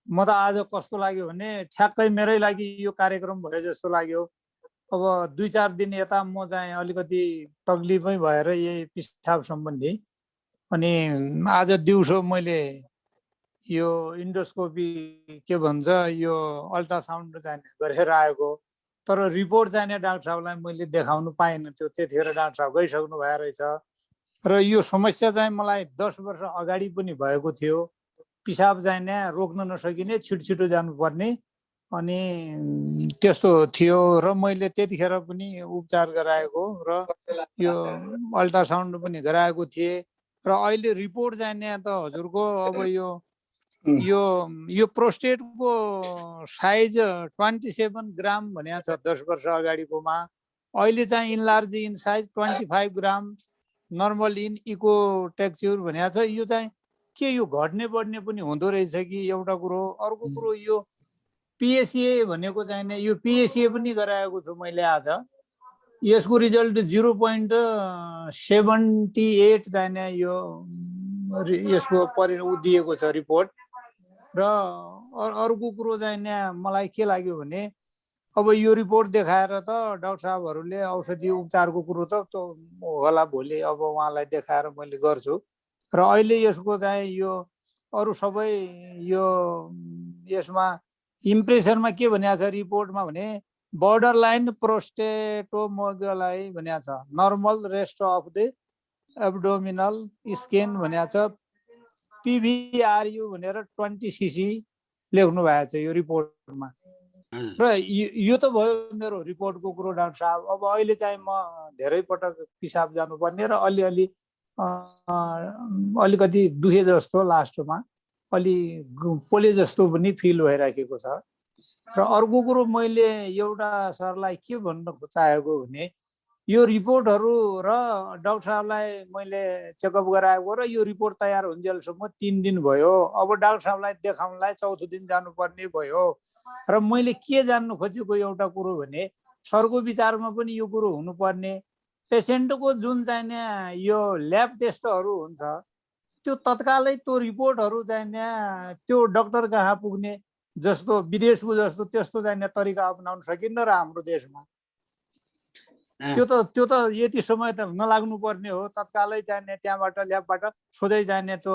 म त आज कस्तो लाग्यो भने ठ्याक्कै मेरै लागि यो कार्यक्रम भयो जस्तो लाग्यो। अब 2-4 दिन यता म चाहिँ अलिकति तकलिफै भएर यही पिसाब सम्बन्धी, अनि आज दिउँसो मैले यो इन्डोस्कोपी के भन्छ यो अल्ट्रासाउन्ड चाहिँ गरेर आएको, तर रिपोर्ट चाहिँ डाक्टर साहबलाई मैले देखाउनु पाएन। त्यो त्यतिखेर डाक्टर साहब गइसक्नु भएको रहेछ र यो समस्या चाहिँ मलाई 10 वर्ष अगाडि पनि भएको थियो। पिसाब चाहिँ रोक्न नसकिने, छिटो जानुपर्ने, अनि त्यस्तो थियो र मैले त्यतिखेर पनि उपचार गराएको र यो अल्ट्रासाउन्ड पनि गराएको थिएँ र अहिले रिपोर्ट चाहिँ त हजुरको अब यो प्रोस्टेटको साइज 27 ग्राम भनेको छ 10 वर्ष अगाडिकोमा। अहिले चाहिँ enlarge in size 25 gram, normal in echo texture भनेको छ। यो चाहिँ के यो घट्ने बढ्ने पनि हुँदो रहेछ कि एउटा कुरो। अर्को कुरो यो पिएसए भनेको चाहिँ यो पिएसए पनि गराएको छु मैले आज। यसको रिजल्ट 0.78 चाहिँ यो यसको दिएको छ रिपोर्ट। र अर्को कुरो चाहिँ मलाई के लाग्यो भने अब यो रिपोर्ट देखाएर त डाक्टर साहबहरूले औषधि उपचारको कुरो त होला भोलि, अब उहाँलाई देखाएर मैले गर्छु। र अहिले यसको चाहिँ यो अरू सबै यो यसमा इम्प्रेसनमा के भनेको छ रिपोर्टमा भने border line prostatomegaly भनेको छ normal rest of the abdominal skin भनेको छ PVRU भनेर 20 cc लेख्नु भएको छ यो रिपोर्टमा र यो त भयो मेरो रिपोर्टको कुरो डाक्टर साहब। अब अहिले चाहिँ म धेरै पटक पिसाब जानुपर्ने र अलिकति दुखे जस्तो लास्टमा अलि पोले जस्तो पनि फिल भइराखेको छ। र अर्को कुरो मैले एउटा सरलाई के भन्न चाहेको भने यो रिपोर्टहरू र डाक्टर साहबलाई मैले चेकअप गराएको र यो रिपोर्ट तयार हुन्जेलसम्म 3 दिन भयो। अब डाक्टर साहबलाई देखाउनलाई चौथो दिन जानुपर्ने भयो। र मैले के जान्नु खोजेको एउटा कुरो भने सरको विचारमा पनि यो कुरो हुनुपर्ने पेसेन्टको जुन चाहिँ यो ल्याब टेस्टहरू हुन्छ त्यो तत्कालै त्यो रिपोर्टहरू चाहिँ त्यो डाक्टर कहाँ पुग्ने जस्तो विदेशको जस्तो त्यस्तो चाहिँ तरिका अपनाउन सकिन्न र हाम्रो देशमा त्यो त यति समय त नलाग्नु पर्ने हो। तत्कालै जाने त्यहाँबाट ल्याबबाट सोझै जाने त्यो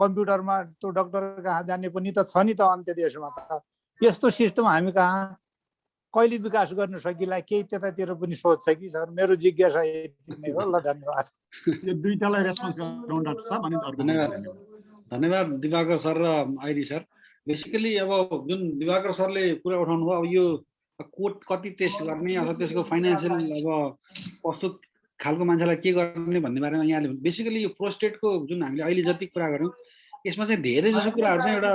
कम्प्युटरमा त्यो डाक्टर कहाँ जाने पनि त छ नि त अन्त्य देशमा त। यस्तो सिस्टम हामी कहाँ कहिले विकास गर्न सकिला केही त्यतातिर पनि सोच्छ कि सर? मेरो जिज्ञासा यति नै हो। ल धन्यवाद। यो दुईटालाई रेस्पोन्स गरौँ डाक्टर साहब अनि अर्को। धन्यवाद दिवाकर सर र आइरी सर। बेसिकली अब जुन दिवाकर सरले कुरा उठाउनु भयो अब यो कोट कति टेस्ट गर्ने अथवा त्यसको फाइनेन्सियल अब कस्तो खालको मान्छेलाई के गर्ने भन्ने बारेमा यहाँले बेसिकली यो प्रोस्टेटको जुन हामीले अहिले जति कुरा गऱ्यौँ यसमा चाहिँ धेरै जसो कुराहरू चाहिँ एउटा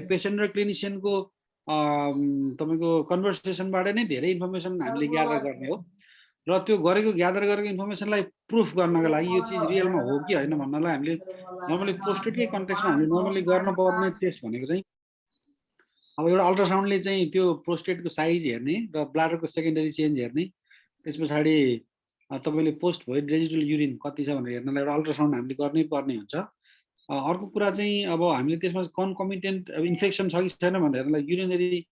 पेसेन्ट र क्लिनिसियनको तपाईँको कन्भर्सेसनबाट नै धेरै इन्फर्मेसन हामीले ग्यादर गर्ने हो र त्यो ग्यादर गरेको इन्फर्मेसनलाई प्रुफ गर्नको लागि यो चिज रियलमा हो कि होइन भन्नलाई हामीले नर्मली प्रोस्टेटकै कन्टेक्समा हामीले नर्मली गर्नुपर्ने टेस्ट भनेको चाहिँ अब एउटा अल्ट्रासाउन्डले चाहिँ त्यो प्रोस्टेटको साइज हेर्ने र ब्लाडरको सेकेन्डरी चेन्ज हेर्ने त्यस पछाडि तपाईँले पोस्ट भोइड रेजिडुअल युरिन कति छ भनेर हेर्नलाई एउटा अल्ट्रासाउन्ड हामीले गर्नै पर्ने हुन्छ। अर्को कुरा चाहिँ अब हामीले त्यसमा कन्कमिटेन्ट इन्फेक्सन छ कि छैन भनेर हेर्नलाई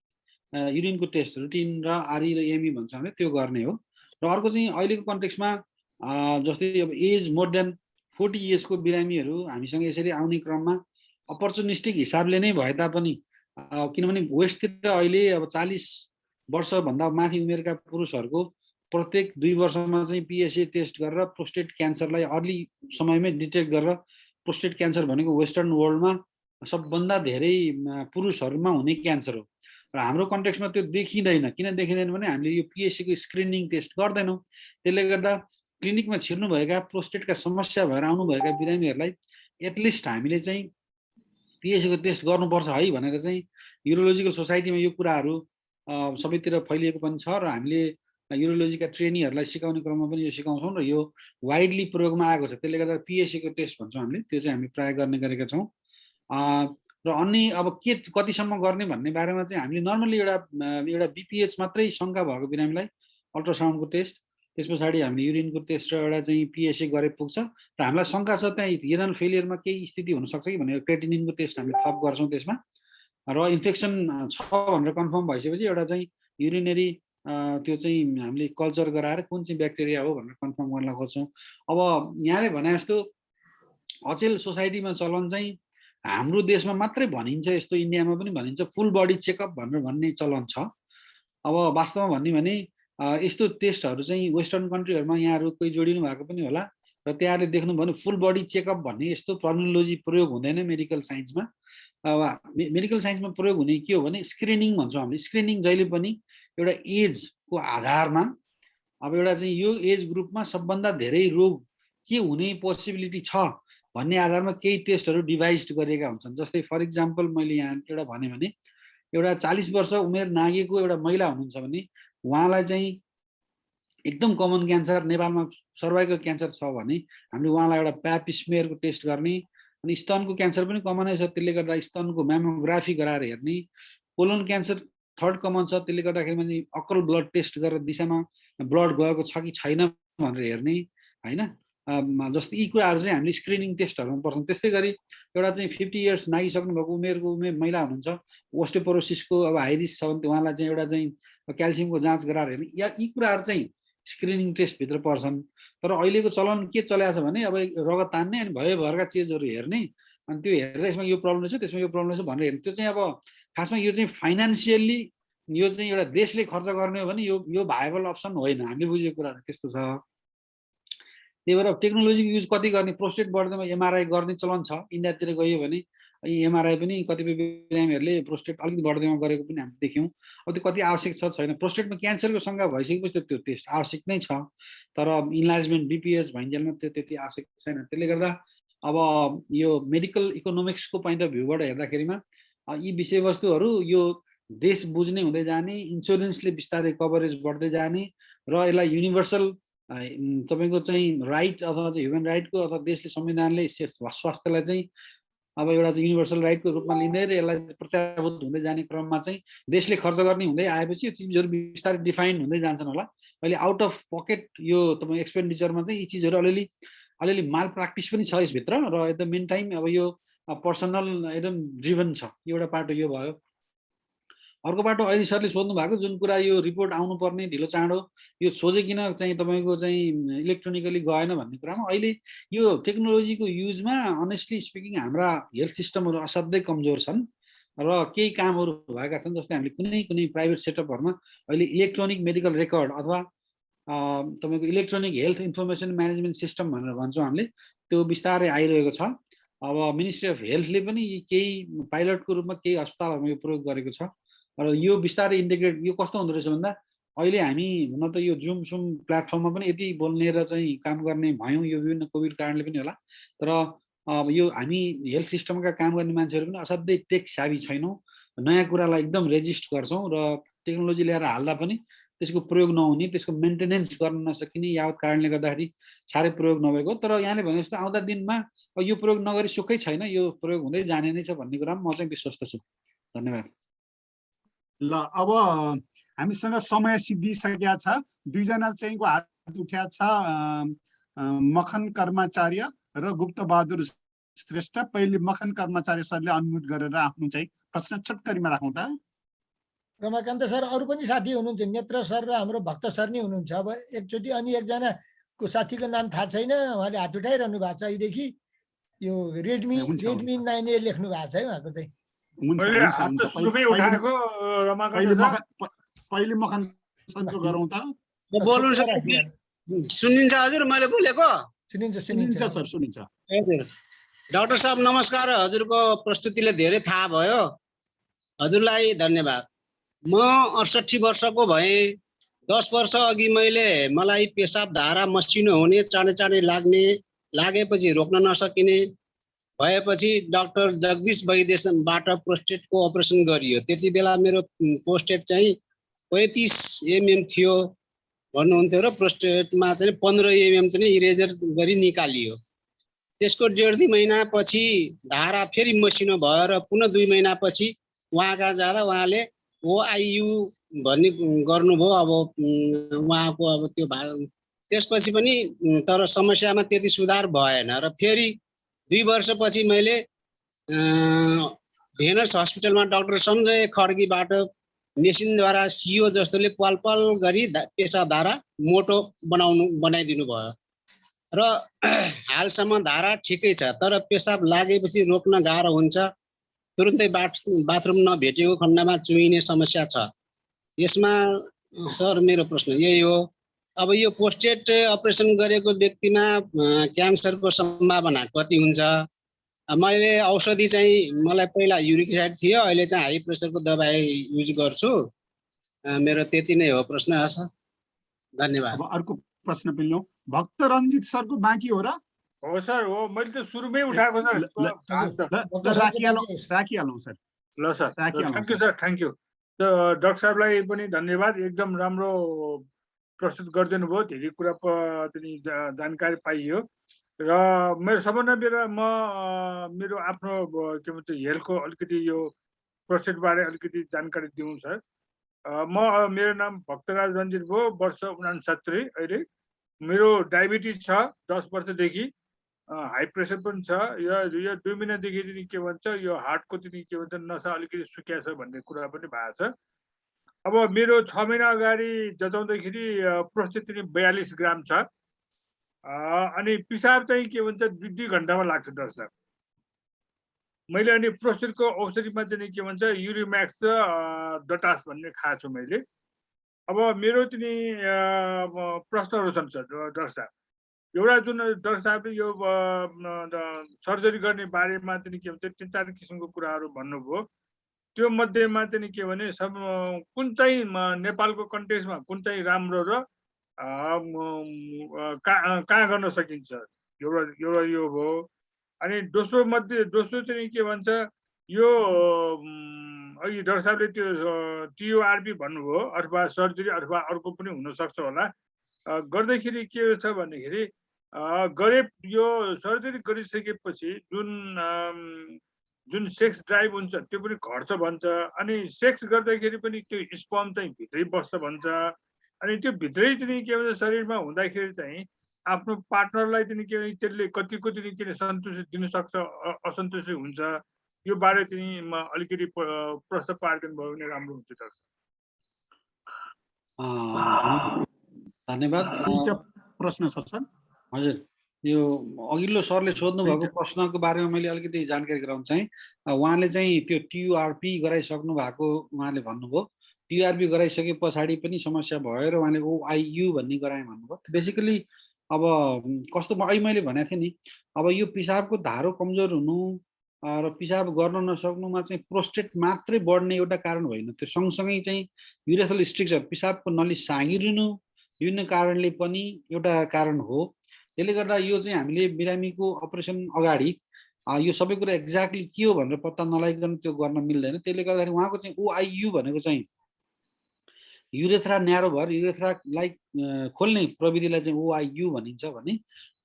युरिनको टेस्ट रुटिन र आरई र एमई भन्छ भने त्यो गर्ने हो। र अर्को चाहिँ अहिलेको कन्टेक्समा जस्तै अब एज मोर देन 40 इयर्सको बिरामीहरू हामीसँग यसरी आउने क्रममा अपर्चुनिस्टिक हिसाबले नै भए तापनि किनभने वेस्टतिर अहिले अब 40 वर्षभन्दा माथि उमेरका पुरुषहरूको प्रत्येक 2 वर्षमा चाहिँ PSA टेस्ट गरेर प्रोस्टेट क्यान्सरलाई अर्ली समयमै डिटेक्ट गरेर प्रोस्टेट क्यान्सर भनेको वेस्टर्न वर्ल्डमा सबभन्दा धेरै पुरुषहरूमा हुने क्यान्सर हो र हाम्रो कन्टेक्समा त्यो देखिँदैन। किन देखिँदैन भने हामीले यो PSA को स्क्रिनिङ टेस्ट गर्दैनौँ। त्यसले गर्दा क्लिनिकमा छिर्नुभएका प्रोस्टेटका समस्या भएर आउनुभएका बिरामीहरूलाई एटलिस्ट हामीले चाहिँ PSA को टेस्ट गर्नुपर्छ है भनेर चाहिँ युरोलोजिकल सोसाइटीमा यो कुराहरू सबैतिर फैलिएको पनि छ र हामीले युरोलोजीका ट्रेनीहरूलाई सिकाउने क्रममा पनि यो सिकाउँछौँ र यो वाइडली प्रयोगमा आएको छ। त्यसले गर्दा PSA को टेस्ट भन्छौँ हामीले, त्यो चाहिँ हामी प्राय गर्ने गरेका छौँ। र अन्य अब के कतिसम्म गर्ने भन्ने बारेमा चाहिँ हामीले नर्मली एउटा BPH मात्रै शङ्का भएको बिरामीलाई अल्ट्रासाउन्डको टेस्ट, त्यस पछाडि हामीले युरिनको टेस्ट र एउटा चाहिँ PSA गरे पुग्छ र हामीलाई शङ्का छ त्यहाँ रिनल फेलियरमा केही स्थिति हुनसक्छ कि भनेर क्रेटिनिनको टेस्ट हामीले थप गर्छौँ त्यसमा र इन्फेक्सन छ भनेर कन्फर्म भइसकेपछि एउटा चाहिँ युरिनरी त्यो चाहिँ हामीले कल्चर गराएर कुन चाहिँ ब्याक्टेरिया हो भनेर कन्फर्म गर्न खोज्छौँ। अब यहाँले भने जस्तो अचेल सोसाइटीमा चलन चाहिँ हाम्रो देशमा मात्रै भनिन्छ, यस्तो इन्डियामा पनि भनिन्छ फुल बडी चेकअप भनेर भन्ने चलन छ। अब वास्तवमा भन्ने भने यस्तो टेस्टहरू चाहिँ वेस्टर्न कन्ट्रीहरूमा यहाँहरू कोही जोडिनु भएको पनि होला र त्यहाँले देख्नुभयो भने फुल बडी चेकअप भन्ने यस्तो टर्मिनोलोजी प्रयोग हुँदैन मेडिकल साइन्समा। मेडिकल साइन्समा प्रयोग हुने के हो भने स्क्रिनिङ भन्छौँ हामीले। स्क्रिनिङ जहिले पनि एउटा एजको आधारमा अब एउटा चाहिँ यो एज ग्रुपमा सबभन्दा धेरै रोग के हुने पोसिबिलिटी छ भन्ने आधारमा केही टेस्टहरू डिभाइज गरेका हुन्छन्। जस्तै फर इक्जाम्पल मैले यहाँ एउटा भने एउटा 40 वर्ष उमेर नागेको एउटा महिला हुनुहुन्छ भने उहाँलाई चाहिँ एकदम कमन क्यान्सर नेपालमा सर्भाइकल क्यान्सर छ भने हामीले उहाँलाई एउटा प्याप स्मेयरको टेस्ट गर्ने, अनि स्तनको क्यान्सर पनि कमनै छ त्यसले गर्दा स्तनको म्यामोग्राफी गराएर हेर्ने, कोलोन क्यान्सर थर्ड कमन छ त्यसले गर्दाखेरि पनि अकल ब्लड टेस्ट गरेर दिशामा ब्लड गएको छ कि छैन भनेर हेर्ने हैन। जस्तै यी कुराहरू चाहिँ हामीले स्क्रिनिङ टेस्टहरूमा पर्छन्। त्यस्तै गरी एउटा चाहिँ 50 इयर्स नागिसक्नु भएको उमेरको महिला हुनुहुन्छ, ओस्टियोपोरोसिसको अब हाई रिस्क छ भने उहाँलाई चाहिँ एउटा चाहिँ क्याल्सियमको जाँच गराएर हेर्ने, यी कुराहरू चाहिँ स्क्रिनिङ टेस्टभित्र पर्छन्। तर अहिलेको चलन के चलेको छ भने अब रगत तान्ने अनि भएभरका चिजहरू हेर्ने, अनि त्यो हेरेर यसमा यो प्रब्लम छ त्यसमा यो प्रब्लम छ भनेर हेर्ने, त्यो चाहिँ अब खासमा यो चाहिँ फाइनान्सियल्ली यो चाहिँ एउटा देशले खर्च गर्ने हो भने यो भाइबल अप्सन होइन, हामीले बुझेको कुरा त्यस्तो छ। त्यही भएर टेक्नोलोजीको युज कति गर्ने, प्रोस्टेट बढ्दैमा एमआरआई गर्ने चलन छ। इन्डियातिर गयो भने एमआरआई पनि कतिपय बिरामीहरूले प्रोस्टेट अलिकति बढ्दैमा गरेको पनि हामीले देख्यौँ। अब त्यो कति आवश्यक छ छैन, प्रोस्टेटमा क्यान्सरको शङ्का भइसकेपछि त्यो टेस्ट आवश्यक नै छ, तर इन्लार्जमेन्ट बिपिएच भइन्जेलमा त्यो त्यति आवश्यक छैन। त्यसले गर्दा अब यो मेडिकल इकोनोमिक्सको पोइन्ट अफ भ्यूबाट हेर्दाखेरिमा यी विषयवस्तुहरू यो देश बुझ्ने हुँदै जाने, इन्सुरेन्सले बिस्तारै कभरेज बढ्दै जाने र यसलाई युनिभर्सल तपाईँको चाहिँ राइट अथवा चाहिँ ह्युमन राइटको अथवा देशले संविधानले स्वास्थ्यलाई चाहिँ अब एउटा चाहिँ युनिभर्सल राइटको रूपमा लिँदै र यसलाई प्रत्याभूत हुँदै जाने क्रममा चाहिँ देशले खर्च गर्ने हुँदै आएपछि यो चिजहरू बिस्तारै डिफाइन्ड हुँदै जान्छन् होला। अहिले आउट अफ पकेट यो तपाईँ एक्सपेन्डिचरमा चाहिँ यी चिजहरू अलिअलि माल प्र्याक्टिस पनि छ यसभित्र र एट द मेन टाइम अब यो पर्सनल एकदम ड्रिभन छ। एउटा पाटो यो भयो। अर्को बाटो अहिले सरले सोध्नु भएको जुन कुरा यो रिपोर्ट आउनुपर्ने ढिलो चाँडो यो सोझै किन चाहिँ तपाईँको चाहिँ इलेक्ट्रोनिकली गएन भन्ने कुरामा अहिले यो टेक्नोलोजीको युजमा अनेस्टली स्पिकिङ हाम्रा हेल्थ सिस्टमहरू असाध्यै कमजोर छन् र केही कामहरू भएका छन्। जस्तै हामीले कुनै प्राइभेट सेटअपहरूमा अहिले इलेक्ट्रोनिक मेडिकल रेकर्ड अथवा तपाईँको electronic health information management system भनेर भन्छौँ हामीले, त्यो बिस्तारै आइरहेको छ। अब मिनिस्ट्री अफ हेल्थले पनि यी केही पाइलटको रूपमा केही अस्पतालहरूमा यो प्रयोग गरेको छ र यो बिस्तारै इन्टिग्रेट। यो कस्तो हुँदो रहेछ भन्दा अहिले हामी हुन त यो जुम प्लेटफर्ममा पनि यति बोल्ने र चाहिँ काम गर्ने भयौँ, यो विभिन्न कोभिड कारणले पनि होला। तर अब यो हामी हेल्थ सिस्टमका काम गर्ने मान्छेहरू पनि असाध्यै टेक साभी छैनौँ, नयाँ कुरालाई एकदम रेजिस्ट गर्छौँ र टेक्नोलोजी ल्याएर हाल्दा पनि त्यसको प्रयोग नहुने, त्यसको मेन्टेनेन्स गर्न नसकिने यावत कारणले गर्दाखेरि साह्रै प्रयोग नभएको। तर यहाँले भने जस्तो आउँदा दिनमा यो प्रयोग नगरी सुखै छैन, यो प्रयोग हुँदै जाने नै छ भन्ने कुरामा म चाहिँ विश्वस्त छु। धन्यवाद। ल अब हामीसँग समय सिद्धिसकेका छ। दुईजना चाहिँ को हात उठ्या छ, मखन कर्माचार्य र गुप्त बहादुर श्रेष्ठ। पहिले मखन कर्माचार्य सरले अनम्युट गरेर आफ्नो चाहिँ प्रश्न छटकरीमा राखौँ त। रमाकान्त सर, अरू पनि साथी हुनुहुन्छ, नेत्र सर र हाम्रो भक्त सर नै हुनुहुन्छ। अब एकचोटि अनि एकजनाको साथीको नाम थाहा छैन, उहाँले हात उठाइरहनु भएको छ अहिलेदेखि। यो रेडमी 9A लेख्नु भएको छ है उहाँको चाहिँ। पहिले मखन सरको गरौँ त। बोल्नु सुनिन्छ हजुर? मैले बोलेको सुनिन्छ सर, सुनिन्छ। हजुर डाक्टर साहब नमस्कार। हजुरको प्रस्तुतिले धेरै थाहा भयो, हजुरलाई धन्यवाद। म 68 वर्षको भएँ। 10 वर्ष अघि मलाई पेसाब धारा मसिनो हुने, चाँडै लागेपछि रोक्न नसकिने भएपछि डाक्टर जगदीश वैद्यबाट प्रोस्टेटको अपरेसन गरियो। त्यति बेला मेरो प्रोस्टेट चाहिँ 35 mm थियो भन्नुहुन्थ्यो र प्रोस्टेटमा चाहिँ 15 mm चाहिँ इरेजर गरी निकालियो। त्यसको 1.5 महिनापछि धारा फेरि मसिनो भयो र पुनः 2 महिनापछि उहाँका जाँदा उहाँले OIU भन्ने गर्नुभयो। अब उहाँको अब त्यो त्यसपछि पनि तर समस्यामा त्यति सुधार भएन र फेरि 2 वर्षपछि मैले भेनस हस्पिटलमा डाक्टर सञ्जय खड्गीबाट मेसिनद्वारा सियो जस्तोले पल गरी पेसाब धारा मोटो बनाइदिनु भयो र हालसम्म धारा ठिकै छ, तर पेसाब लागेपछि रोक्न गाह्रो हुन्छ। तुरुन्तै बाथरुम नभेटेको खण्डमा चुहिने समस्या छ। यसमा सर मेरो प्रश्न यही हो, अब यो प्रोस्टेट अपरेसन गरेको व्यक्तिमा क्यान्सरको सम्भावना कति हुन्छ? मैले औषधि चाहिँ मलाई पहिला युरिक एसिड थियो, अहिले चाहिँ हाई प्रेसरको दबाई युज गर्छु। मेरो त्यति नै हो प्रश्न। धन्यवाद। अब अर्को प्रश्न पनि लौ। भक्त रञ्जित सरको बाँकी हो र? हो सर, हो। मैले त सुरुमै उठाएको सर। राखिहालौँ सर। ल sir, thank you sir, thank you. Doctor साहबलाई पनि धन्यवाद, एकदम राम्रो प्रस्तुत गरिदिनु भयो। धेरै कुरा पनि जानकारी पाइयो र मेरो सबभन्दा मेरो आफ्नो के भन्छ हेल्थको अलिकति यो प्रोस्टेटबारे अलिकति जानकारी दिउँ सर। मेरो नाम भक्तराज रञ्जित भयो, वर्ष 69। अहिले मेरो डायबिटिज छ 10 वर्षदेखि, हाई प्रेसर पनि छ। यो 2 महिनादेखि के भन्छ यो हार्टको चाहिँ के भन्छ नसा अलिकति सुकिया छ भन्ने कुरा पनि भएको छ। अब मेरो 6 महिना अगाडि जचाउँदाखेरि प्रोस्टेट चाहिँ 42 ग्राम छ, अनि पिसाब चाहिँ के भन्छ 2 घन्टामा लाग्छ डाक्टर साहब। मैले अनि प्रोस्टेटको औषधिमा चाहिँ के भन्छ युरिम्याक्स र डटास भन्ने खाएको छु मैले। अब मेरो चाहिँ प्रश्नहरू छन् सर डाक्टर साहब। एउटा जुन डाक्टर साहबले यो सर्जरी गर्ने बारेमा चाहिँ के भन्छ 3-4 किसिमको कुराहरू भन्नुभयो। त्यो मध्येमा चाहिँ के भने सब कुन चाहिँ नेपालको कन्टेक्स्टमा कुन चाहिँ राम्रो र कहाँ गर्न सकिन्छ एउटा यो भयो। अनि दोस्रो चाहिँ के भन्छ यो अघि डाक्टर साहबले त्यो टिओआरपी भन्नुभयो अथवा सर्जरी अथवा अर्को पनि हुनसक्छ होला। गर्दाखेरि के छ भन्दाखेरि यो सर्जरी गरिसकेपछि जुन सेक्स ड्राइभ हुन्छ त्यो पनि घट्छ भन्छ। अनि सेक्स गर्दाखेरि पनि त्यो स्पर्म चाहिँ भित्रै बस्छ भन्छ। अनि त्यो भित्रै चाहिँ के भन्छ शरीरमा हुँदाखेरि चाहिँ आफ्नो पार्टनरलाई चाहिँ के भने त्यसले कतिको चाहिँ के सन्तुष्टि दिन सक्छ असन्तुष्टि हुन्छ। यो बारे चाहिँ अलिकति प्रश्न पारिदिनु भयो भने राम्रो हुन्छ डाक्टर साहब। धन्यवाद। प्रश्न छ सर। हजुर, यो अघिल्लो सरले सोध्नु भएको प्रश्नको बारेमा मैले अलिकति जानकारी गराउन चाहे। उहाँले चाहिँ त्यो टियुआरपी गराइसक्नु भएको उहाँले भन्नुभयो। टियुआरपी गराइसके पछाडि पनि समस्या भयो र उहाँले ओआइयु भन्ने गराएँ भन्नुभयो। बेसिकली अब कस्तो अघि मैले भनेको थिएँ नि, अब यो पिसाबको धारो कमजोर हुनु र पिसाब गर्न नसक्नुमा चाहिँ प्रोस्टेट मात्रै बढ्ने एउटा कारण होइन। त्यो सँगसँगै चाहिँ युरेथ्रल स्ट्रिक्चर पिसाबको नली साँगिरहनु विभिन्न कारणले पनि एउटा कारण हो। त्यसले गर्दा यो चाहिँ हामीले बिरामीको अपरेसन अगाडि यो सबै कुरा एक्ज्याक्टली के हो भनेर पत्ता नलागिकन त्यो गर्न मिल्दैन। त्यसले गर्दाखेरि उहाँको चाहिँ ओआइयु भनेको चाहिँ युरेथ्रा न्यारो भएर युरेथ्रालाई खोल्ने प्रविधिलाई चाहिँ ओआइयु भनिन्छ भने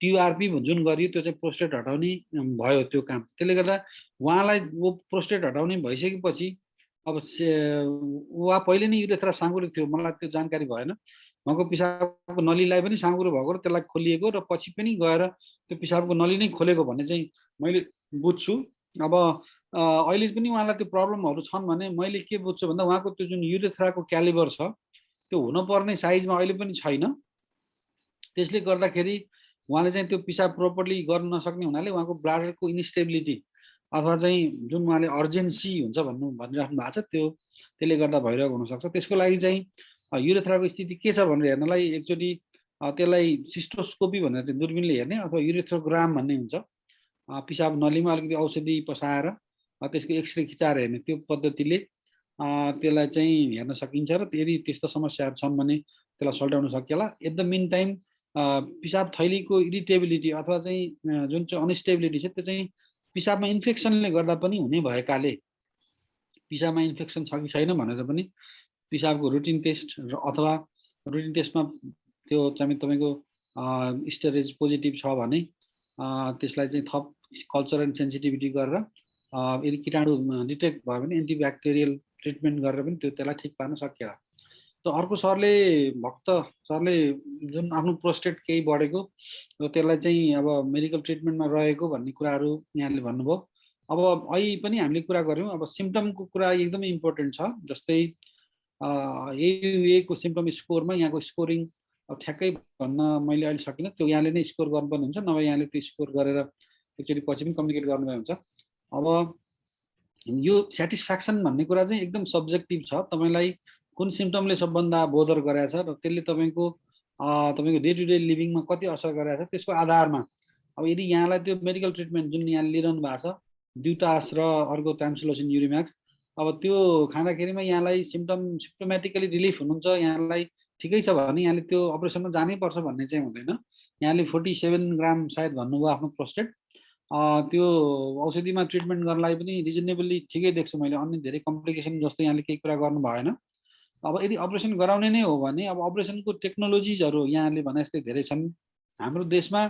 टियुआरपी जुन गरियो त्यो चाहिँ प्रोस्टेट हटाउने भयो त्यो काम। त्यसले गर्दा उहाँलाई प्रोस्टेट हटाउने भइसकेपछि अब उहाँ पहिले नै युरेथ्रा साँगुरो थियो, मलाई त्यो जानकारी भएन। उहाँको पिसाबको नलीलाई पनि साँगुरो भएको र त्यसलाई खोलिएको र पछि पनि गएर त्यो पिसाबको नली नै खोलेको भन्ने चाहिँ मैले बुझ्छु। अब अहिले पनि उहाँलाई त्यो प्रब्लमहरू छन् भने मैले के बुझ्छु भन्दा उहाँको त्यो जुन युरेथ्राको क्यालिबर छ त्यो हुनुपर्ने साइजमा अहिले पनि छैन। त्यसले गर्दाखेरि उहाँले चाहिँ त्यो पिसाब प्रोपरली गर्न नसक्ने हुनाले उहाँको ब्लाडरको इन्स्टेबिलिटी अथवा चाहिँ जुन उहाँले अर्जेन्सी हुन्छ भनिराख्नु भएको छ त्यसले गर्दा भइरहेको हुनसक्छ। त्यसको लागि चाहिँ युरेथ्राको स्थिति के छ भनेर हेर्नलाई एकचोटि त्यसलाई सिस्टोस्कोपी भनेर चाहिँ दूरबीनले हेर्ने अथवा युरेथ्रोग्राम भन्ने हुन्छ। पिसाब नलीमा अलिकति औषधि पसाएर त्यसको एक्सरे खिचाएर हेर्ने त्यो पद्धतिले त्यसलाई चाहिँ हेर्न सकिन्छ र यदि त्यस्तो समस्याहरू छन् भने त्यसलाई सल्टाउन सकिएला। एट द मिन टाइम पिसाब थैलीको इरिटेबिलिटी अथवा चाहिँ जुन चाहिँ अनस्टेबिलिटी छ त्यो चाहिँ पिसाबमा इन्फेक्सनले गर्दा पनि हुने भएकाले पिसाबमा इन्फेक्सन छ कि छैन भनेर पनि पिसाबको रुटिन टेस्ट अथवा रुटिन टेस्टमा त्यो चाहिँ तपाईँको स्टेरेज पोजिटिभ छ भने त्यसलाई चाहिँ थप कल्चर एन्ड सेन्सिटिभिटी गरेर यदि कीटाणु डिटेक्ट भयो भने एन्टिब्याक्टेरियल ट्रिटमेन्ट गरेर पनि त्यसलाई ठिक पार्न सकिएला। त अर्को सरले भक्त सरले जुन आफ्नो प्रोस्टेट केही बढेको र त्यसलाई चाहिँ अब मेडिकल ट्रिटमेन्टमा रहेको भन्ने कुराहरू यहाँले भन्नुभयो। अब अहिले पनि हामीले कुरा गऱ्यौँ, अब सिम्पटमको कुरा एकदमै इम्पोर्टेन्ट छ। जस्तै एयुएको सिम्पटम स्कोरमा यहाँको स्कोरिङ ठ्याक्कै भन्न मैले अहिले सकिनँ, त्यो यहाँले नै स्कोर गर्नुपर्ने हुन्छ, नभए यहाँले त्यो स्कोर गरेर एकचोटि पछि पनि कम्युनिकेट गर्नुभयो हुन्छ। अब यो सेटिस्फ्याक्सन भन्ने कुरा चाहिँ एकदम सब्जेक्टिभ छ। तपाईँलाई कुन सिम्पटमले सबभन्दा बोदर गराएको छ र त्यसले तपाईँको डे टु डे लिभिङमा कति असर गराएको छ त्यसको आधारमा अब यदि यहाँलाई त्यो मेडिकल ट्रिटमेन्ट जुन यहाँले लिइरहनु भएको छ ड्युटास र अर्को ट्याम्सुलोसिन युरिम्याक्स, अब त्यो खाँदाखेरिमा यहाँलाई सिम्प्टोमेटिकली रिलिफ हुनुहुन्छ, यहाँलाई ठिकै छ भने यहाँले त्यो अपरेसनमा जानै पर्छ भन्ने चाहिँ हुँदैन। यहाँले 47 ग्राम सायद भन्नुभयो आफ्नो प्रोस्टेट, त्यो औषधिमा ट्रिटमेन्ट गर्नलाई पनि रिजनेबली ठिकै देख्छु मैले। अन्य धेरै कम्प्लिकेसन जस्तो यहाँले केही कुरा गर्नु भएन। अब यदि अपरेसन गराउने नै हो भने अब अपरेसनको टेक्नोलोजिजहरू यहाँले भने जस्तै धेरै छन्। हाम्रो देशमा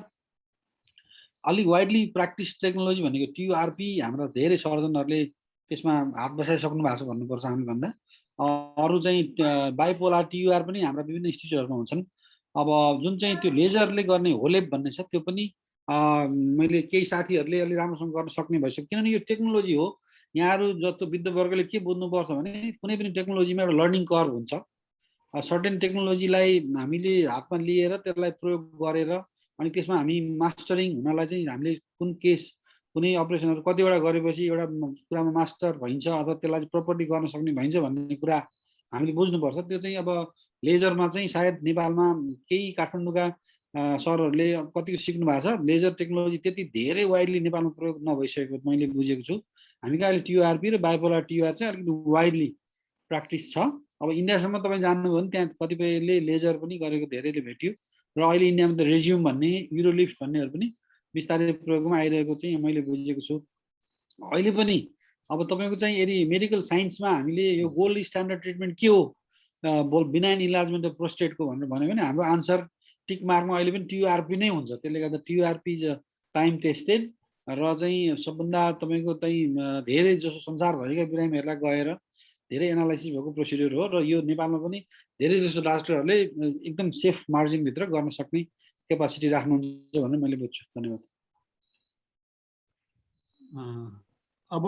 अलिक वाइडली प्र्याक्टिस टेक्नोलोजी भनेको टियुआरपी हाम्रो धेरै सर्जनहरूले त्यसमा हात बसाइसक्नु भएको छ भन्नुपर्छ हामी भन्दा। अरू चाहिँ बाइपोलर टियुआर पनि हाम्रा विभिन्न इन्स्टिट्युटहरूमा हुन्छन्। अब जुन चाहिँ त्यो लेजरले गर्ने होलेप भन्ने छ त्यो पनि मैले केही साथीहरूले अलि राम्रोसँग गर्न सक्ने भइसक्यो, किनभने यो टेक्नोलोजी हो। यहाँहरू जस्तो वृद्धवर्गले के बुझ्नुपर्छ भने कुनै पनि टेक्नोलोजीमा एउटा लर्निङ कर्भ हुन्छ। सर्टेन टेक्नोलोजीलाई हामीले हातमा लिएर त्यसलाई प्रयोग गरेर अनि त्यसमा हामी मास्टरिङ हुनलाई चाहिँ हामीले कुन केस कुनै अपरेसनहरू कतिवटा गरेपछि एउटा कुरामा मास्टर भइन्छ अथवा त्यसलाई प्रपर्टी गर्न सक्ने भइन्छ भन्ने कुरा हामीले बुझ्नुपर्छ। त्यो चाहिँ अब लेजरमा चाहिँ सायद नेपालमा केही काठमाडौँका सरहरूले कतिको सिक्नु भएको छ। लेजर टेक्नोलोजी त्यति धेरै वाइडली नेपालमा प्रयोग नभइसकेको मैले बुझेको छु। हामी कहाँ अहिले TURP र बाइपोलर TUR चाहिँ अलिकति वाइडली प्र्याक्टिस छ। अब इन्डियासम्म तपाईँ जान्नुभयो भने त्यहाँ कतिपयले लेजर पनि गरेको धेरैले भेट्यो र अहिले इन्डियामा त रेज्युम भन्ने युरोलिफ्ट भन्नेहरू पनि बिस्तारै प्रयोगमा आइरहेको चाहिँ मैले बुझेको छु। अहिले पनि अब तपाईँको चाहिँ यदि मेडिकल साइन्समा हामीले यो गोल्ड स्ट्यान्डर्ड ट्रिटमेन्ट के हो बिनाइन इलाजमेन्ट अफ प्रोस्टेटको भनेर भन्यो भने हाम्रो आन्सर टिक मार्कमा अहिले पनि TURP नै हुन्छ। त्यसले गर्दा TURP इज टाइम टेस्टेड र चाहिँ सबभन्दा तपाईँको चाहिँ धेरै जसो संसारभरिका बिरामीहरूलाई गएर धेरै एनालाइसिस भएको प्रोसिड्युर हो र यो नेपालमा पनि धेरै जसो डाक्टरहरूले एकदम सेफ मार्जिनभित्र गर्न सक्ने क्यापासिटी राख्नुहुन्छ भनेर मैले बुझ्छु। धन्यवाद। अब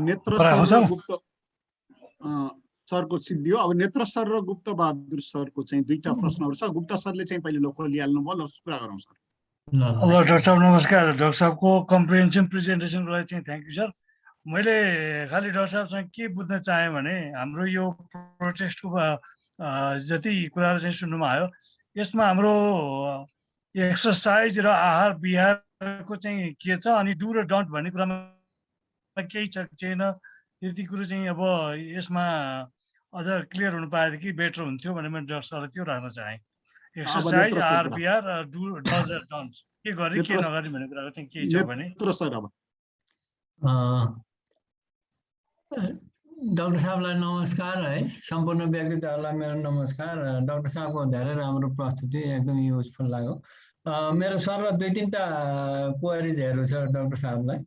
नेत्र सर गुप्त सरको सिद्धियो। अब नेत्र सर र गुप्त बहादुर सरको चाहिँ दुईटा प्रश्नहरू छ। गुप्ता सरले चाहिँ पहिले खोलिहाल्नु भयो। ल कुरा गरौँ सर। ल डाक्टर साहब नमस्कार। डाक्टर साहबको कम्प्रिहेन्सिभ प्रेजेन्टेसनको लागि चाहिँ थ्याङ्क यू सर। मैले खालि डाक्टर साहबसँग के बुझ्न चाहेँ भने हाम्रो यो प्रोटेस्टको जति कुराहरू चाहिँ सुन्नुमा आयो यसमा हाम्रो एक्सर्साइज र आहार विहारको चाहिँ के छ अनि डु र डन्ट भन्ने कुरामा केही छ छैन यति कुरो चाहिँ अब यसमा अझ क्लियर हुनु पाएदेखि बेटर हुन्थ्यो भनेर मैले डाक्टर सरलाई त्यो राख्न चाहेँ। एक्सर्साइज आहार विहार डु डज र डन्ट के गर्ने के नगर्ने भन्ने कुराको चाहिँ केही छ भने। डाक्टर साहबलाई नमस्कार है। सम्पूर्ण व्यक्तित्वहरूलाई मेरो नमस्कार। डाक्टर साहबको धेरै राम्रो प्रस्तुति एकदम युजफुल लाग्यो। मेरो सर दुई तिनवटा क्वेरिजहरू छ डाक्टर साहबलाई।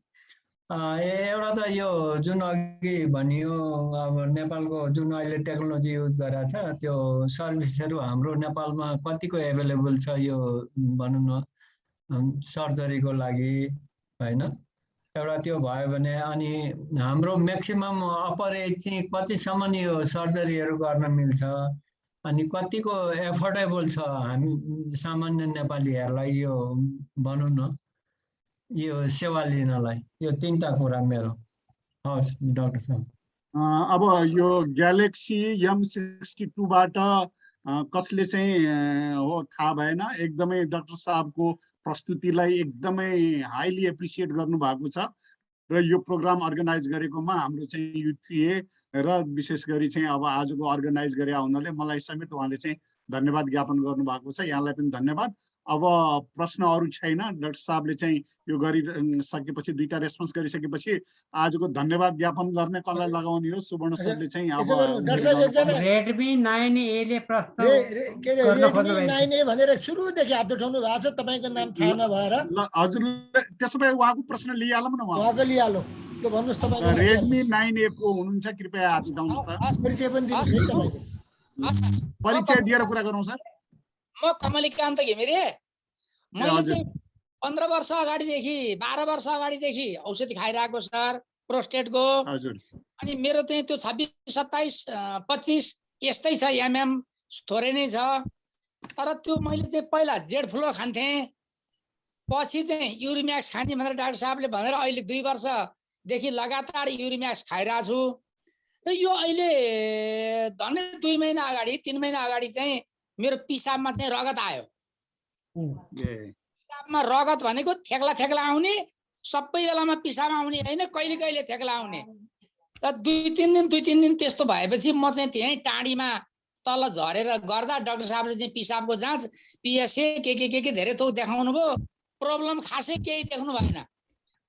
एउटा त यो जुन अघि भनियो अब नेपालको जुन अहिले टेक्नोलोजी युज गरेको छ त्यो सर्भिसहरू हाम्रो नेपालमा कतिको एभाइलेबल छ यो भनौँ न सर्जरीको लागि होइन। एउटा त्यो भयो भने अनि हाम्रो म्याक्सिमम अप्पर एज चाहिँ कतिसम्म यो सर्जरीहरू गर्न मिल्छ अनि कतिको एफोर्डेबल छ हामी सामान्य नेपालीहरूलाई यो भनौँ न यो सेवा लिनलाई। यो तीनटा कुरा मेरो। हस् डाक्टर साहब। अब यो ग्यालेक्सी M62बाट कसले चाहिँ हो थाहा भएन। एकदमै डाक्टर साहबको प्रस्तुतिलाई एकदमै हाइली एप्रिसिएट गर्नु भएको छ र यो प्रोग्राम अर्गनाइज गरेकोमा हाम्रो चाहिँ U3A र विशेष गरी चाहिँ अब आजको अर्गनाइज गरे हुनाले मलाई समेत उहाँले चाहिँ धन्यवाद ज्ञापन गर्नु भएको छ। यहाँलाई पनि धन्यवाद। अब प्रश्न अरू छैन। डाक्टर साहबले चाहिँ यो गरिसकेपछि दुईटा रेस्पोन्स गरिसकेपछि आजको धन्यवाद ज्ञापन गर्ने कसलाई लगाउने हो। सुवर्ण सरले चाहिँ अब रेडमी 9A ले प्रश्न के अरे रेडमी 9A भनेर सुरुदेखि हात उठाउनु भएको छ तपाईँको नाम थाहा नभएर। हजुरले त्यसो भए उहाँको प्रश्न लिइहालौँ न। उहाँको लिइहालौँ। त्यो भन्नुहोस् तपाईँ रेडमी 9A को हुनुहुन्छ कृपया हात उठाउनुहोस् त। परिचय पनि दिनुहोस् है तपाईँको। परिचय दिएर कुरा गरौँ सर। म कमलिकान्त घिमिरे। मैले चाहिँ 15 वर्ष अगाडिदेखि 12 वर्ष अगाडिदेखि औषधि खाइरहेको सर प्रोस्टेटको। अनि मेरो चाहिँ त्यो 26, 27, 25 यस्तै छ MM थोरै नै छ। तर त्यो मैले चाहिँ पहिला जेड फ्लो खान्थेँ पछि चाहिँ युरिम्याक्स खाने भनेर डाक्टर साहबले भनेर अहिले 2 वर्षदेखि लगातार युरिम्याक्स खाइरहेको छु। र यो अहिले धन्य 2 महिना अगाडि 3 महिना अगाडि चाहिँ मेरो पिसाबमा चाहिँ रगत आयो। पिसाबमा रगत भनेको थेक्ला थेक्ला आउने सबै बेलामा पिसाबमा आउने होइन कहिले कहिले थेक्ला आउने। र 2-3 दिन त्यस्तो भएपछि म चाहिँ त्यहीँ टाढीमा तल झरेर गर्दा डाक्टर साहबले चाहिँ पिसाबको जाँच PSA के धेरै थोक देखाउनु भयो। प्रब्लम खासै केही देख्नु भएन।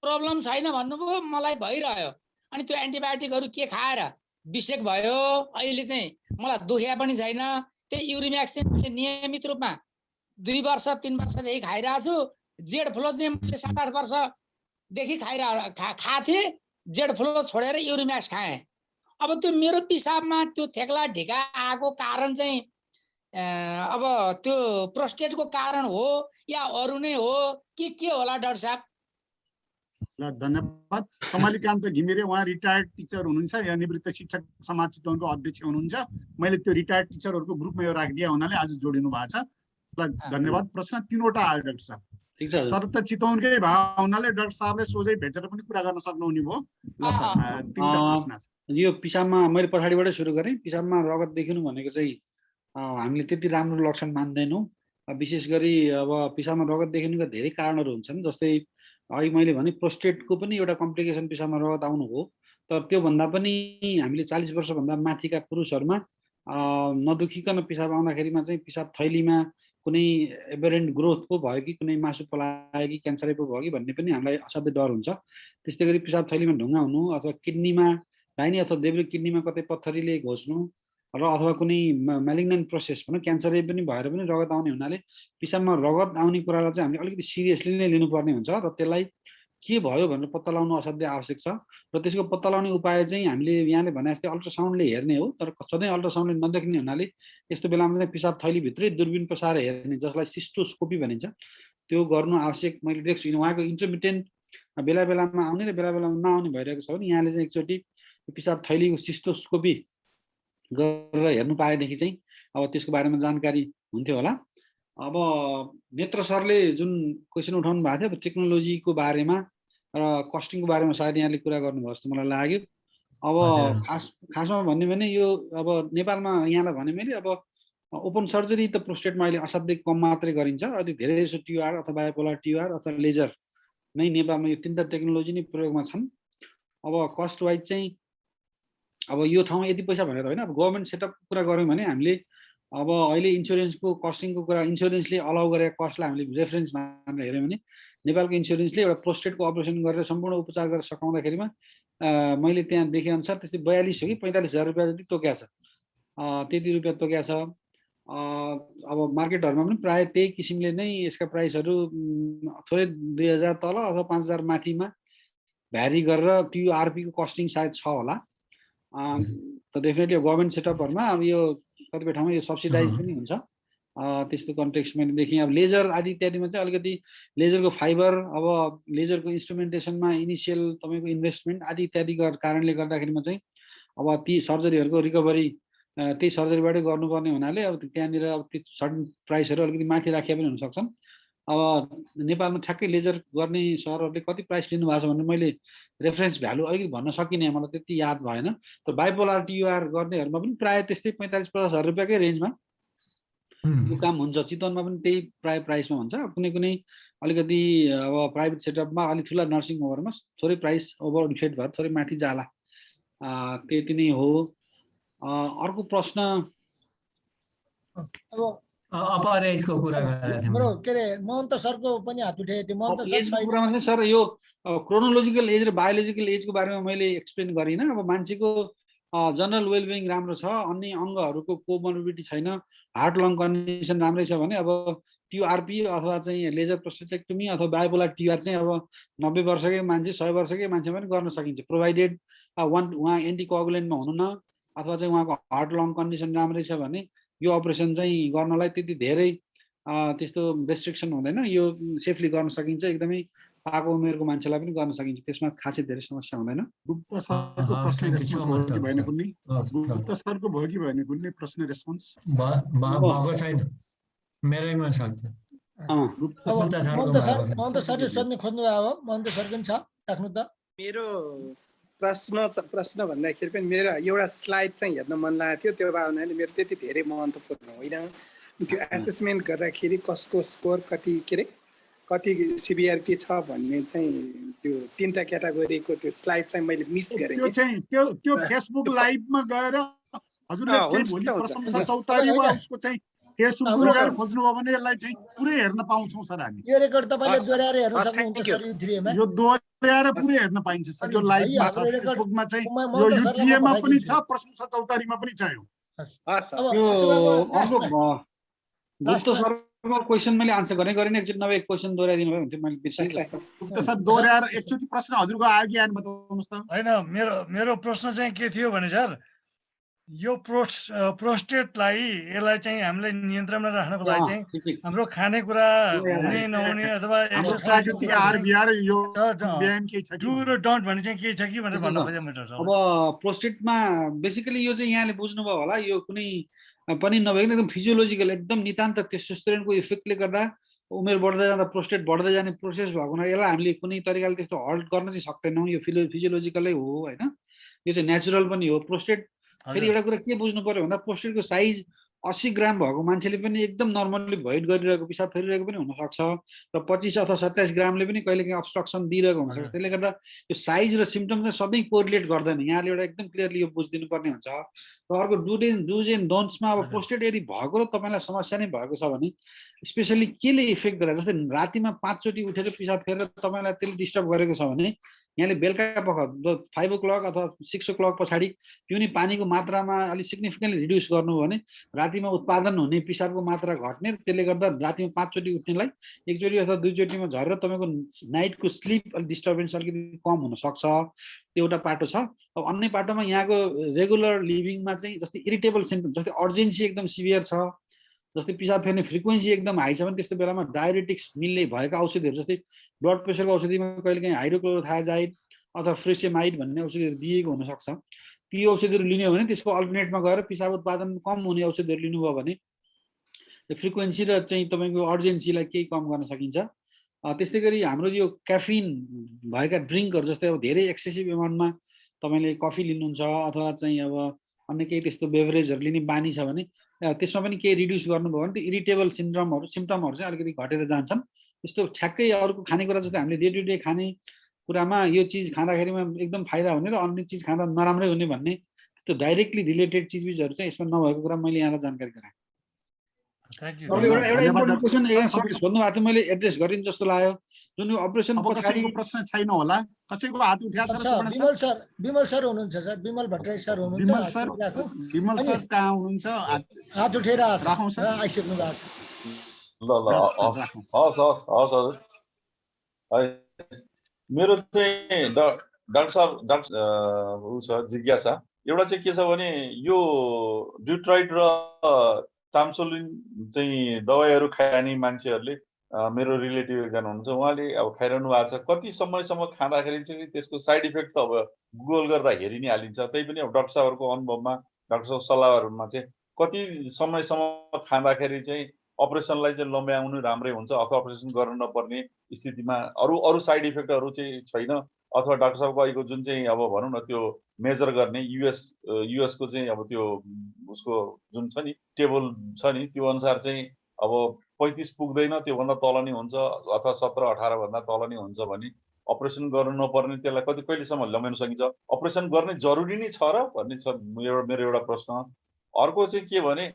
प्रब्लम छैन भन्नुभयो। मलाई भइरह्यो। अनि त्यो एन्टिबायोटिकहरू के खाएर बिसेक भयो। अहिले चाहिँ मलाई दुख्या पनि छैन। त्यही युरिम्याक्स चाहिँ मैले नियमित रूपमा 2 वर्ष 3 वर्षदेखि खाइरहेको छु। जेड फ्लो चाहिँ मैले 7-8 वर्षदेखि खाथेँ। जेड फ्लो छोडेर युरिम्याक्स खाएँ। अब त्यो मेरो पिसाबमा त्यो थेक्ला ढिका आएको कारण चाहिँ अब त्यो प्रोस्टेटको कारण हो या अरू नै हो के होला डाक्टर साहब? धन्यवाद। कमलिकान्त घिमिरे उहाँ रिटायर्ड टिचर हुनुहुन्छ या निवृत्त शिक्षक समाज चितवनको अध्यक्ष हुनुहुन्छ। मैले त्यो रिटायर्ड टिचरहरूको ग्रुपमा यो राखिदिए हुनाले आज जोडिनु भएको छ। धन्यवाद। प्रश्न 3वटा आयो डाक्टर साहब। ठिक छ सर त चितवनकै भए हुनाले डाक्टर साहबले सोझै भेटेर पनि कुरा गर्न सक्नुहुने भयो। ल सर, तिनवटा प्रश्न छ। यो पिसाबमा मैले पछाडिबाटै सुरु गरेँ। पिसाबमा रगत देखिनु भनेको चाहिँ हामीले त्यति राम्रो लक्षण मान्दैनौँ। विशेष गरी अब पिसाबमा रगत देखिनुका धेरै कारणहरू हुन्छन्। जस्तै अघि मैले भने प्रोस्टेटको पनि एउटा कम्प्लिकेसन पिसाबमा रगत आउनु हो। तर त्योभन्दा पनि हामीले 40 वर्षभन्दा माथिका पुरुषहरूमा नदुखिकन पिसाब आउँदाखेरिमा चाहिँ पिसाब थैलीमा कुनै एबरेन्ट ग्रोथ पो भयो कि कुनै मासु पलायो कि क्यान्सरै पो भयो कि भन्ने पनि हामीलाई असाध्यै डर हुन्छ। त्यस्तै गरी पिसाब थैलीमा ढुङ्गा हुनु अथवा किडनीमा दाहिने अथवा देब्रे किडनीमा कतै पत्थरीले घोच्नु र अथवा कुनै म्यालिग्नेन्ट प्रोसेस भनौँ क्यान्सरै पनि भएर पनि रगत आउने हुनाले पिसाबमा रगत आउने कुरालाई चाहिँ हामीले अलिकति सिरियसली नै लिनुपर्ने हुन्छ र त्यसलाई के भयो भनेर पत्ता लगाउनु असाध्यै आवश्यक छ। र त्यसको पत्ता लगाउने उपाय चाहिँ हामीले यहाँले भने जस्तै अल्ट्रासाउन्डले हेर्ने हो। तर सधैँ अल्ट्रासाउन्डले नदेख्ने हुनाले यस्तो बेलामा चाहिँ पिसाब थैलीभित्रै दूरबीन पसाएर हेर्ने जसलाई सिस्टोस्कोपी भनिन्छ त्यो गर्नु आवश्यक मैले देख्छु। उहाँको इन्टरमिटेन्ट बेला बेलामा आउने र बेला बेलामा नआउने भइरहेको छ भने यहाँले चाहिँ एकचोटि पिसाब थैलीको सिस्टोस्कोपी गरेर हेर्नु पाएदेखि चाहिँ अब त्यसको बारेमा जानकारी हुन्थ्यो होला। अब नेत्र सरले जुन क्वेसन उठाउनु भएको थियो अब टेक्नोलोजीको बारेमा र कस्टिङको बारेमा सायद यहाँले कुरा गर्नुभयो जस्तो मलाई लाग्यो। अब खासमा भन्ने भने यो अब नेपालमा यहाँलाई भने मैले अब ओपन सर्जरी त प्रोस्टेटमा अहिले असाध्यै कम मात्रै गरिन्छ। अलिक धेरै जसो टियुआर अथवा बायोपोलर टियुआर अथवा लेजर नै नेपालमा यो तिनवटा टेक्नोलोजी नै प्रयोगमा छन्। अब कस्ट वाइज चाहिँ अब यो ठाउँमा यति पैसा भनेर होइन। अब गभर्मेन्ट सेटअप कुरा गऱ्यौँ भने हामीले अब अहिले इन्सुरेन्सको कस्टिङको कुरा इन्सुरेन्सले अलाउ गरेको कस्टलाई हामीले रेफरेन्स मानेर हेऱ्यौँ भने नेपालको इन्सुरेन्सले एउटा प्रोस्टेटको अपरेसन गरेर सम्पूर्ण उपचार गरेर सकाउँदाखेरिमा मैले त्यहाँ देखेअनुसार त्यस्तै 42 हो कि 45,000 रुपियाँ जति तोकेको छ। त्यति रुपियाँ तोकेको छ। अब मार्केटहरूमा पनि प्रायः त्यही किसिमले नै यसका प्राइसहरू थोरै 2,000 तल अथवा 5,000 माथिमा भ्यारी गरेर टियुआरपीको कस्टिङ सायद छ होला। त डेफिनेटली गभर्मेन्ट सेटअपहरूमा अब यो कतिपय ठाउँमा यो सब्सिडाइज पनि हुन्छ। त्यस्तो कन्टेक्स्ट मैले देखेँ। अब लेजर आदि इत्यादिमा चाहिँ अलिकति लेजरको फाइबर अब लेजरको इन्स्ट्रुमेन्टेसनमा इनिसियल तपाईँको इन्भेस्टमेन्ट आदि इत्यादिको कारणले गर्दाखेरिमा चाहिँ अब ती सर्जरीहरूको रिकभरी त्यही सर्जरीबाटै गर्नुपर्ने हुनाले अब त्यहाँनिर अब त्यो सर्टन प्राइसहरू अलिकति माथि राखिया पनि हुनसक्छन्। अब नेपालमा ठ्याक्कै लेजर गर्ने सरहरूले कति प्राइस लिनुभएको छ भनेर मैले रेफरेन्स भ्यालु अलिकति भन्न सकिनँ, मलाई त्यति याद भएन। तर बाइपोलर टियुआर गर्नेहरूमा पनि प्रायः त्यस्तै 45-50,000 रुपियाँकै रेन्जमा यो काम हुन्छ। चितवनमा पनि त्यही प्रायः प्राइसमा हुन्छ। कुनै कुनै अलिकति अब प्राइभेट सेटअपमा अलिक ठुला नर्सिङ होमहरूमा थोरै प्राइस ओभर इन्फ्लेट भएर थोरै माथि जाला। त्यति नै हो। अर्को प्रश्न अपरेजको कुरा हाम्रो के अरे महन्त सरको पनि हात उठाएको थियो। महन्त सर कुरामा चाहिँ सर यो क्रोनोलोजिकल एज र बायोलोजिकल एजको बारेमा मैले एक्सप्लेन गरिनँ। अब मान्छेको जनरल वेलबिङ राम्रो छ, अन्य अङ्गहरूको कोमोर्बिडिटी छैन, हार्ट लङ कन्डिसन राम्रै छ भने अब टियुआरपी अथवा चाहिँ लेजर प्रोस्टेटेक्टोमी अथवा बायोपोलर टियुआर चाहिँ अब 90 वर्षकै मान्छे 100 वर्षकै मान्छेमा पनि गर्न सकिन्छ, प्रोभाइडेड उहाँ एन्टिकोअगुलेन्टमा हुनु न अथवा चाहिँ उहाँको हार्ट लङ कन्डिसन राम्रै छ भने यो अपरेसन चाहिँ गर्नलाई त्यति धेरै त्यस्तो रेस्ट्रिक्सन हुँदैन। यो सेफली गर्न सकिन्छ। एकदमै पाको उमेरको मान्छेलाई पनि गर्न सकिन्छ। त्यसमा खासै धेरै समस्या हुँदैन। गुप्ता सरको प्रश्न रेस्पोन्स भयो कि भएन कुनै? गुप्ता सरको भयो कि भएन कुनै प्रश्न रेस्पोन्स? भएको छैन, मेरैमा छ। महन्त सरले सोध्न खोज्नु भयो हो? महन्त सर पनि छ, राख्नु त। मेरो प्रश्न भन्दाखेरि पनि मेरो एउटा स्लाइड चाहिँ हेर्न मन लागेको थियो। त्यो भए हुनाले मेरो त्यति धेरै महत्त्वपूर्ण होइन। त्यो एसेसमेन्ट गर्दाखेरि कसको स्कोर कति के अरे कति सिभिआरपी छ भन्ने चाहिँ त्यो 3टा क्याटेगोरीको त्यो स्लाइड चाहिँ मैले मिस गरेँ। त्यो चाहिँ त्यो फेसबुक लाइभमा गएर हजुरले चाहिँ भोलि प्रशंसा चौतारी वा उसको चाहिँ फेसबुकमा गएर खोज्नुभयो भने यसलाई चाहिँ पुरै हेर्न पाउँछौँ सर हामी। यो रेकर्ड तपाईले दोहोर्याएर हेर्न सक्नुहुन्छ सर U3 मा। यो दोहोर्याएर पुरै हेर्न पाइन्छ सर। यो लाइभमा छ, फेसबुकमा चाहिँ यो U3 मा पनि छ, प्रशंसा चौतारीमा पनि छ। यो गुप्ता सरको क्वेसन मैले आन्सर गरेँ एकचोटि नभए क्वेसन दोहोऱ्याइदिनु भयो भने मैले बिर्सेँ। गुप्ता सर दोहोऱ्याएर एकचोटि प्रश्न हजुरको आयो कि आएन बताउनुहोस् त। होइन, मेरो प्रश्न चाहिँ के थियो भने सर यो प्रोस्टेटलाई यसलाई चाहिँ हामीले नियन्त्रणमा राख्नको लागि चाहिँ हाम्रो खानेकुरा हुने नहुने अथवा एक्सरसाइज डु र डोन्ट भन्ने चाहिँ के छ कि भनेर भन्नु खोजेँ मैले। अब प्रोस्टेटमा बेसिकली यो चाहिँ यहाँले बुझ्नुभयो होला, यो कुनै पनि नभइकन एकदम फिजियोलोजिकल एकदम नितान्त टेस्टोस्टेरोनको इफेक्टले गर्दा उमेर बढ्दै जाँदा प्रोस्टेट बढ्दै जाने प्रोसेस भएको हुनाले यसलाई हामीले कुनै तरिकाले त्यस्तो हल्ट गर्न चाहिँ सक्दैनौँ। यो फिजियोलोजिकलै हो होइन, यो चाहिँ नेचुरल पनि हो। प्रोस्टेट फेरि एउटा कुरा के बुझ्नु पर्यो भन्दा प्रोस्टेटको साइज 80 ग्राम भएको मान्छेले पनि एकदम नर्मल्ली भोइड गरिरहेको पिसाब फेरिरहेको पनि हुनसक्छ र 25 अथवा 27 ग्रामले पनि कहिलेकाहीँ अब्स्ट्रक्सन दिइरहेको हुनसक्छ। त्यसले गर्दा यो साइज र सिम्टम चाहिँ सधैँ कोरिलेट गर्दैन। यहाँले एउटा एकदम क्लियरली यो बुझिदिनु पर्ने हुन्छ। र अर्को डुज एन्ड डोन्ट्समा अब प्रोस्टेट यदि भएको र तपाईँलाई समस्या नै भएको छ भने स्पेसली केले इफेक्ट गरेर, जस्तै रातिमा 5 चोटि उठेर पिसाब फेरेर तपाईँलाई त्यसले डिस्टर्ब गरेको छ भने यहाँले बेलुका पख 5 o'clock अथवा 6 o'clock पछाडि पिउने पानीको मात्रामा अलिक सिग्निफिकेन्टली रिड्युस गर्नु भने रातिमा उत्पादन हुने पिसाबको मात्रा घट्ने, त्यसले गर्दा रातिमा 5 चोटि उठ्नेलाई 1 चोटि अथवा 2 चोटिमा झरेर तपाईँको नाइटको स्लिप अलिक डिस्टर्बेन्स अलिकति कम हुनसक्छ। त्यो एउटा पाटो छ। अब अन्य पाटोमा यहाँको रेगुलर लिभिङमा चाहिँ जस्तै इरिटेबल सिम्पटम, जस्तै अर्जेन्सी एकदम सिभियर छ, जस्तै पिसाब फेर्ने फ्रिक्वेन्सी एकदम हाई छ भने त्यस्तो बेलामा डायरेटिक्स मिल्ने भएका औषधिहरू, जस्तै ब्लड प्रेसरको औषधिमा कहिलेकाहीँ हाइड्रोक्लोरोथायाजाइड अथवा फ्रेसेमाइड भन्ने औषधिहरू दिएको हुनसक्छ। ती औषधिहरू लिने हो भने त्यसको अल्टरनेटमा गएर पिसाब उत्पादन कम हुने औषधिहरू लिनुभयो भने त्यो फ्रिक्वेन्सी र चाहिँ तपाईँको अर्जेन्सीलाई केही कम गर्न सकिन्छ। त्यस्तै गरी हाम्रो यो क्याफिन भएका ड्रिङ्कहरू, जस्तै अब धेरै एक्सेसिभ एमाउन्टमा तपाईँले कफी लिनुहुन्छ अथवा चाहिँ अब अन्य केही त्यस्तो बेभरेजहरू लिने बानी छ भने त्यसमा पनि केही रिड्युस गर्नुभयो भने त्यो इरिटेबल सिम्टमहरू चाहिँ अलिकति घटेर जान्छन्। त्यस्तो ठ्याक्कै अरूको खानेकुरा जस्तै हामीले डे टु डे खाने कुरामा यो चिज खाँदाखेरिमा एकदम फाइदा हुने र अन्य चिज खाँदा नराम्रै हुने भन्ने त्यो डाइरेक्टली रिलेटेड चिजबिजहरू चाहिँ यसमा नभएको कुरा मैले यहाँलाई जानकारी गराएँ। एउटा इम्पोर्टेन्ट क्वेसन सोध्नु भएको थियो, मैले एड्रेस गरिन् जस्तो लाग्यो। जुन यो अपरेसन कसैको प्रश्न छैन होला, कसैको हात उठाएको छ? विमल सर हुनुहुन्छ सर, विमल भट्टराई सर हुनुहुन्छ। विमल सर कहाँ हुनुहुन्छ? हात उठेर राखौँ सर, आइसक्नु भएको छ। ल हस् हजुर। मेरो चाहिँ डाक्टर साहब ऊ छ जिज्ञासा एउटा चाहिँ के छ भने यो ड्युट्राइड र टाम्सोलिन चाहिँ दबाईहरू खाने मान्छेहरूले मेरो रिलेटिभ एकजना हुनुहुन्छ, उहाँले अब खाइरहनु भएको छ। कति समयसम्म खाँदाखेरि चाहिँ त्यसको साइड इफेक्ट त अब गुगल गर्दा हेरि नै हालिन्छ। त्यही पनि अब डाक्टर साहबहरूको अनुभवमा, डाक्टर साहब सल्लाहहरूमा चाहिँ कति समयसम्म खाँदाखेरि चाहिँ अपरेसनलाई चाहिँ लम्ब्याउनु राम्रै हुन्छ अथवा अपरेसन गर्न नपर्ने स्थितिमा अरू साइड इफेक्टहरू चाहिँ छैन, अथवा डाक्टर साहबको अहिलेको जुन चाहिँ अब भनौँ न त्यो मेजर गर्ने युएसको चाहिँ अब त्यो उसको जुन छ नि टेबल छ नि त्यो अनुसार चाहिँ अब 35 पुग्दैन, त्योभन्दा तल नै हुन्छ अथवा 17-18 भन्दा तल नै हुन्छ भने अपरेसन गर्नु नपर्ने, त्यसलाई कहिलेसम्म लम्ब्याउन सकिन्छ? अपरेसन गर्ने जरुरी नै छ र भन्ने छ मेरो एउटा प्रश्न। अर्को चाहिँ के भने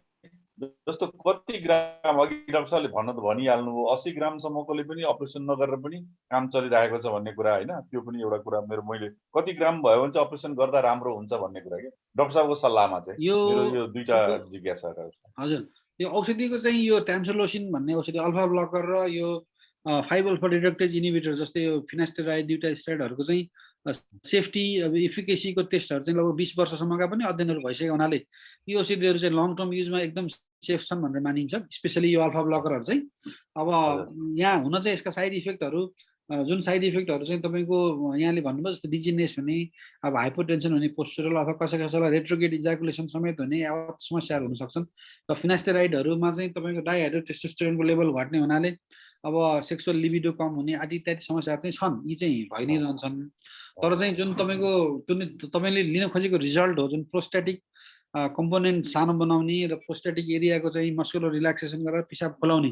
जस्तो कति ग्राम अघि डाक्टर साहबले भनिहाल्नुभयो 80 ग्रामसम्मकोले पनि अपरेसन नगरेर पनि काम चलिरहेको छ भन्ने कुरा होइन, त्यो पनि एउटा कुरा मैले कति ग्राम भयो भने चाहिँ अपरेसन गर्दा राम्रो हुन्छ भन्ने कुरा के डाक्टर साहबको सल्लाहमा चाहिँ मेरो यो दुईटा जिज्ञासा छ। हजुर, यो औषधिको चाहिँ यो ट्याम्सोलोसिन भन्ने औषधि अल्फा ब्लकर र यो 5-अल्फा रिडक्टेज इनिभिटर जस्तै यो फिनास्टेराइड ड्युटास्टेराइडहरूको चाहिँ सेफ्टी अब इफिकेसीको टेस्टहरू चाहिँ लगभग 20 वर्षसम्मका पनि अध्ययनहरू भइसकेको हुनाले यो औषधिहरू चाहिँ लङ टर्म युजमा एकदम सेफ छन् भनेर मानिन्छ। स्पेसली यो अल्फा ब्लकरहरू चाहिँ अब यहाँ हुन चाहिँ यसका साइड इफेक्टहरू जुन साइड इफेक्टहरू चाहिँ तपाईँको यहाँले भन्नुभयो जस्तो डिजिनेस हुने, अब हाइपोटेन्सन हुने, पोस्चरल अथवा कसैलाई रेट्रोगेट इजाकुलेसन समेत हुने समस्याहरू हुन सक्छन्। र फिनास्टेराइडहरूमा चाहिँ तपाईँको डाइहाइड्रो टेस्टोस्टेरोनको लेभल घट्ने हुनाले अब सेक्सुअल लिबिडो कम हुने आदि इत्यादि समस्याहरू चाहिँ छन्, यी चाहिँ भइ नै रहन्छन्। तर चाहिँ जुन तपाईँले लिन खोजेको रिजल्ट हो जुन प्रोस्टेटिक कम्पोनेन्ट सानो बनाउने र प्रोस्टेटिक एरियाको चाहिँ मस्कुलर रिल्याक्सेसन गरेर पिसाब खोलाउने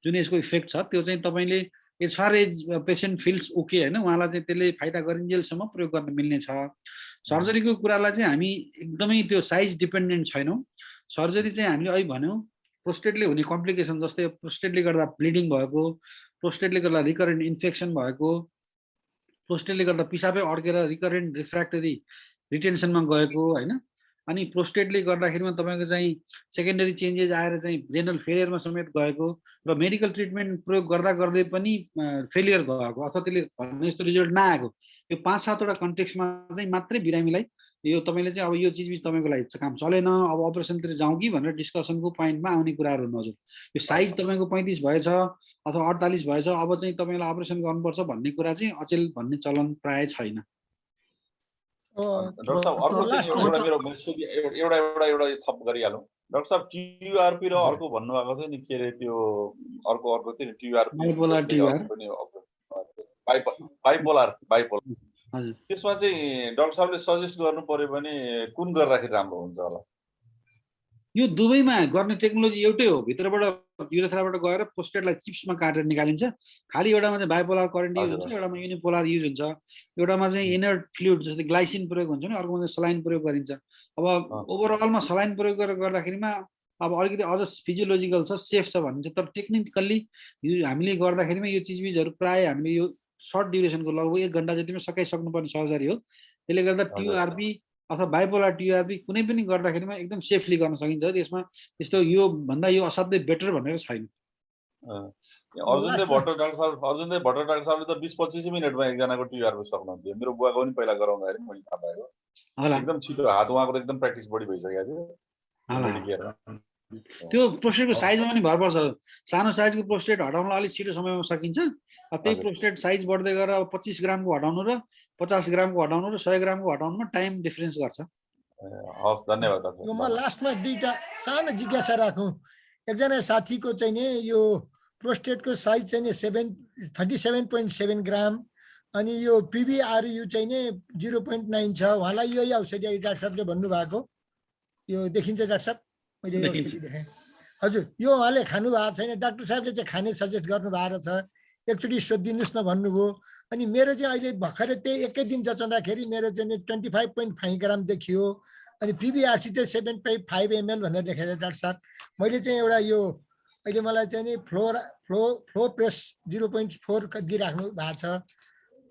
जुन यसको इफेक्ट छ त्यो चाहिँ तपाईँले as far as patient feels okay होइन, उहाँलाई चाहिँ त्यसले फाइदा गरिन्जेलसम्म प्रयोग गर्न मिल्ने छ। सर्जरीको कुरालाई चाहिँ हामी एकदमै त्यो साइज डिपेन्डेन्ट छैनौँ। सर्जरी चाहिँ हामीले अहिले भन्यौँ प्रोस्टेटले हुने कम्प्लिकेसन जस्तै प्रोस्टेटले गर्दा ब्लिडिङ भएको, प्रोस्टेटले गर्दा रिकरेन्ट इन्फेक्सन भएको, प्रोस्टेटले गर्दा पिसाबै अड्केर रिकरेन्ट रिफ्र्याक्टरी रिटेन्सनमा गएको होइन, अनि प्रोस्टेटले गर्दाखेरिमा तपाईँको चाहिँ सेकेन्डरी चेन्जेस आएर चाहिँ रेनल फेलियरमा समेत गएको र मेडिकल ट्रिटमेन्ट प्रयोग गर्दा गर्दै पनि फेलियर भएको अथवा त्यसले भन्ने जस्तो रिजल्ट नआएको, यो 5-7वटा कन्टेक्स्टमा चाहिँ मात्रै बिरामीलाई यो तपाईँले चाहिँ अब यो चिज तपाईँको लागि काम चलेन अब अपरेसनतिर जाउँ कि भनेर डिस्कसनको पोइन्टमा आउने कुराहरू हुनु। हजुर, यो साइज तपाईँको 35 भएछ अथवा 48 भएछ अब चाहिँ तपाईँलाई अपरेसन गर्नुपर्छ भन्ने कुरा चाहिँ अचेल भन्ने चलन प्राय छैन। डाक्टर साहब अर्को चाहिँ एउटा मेरो एउटा थप गरिहालौँ। डाक्टर साहब टियुआरपी र अर्को भन्नुभएको थियो नि, के अरे त्यो अर्को थियो नि टियुआरपी बाइपोलर त्यसमा चाहिँ डाक्टर साहबले सजेस्ट गर्नु पर्यो भने कुन गर्दाखेरि राम्रो हुन्छ होला? यो दुवैमा गर्ने टेक्नोलोजी एउटै हो। भित्रबाट युरेथ्राबाट गएर प्रोस्टेटलाई चिप्समा काटेर निकालिन्छ। खालि एउटामा चाहिँ बाइपोलर करेन्ट युज हुन्छ, एउटामा युनिपोलर युज हुन्छ। एउटामा चाहिँ इनर्ट फ्लुइड जस्तै ग्लाइसिन प्रयोग हुन्छ नि, अर्कोमा चाहिँ सलाइन प्रयोग गरिन्छ। अब ओभरअलमा सलाइन प्रयोग गरेर गर्दाखेरिमा अब अलिकति अझ फिजियोलोजिकल छ, सेफ छ भनिन्छ। तर टेक्निकल्ली हामीले गर्दाखेरिमा यो चिजबिजहरू प्रायः हामीले यो सर्ट ड्युरेसनको लगभग 1 घन्टा जतिमा सकाइसक्नुपर्ने सर्जरी हो। त्यसले गर्दा टियुआरपी अथवा बाइपोलर टियुआरपी कुनै पनि गर्दाखेरिमा एकदम सेफली गर्न सकिन्छ। त्यसमा त्यस्तो यो भन्दा यो असाध्यै बेटर भनेर छैन। अर्जुन भट्ट डाक्टर साहबले त 20-25 मिनटमा एकजनाको टियुआरपी सक्नुहुन्थ्यो। मेरो बुवाको पनि पहिला गराउँदाखेरि मैले थाहा पाएको। एकदम छिटो, हात उहाँको त एकदम प्र्याक्टिस बढी भइसकेको थियो। त्यो प्रोस्टेटको साइजमा पनि भर पर्छ। सानो साइजको प्रोस्टेट हटाउनलाई अलिक छिटो समयमा सकिन्छ। त्यही प्रोस्टेट साइज बढ्दै गएर अब 25 ग्रामको हटाउनु र 50 ग्रामको हटाउनु र 100 ग्रामको हटाउनुमा टाइम डिफरेन्स गर्छ। हस्, धन्यवाद डाक्टर। म लास्टमा दुईटा सानो जिज्ञासा राखौँ। एकजना साथीको चाहिँ नि यो प्रोस्टेटको साइज चाहिँ नि 37.7 ग्राम अनि यो पिबिआरयु चाहिँ नि 0.9 छ। उहाँलाई यही औषधि डाक्टर साहबले भन्नुभएको यो देखिन्छ डाक्टर साहब? मैले यो औषधि देखेँ। हजुर, यो उहाँले खानु भएको छैन, डाक्टर साहबले चाहिँ खाने सजेस्ट गर्नुभएको छ। एकचोटि सोधिदिनुहोस् न भन्नुभयो। अनि मेरो चाहिँ अहिले भर्खरै त्यही एकै दिन जचाउँदाखेरि मेरो चाहिँ 25.5 ग्राम देखियो। अनि पिबिआरसी चाहिँ 7.5 ml भनेर देखाएको छ डाक्टर साहब। मैले चाहिँ एउटा यो अहिले मलाई चाहिँ नि फ्लो प्रेस 0.4 दिइराख्नु भएको छ।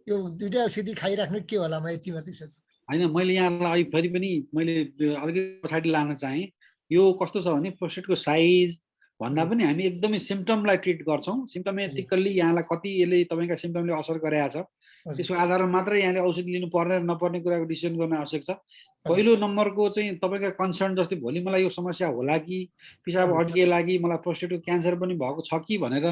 यो दुइटै औषधि खाइराख्नु के होला? म यति मात्रै सोध्छु। होइन, मैले यहाँलाई फेरि पनि मैले अलिकति पछाडि लान चाहेँ। यो कस्तो छ भने प्रोस्टेटको साइज भन्दा पनि हामी एकदमै सिम्पटमलाई ट्रिट गर्छौँ। सिम्पमेटिकल्ली यहाँलाई कति यसले तपाईँका सिम्पटमले असर गरेको छ त्यसको आधारमा मात्रै यहाँले औषधि लिनु पर्ने नपर्ने कुराको डिसिजन गर्न आवश्यक छ। पहिलो नम्बरको चाहिँ तपाईँका कन्सर्न जस्तै भोलि मलाई यो समस्या होला कि पिसाब अड्किएला कि मलाई प्रोस्टेटको क्यान्सर पनि भएको छ कि भनेर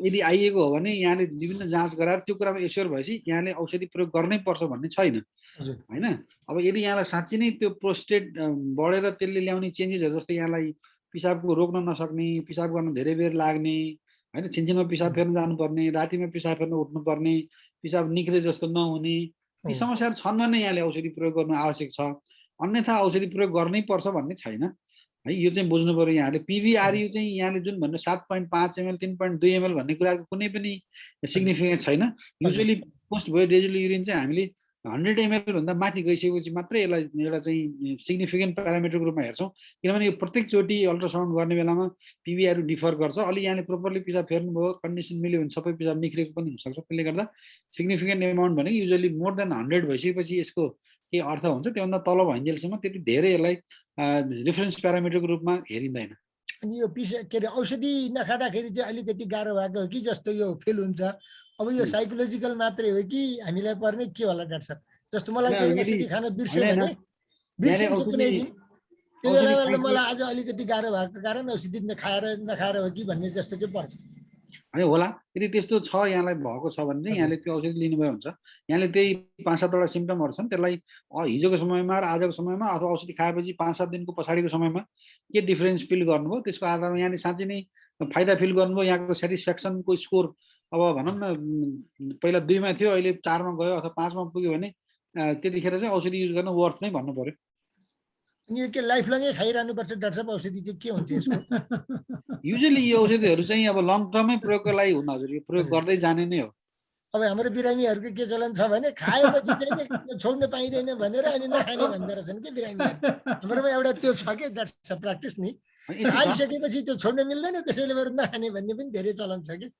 यदि आइएको हो भने यहाँले विभिन्न जाँच गराएर त्यो कुरामा एस्योर भएपछि यहाँले औषधि प्रयोग गर्नै पर्छ भन्ने छैन होइन। अब यदि यहाँलाई साँच्चै नै त्यो प्रोस्टेट बढेर त्यसले ल्याउने चेन्जेसहरू जस्तै यहाँलाई पिसाबको रोक्न नसक्ने, पिसाब गर्न धेरै बेर लाग्ने होइन, छिनछिनमा पिसाब फेर्न जानुपर्ने, रातिमा पिसाब फेर्न उठ्नुपर्ने, पिसाब निक्रे जस्तो नहुने, ती समस्याहरू छन् भने यहाँले औषधि प्रयोग गर्नु आवश्यक छ। अन्यथा औषधि प्रयोग गर्नै पर्छ भन्ने छैन है। यो चाहिँ बुझ्नु पर्यो यहाँले। पिभिआरयु चाहिँ यहाँले जुन भन्नु 7.5 ml 3.2 ml भन्ने कुराको कुनै पनि सिग्निफिकेन्स छैन। युजुअली पोस्ट भयो डेजुअल युरिन चाहिँ हामीले 100 ml भन्दा माथि गइसकेपछि मात्रै यसलाई एउटा चाहिँ सिग्निफिकेन्ट प्यारामिटरको रूपमा हेर्छौँ। किनभने यो प्रत्येकचोटि अल्ट्रासाउन्ड गर्ने बेलामा पिभिआरयु डिफर गर्छ। अलि यहाँले प्रोपरली पिसाब फेर्नुभयो, कन्डिसन मिल्यो भने सबै पिसाब निक्रेको पनि हुनसक्छ। त्यसले गर्दा सिग्निफिकेन्ट एमाउन्ट भने युजुअली मोर देन 100 भइसकेपछि यसको के अर्थ हुन्छ, त्योभन्दा तल भइन्जेलसम्म त्यति धेरै यसलाई रेफरेन्स प्यारामिटरको रूपमा हेरिँदैन। अनि यो के अरे औषधि नखाँदाखेरि चाहिँ अलिकति गाह्रो भएको हो कि जस्तो यो फिल हुन्छ। अब यो साइकोलोजिकल मात्रै हो कि हामीलाई पर्ने के होला डाक्टर साहब? जस्तो मलाई चाहिँ औषधि खान बिर्सेँ भने बिर्सिन्छ कुनै दिन, त्यो बेलामा मलाई आज अलिकति गाह्रो भएको कारण औषधि नखाएर हो कि भन्ने जस्तो चाहिँ पर्छ। होइन होला, यदि त्यस्तो छ यहाँलाई भएको छ भने चाहिँ यहाँले त्यो औषधि लिनुभयो हुन्छ। यहाँले त्यही 5-7वटा सिम्पटमहरू छन्, त्यसलाई हिजोको समयमा र आजको समयमा अथवा औषधि खाएपछि 5-7 दिनको पछाडिको समयमा के डिफरेन्स फिल गर्नुभयो त्यसको आधारमा यहाँले साँच्चै नै फाइदा फिल गर्नुभयो, यहाँको सेटिस्फ्याक्सनको स्कोर अब भनौँ न पहिला 2मा थियो अहिले 4मा गयो अथवा 5मा पुग्यो भने त्यतिखेर चाहिँ औषधि युज गर्न वर्थ नै भन्नु पर्यो। अनि यो के लाइफ लङै खाइरहनुपर्छ डाक्टर साहब? औषधि चाहिँ के हुन्छ यसको? युजुअली यो औषधिहरू चाहिँ अब लङ टर्ममै प्रयोगको लागि हुन हजुर, यो प्रयोग गर्दै जाने नै हो। अब हाम्रो बिरामीहरूको के चलन छ भने खाएपछि चाहिँ छोड्न पाइँदैन भनेर अनि नखाने भन्दो रहेछन् कि बिरामीहरू। हाम्रोमा एउटा त्यो छ कि डाक्टर साहब प्र्याक्टिस नि, खाइसकेपछि त्यो छोड्न मिल्दैन त्यसैले बरु नखाने भन्ने पनि धेरै चलन छ कि।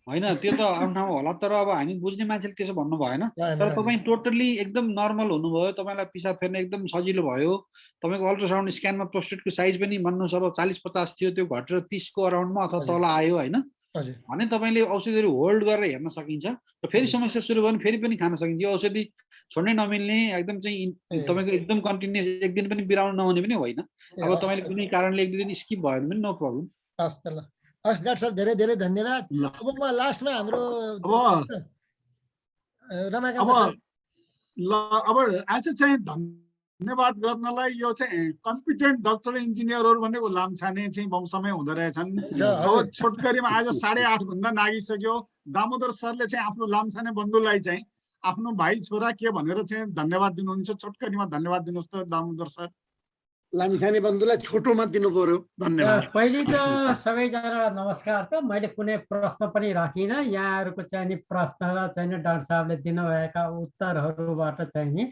होइन त्यो त आफ्नो ठाउँमा होला, तर अब हामी बुझ्ने मान्छेले त्यसो भन्नु भएन। तर तपाईँ टोटल्ली एकदम नर्मल हुनुभयो, तपाईँलाई पिसाब फेर्न एकदम सजिलो भयो, तपाईँको अल्ट्रासाउन्ड स्क्यानमा प्रोस्टेटको साइज पनि भन्नुहोस् अब 40-50 थियो, त्यो घटेर 30को अराउन्डमा अथवा तल आयो होइन भने तपाईँले औषधिहरू होल्ड गरेर हेर्न सकिन्छ र फेरि समस्या सुरु भयो भने फेरि पनि खान सकिन्छ। यो औषधि छोड्नै नमिल्ने एकदम चाहिँ तपाईँको एकदम कन्टिन्युस एक दिन पनि बिराउनु नहुने पनि होइन। अब तपाईँले कुनै कारणले 1-2 दिन स्किप भयो भने पनि नो प्रब्लम। हस् त ल, हस् डाक्टर साहब धेरै धेरै धन्यवाद। अब म लास्टमा हाम्रो रमाकान्त ल अब आज चाहिँ धन्यवाद गर्नलाई यो चाहिँ कम्पिटेन्ट डाक्टर इन्जिनियरहरू भनेको लामछाने चाहिँ वंशमै हुँदो रहेछन्। अब छोटकरीमा आज 8:30 भन्दा नागिसक्यो। दामोदर सरले चाहिँ आफ्नो लामछाने बन्धुलाई चाहिँ आफ्नो भाइ छोरा के भनेर चाहिँ धन्यवाद दिनुहुन्छ। छोटकरीमा धन्यवाद दिनुहोस् त दामोदर सर। लामिछाने बन्धुलाई छोटोमा दिनु पर्यो। धन्यवाद। पहिले त सबैजनालाई नमस्कार छ। मैले कुनै प्रश्न पनि राखिनँ। यहाँहरूको चाहिँ नि प्रश्न र चाहिँ नि डाक्टर साहबले दिनुभएका उत्तरहरूबाट चाहिँ नि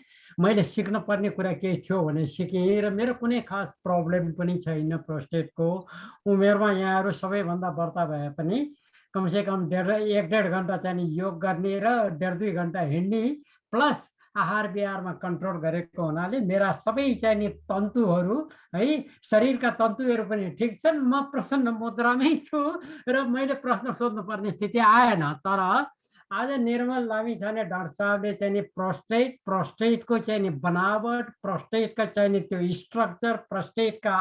मैले सिक्न पर्ने कुरा केही थियो भने सिकेँ र मेरो कुनै खास प्रब्लम पनि छैन। प्रोस्टेटको उमेरमा यहाँहरू सबैभन्दा बढ्ता भए पनि कमसेकम 1.5 घन्टा चाहिँ नि योग गर्ने र 1.5-2 घन्टा हिँड्ने प्लस आहार विहारमा कन्ट्रोल गरेको हुनाले मेरा सबै चाहिँ नि तन्तुहरू है शरीरका तन्तुहरू पनि ठिक छन्। म प्रसन्न मुद्रामै छु र मैले प्रश्न सोध्नु पर्ने स्थिति आएन। तर आज निर्मल लामिछाने डाक्टर साहबले चाहिँ नि प्रोस्टेटको चाहिँ नि बनावट, प्रोस्टेटका चाहिँ नि त्यो स्ट्रक्चर, प्रोस्टेटका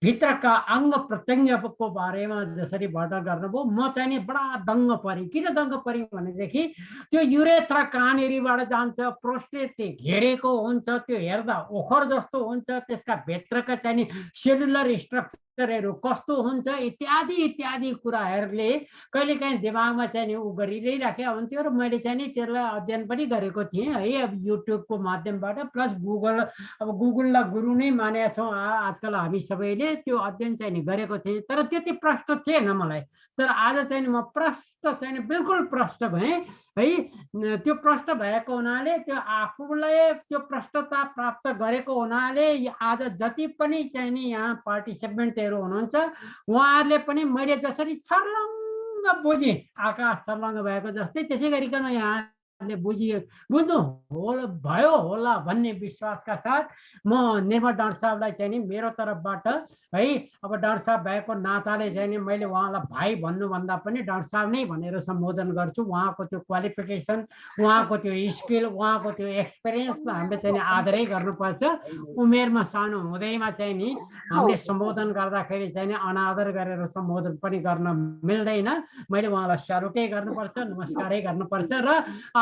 भित्रका अङ्ग प्रत्यङ्गको बारेमा जसरी वर्णन गर्नुभयो म चाहिँ नि बडा दङ्ग परेँ। किन दङ्ग परेँ भनेदेखि त्यो युरेथ्रा कहाँनिरबाट जान्छ, प्रोस्टेटले घेरेको हुन्छ, त्यो हेर्दा ओखर जस्तो हुन्छ, त्यसका भित्रका चाहिँ नि सेलुलर स्ट्रक्चरहरू कस्तो हुन्छ इत्यादि इत्यादि कुराहरूले कहिलेकाहीँ दिमागमा चाहिँ नि उ गरिरहिराखेको हुन्थ्यो र मैले चाहिँ नि त्यसलाई अध्ययन पनि गरेको थिएँ है। अब युट्युबको माध्यमबाट प्लस गुगल, अब गुगललाई गुरु नै मानेका छौँ आजकल हामी सबैले। त्यो अध्ययन चाहिँ नि गरेको थिएँ तर त्यति प्रष्ट थिएन मलाई। तर आज चाहिँ नि म प्रष्ट चाहिँ नि बिल्कुल प्रष्ट भएँ है। त्यो प्रष्ट भएको हुनाले त्यो आफूलाई त्यो प्रष्टता प्राप्त गरेको हुनाले आज जति पनि चाहिँ नि यहाँ पार्टिसिपेन्टहरू हुनुहुन्छ उहाँहरूले पनि मैले जसरी छर्लङ्ग बुझेँ, आकाश छर्लङ्ग भएको जस्तै त्यसै गरिकन यहाँले बुझ्नु भयो होला भन्ने विश्वासका साथ म निर्मल डाक्टर साहबलाई चाहिँ नि मेरो तर्फबाट है अब डाक्टर साहब भएको नाताले चाहिँ नि मैले उहाँलाई भाइ भन्नुभन्दा पनि डाक्टर साहब नै भनेर सम्बोधन गर्छु। उहाँको त्यो क्वालिफिकेसन, उहाँको त्यो स्किल, उहाँको त्यो एक्सपिरियन्सलाई हामीले चाहिँ नि आदरै गर्नुपर्छ। उमेरमा सानो हुँदैमा चाहिँ नि हामीले सम्बोधन गर्दाखेरि चाहिँ नि अनादर गरेर सम्बोधन पनि गर्न मिल्दैन। मैले उहाँलाई स्यालुटै गर्नुपर्छ, नमस्कारै गर्नुपर्छ। र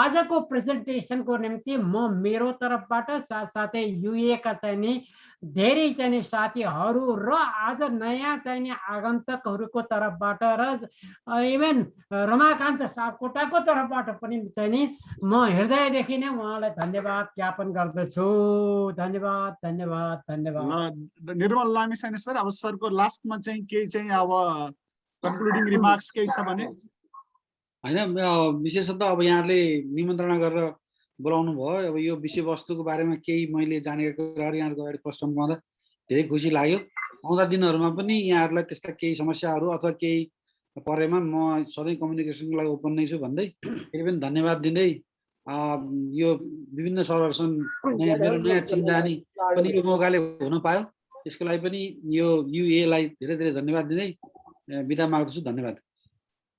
आजको प्रेजेन्टेसनको निम्ति म मेरो तर्फबाट साथसाथै युएका चाहिँ नि धेरै चाहिँ नि साथीहरू र आज नयाँ चाहिँ नि आगन्तकहरूको तर्फबाट र इभन रमाकान्त सापकोटाको तर्फबाट पनि चाहिँ नि म हृदयदेखि नै उहाँलाई धन्यवाद ज्ञापन गर्दछु। धन्यवाद धन्यवाद धन्यवाद। निर्मल लामिछाने सर, अब सरको लास्टमा चाहिँ केही चाहिँ अब कन्क्लुडिङ रिमार्क्स केही छ भने? होइन, विशेषतः अब यहाँले निमन्त्रणा गरेर बोलाउनु भयो। अब यो विषयवस्तुको बारेमा केही मैले जानेका कुराहरू यहाँको अगाडि प्रश्न पाउँदा धेरै खुसी लाग्यो। आउँदा दिनहरूमा पनि यहाँहरूलाई त्यस्ता केही समस्याहरू अथवा केही परेमा म सधैँ कम्युनिकेसनको लागि ओपन नै छु भन्दै फेरि पनि धन्यवाद दिँदै यो विभिन्न सरहरूसँग मेरो नयाँ चिन्जानी पनि यो मौकाले हुन पायो त्यसको लागि पनि यो युएलाई धेरै धेरै धन्यवाद दिँदै बिदा माग्दछु। धन्यवाद।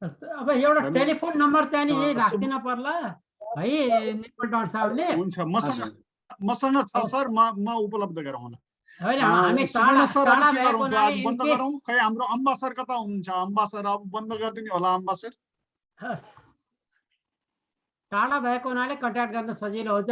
अब एउटा टेलिफोन नम्बर चाहिँ नि राखिदिन पर्ला है निर्मल डाक्टर साहबले? हुन्छ, मसँग छ सर, म उपलब्ध गराउँला। होइन हामी टाढा भएको हुनाले बन्द गरौँ। खै हाम्रो अम्बासर कता हुनुहुन्छ? अम्बासर अब बन्द गरिदिनु होला। अम्बासर टाढा भएको हुनाले कन्ट्याक्ट गर्न सजिलो हुन्छ।